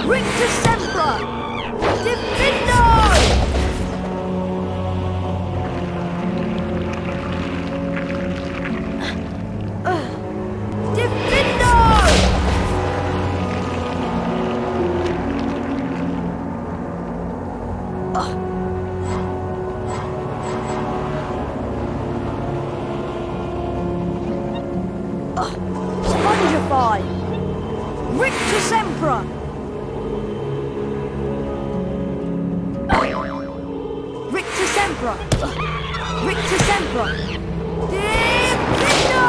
Rictus Sempra! Divindo! Divindo! Spongeify! Rictus Sempra! Rictus Sempra! Rictus Sempra! Divindo!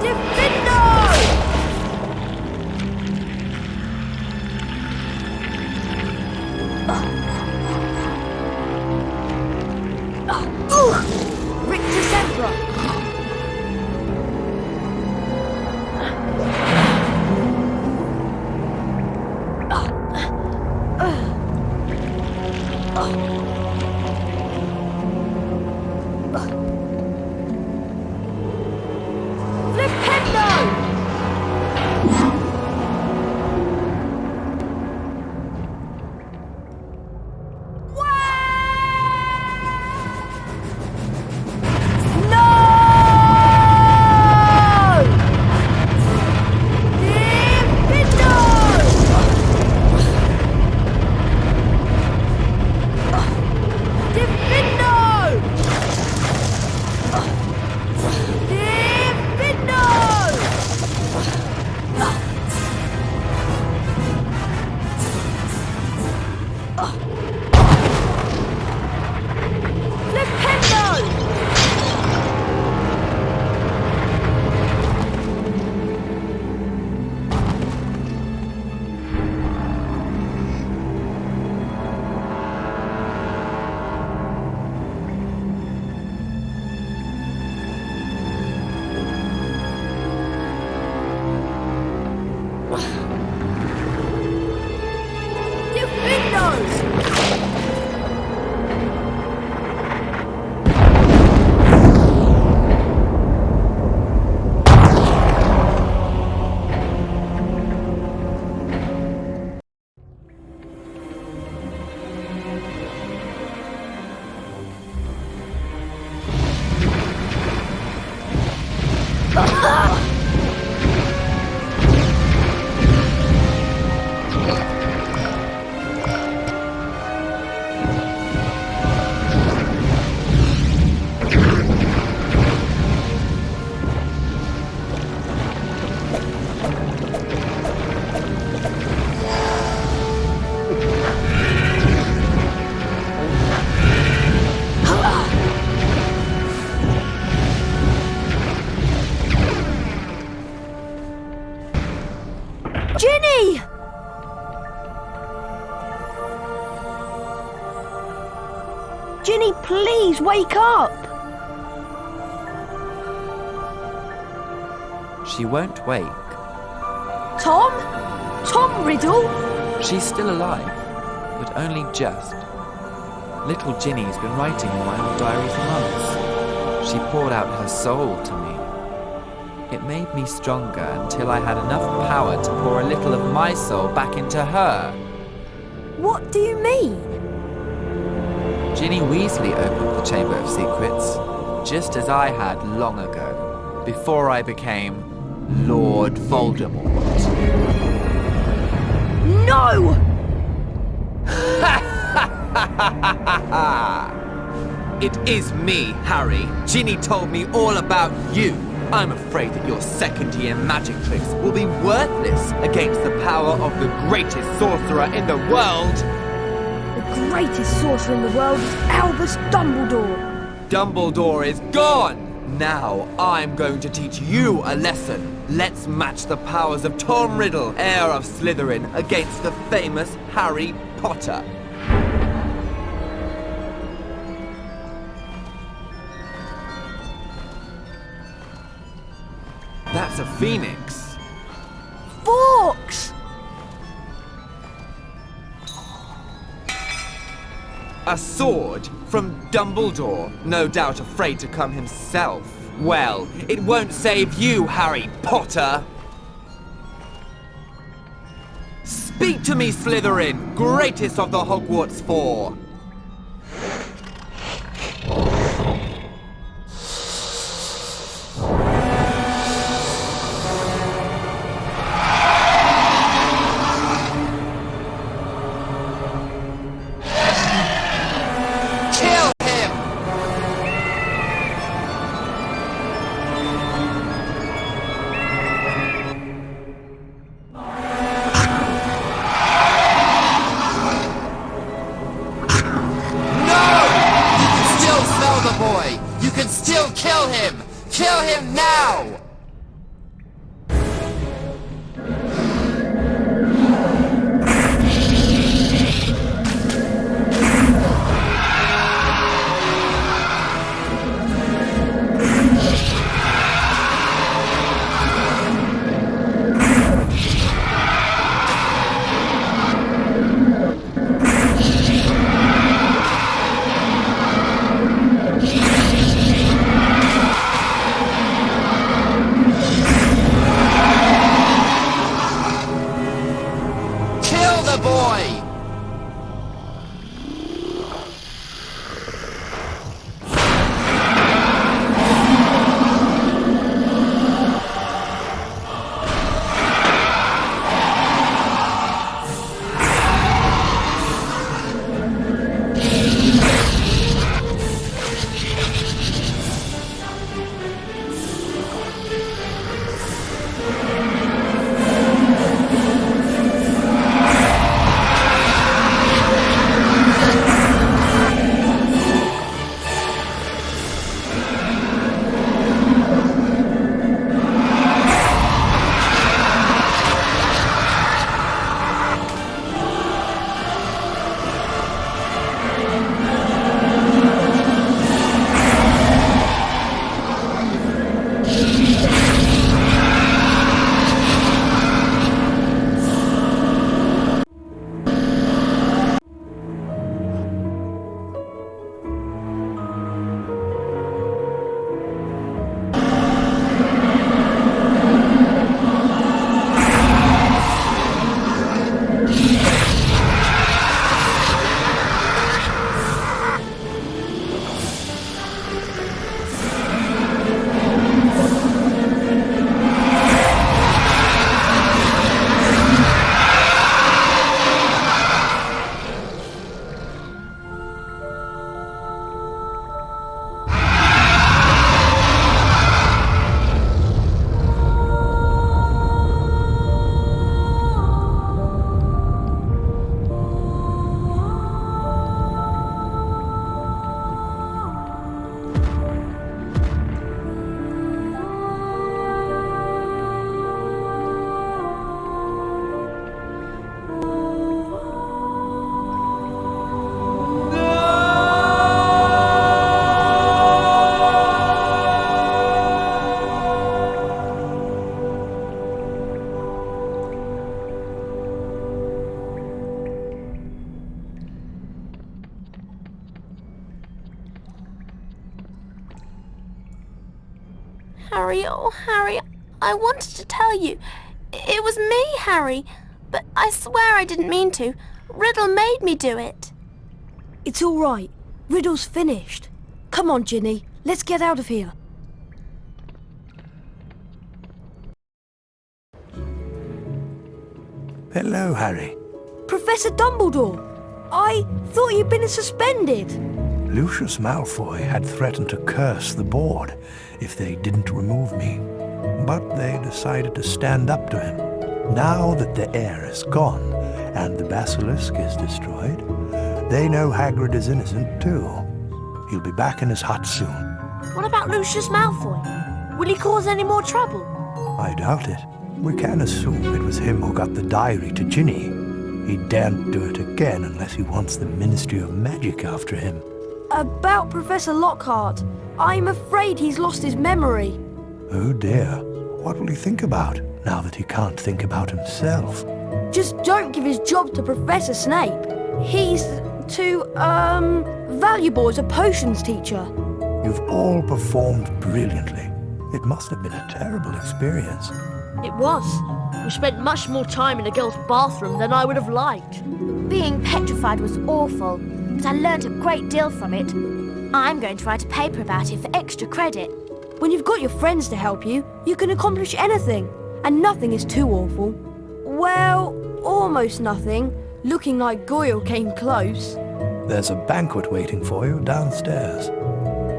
Divindo! Rictus Sempra! Ginny! Ginny, please wake up! She won't wake. Tom? Tom Riddle? She's still alive, but only just. Little Ginny's been writing in my old diary for months. She poured out her soul to me. It made me stronger until I had enough power to pour a little of my soul back into her. What do you mean? Ginny Weasley opened the Chamber of Secrets, just as I had long ago, before I became Lord Voldemort. No! It is me, Harry. Ginny told me all about you. I'm afraid that your second-year magic tricks will be worthless against the power of the greatest sorcerer in the world. The greatest sorcerer in the world is Albus Dumbledore. Dumbledore is gone! Now I'm going to teach you a lesson. Let's match the powers of Tom Riddle, heir of Slytherin, against the famous Harry Potter. That's a phoenix. Forks! A sword? From Dumbledore? No doubt afraid to come himself. Well, it won't save you, Harry Potter! Speak to me, Slytherin, greatest of the Hogwarts Four! Kill him now! Harry, oh Harry, I wanted to tell you. It was me, Harry. But I swear I didn't mean to. Riddle made me do it. It's all right. Riddle's finished. Come on, Ginny. Let's get out of here. Hello, Harry. Professor Dumbledore! I thought you'd been suspended. Lucius Malfoy had threatened to curse the board if they didn't remove me. But they decided to stand up to him. Now that the heir is gone and the basilisk is destroyed, they know Hagrid is innocent too. He'll be back in his hut soon. What about Lucius Malfoy? Will he cause any more trouble? I doubt it. We can assume it was him who got the diary to Ginny. He daren't do it again unless he wants the Ministry of Magic after him. About Professor Lockhart, I'm afraid he's lost his memory. Oh dear. What will he think about now that he can't think about himself? Just don't give his job to Professor Snape. He's too, valuable as a potions teacher. You've all performed brilliantly. It must have been a terrible experience. It was. We spent much more time in a girl's bathroom than I would have liked. Being petrified was awful, but I learned a great deal from it. I'm going to write a paper about it for extra credit. When you've got your friends to help you, you can accomplish anything. And nothing is too awful. Well, almost nothing. Looking like Goyle came close. There's a banquet waiting for you downstairs.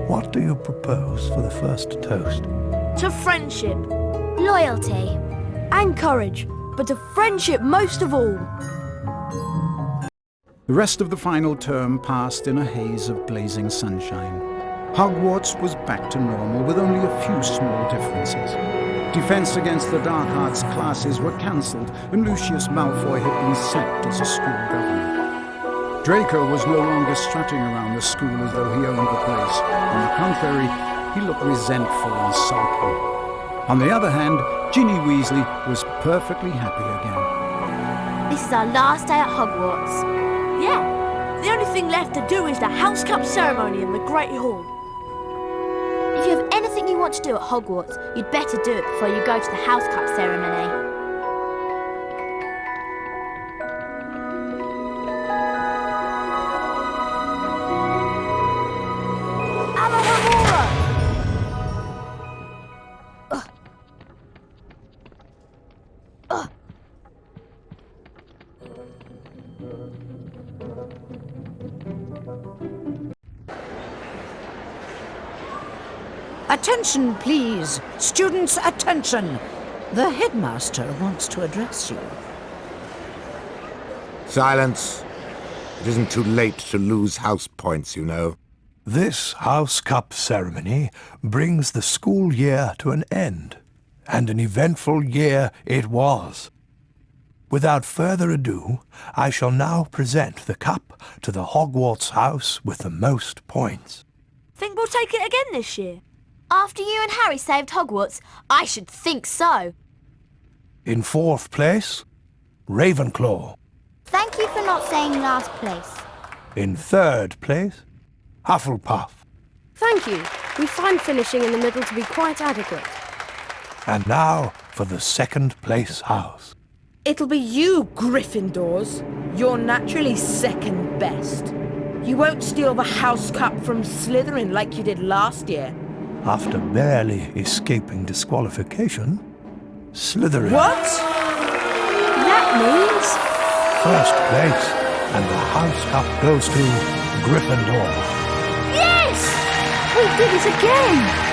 What do you propose for the first toast? To friendship. Loyalty. And courage. But to friendship most of all. The rest of the final term passed in a haze of blazing sunshine. Hogwarts was back to normal with only a few small differences. Defense against the dark arts classes were cancelled and Lucius Malfoy had been sacked as a school governor. Draco was no longer strutting around the school as though he owned the place. On the contrary, he looked resentful and sulky. On the other hand, Ginny Weasley was perfectly happy again. This is our last day at Hogwarts. Yeah, the only thing left to do is the House Cup ceremony in the Great Hall. If you have anything you want to do at Hogwarts, you'd better do it before you go to the House Cup ceremony. Attention, please. Students, attention. The headmaster wants to address you. Silence. It isn't too late to lose house points, you know. This House Cup ceremony brings the school year to an end, and an eventful year it was. Without further ado, I shall now present the cup to the Hogwarts house with the most points. Think we'll take it again this year? After you and Harry saved Hogwarts, I should think so. In fourth place, Ravenclaw. Thank you for not saying last place. In third place, Hufflepuff. Thank you. We find finishing in the middle to be quite adequate. And now for the second place house. It'll be you, Gryffindors. You're naturally second best. You won't steal the House Cup from Slytherin like you did last year. After barely escaping disqualification, Slytherin. What? That means... First place, and the House Cup goes to Gryffindor. Yes! We did it again!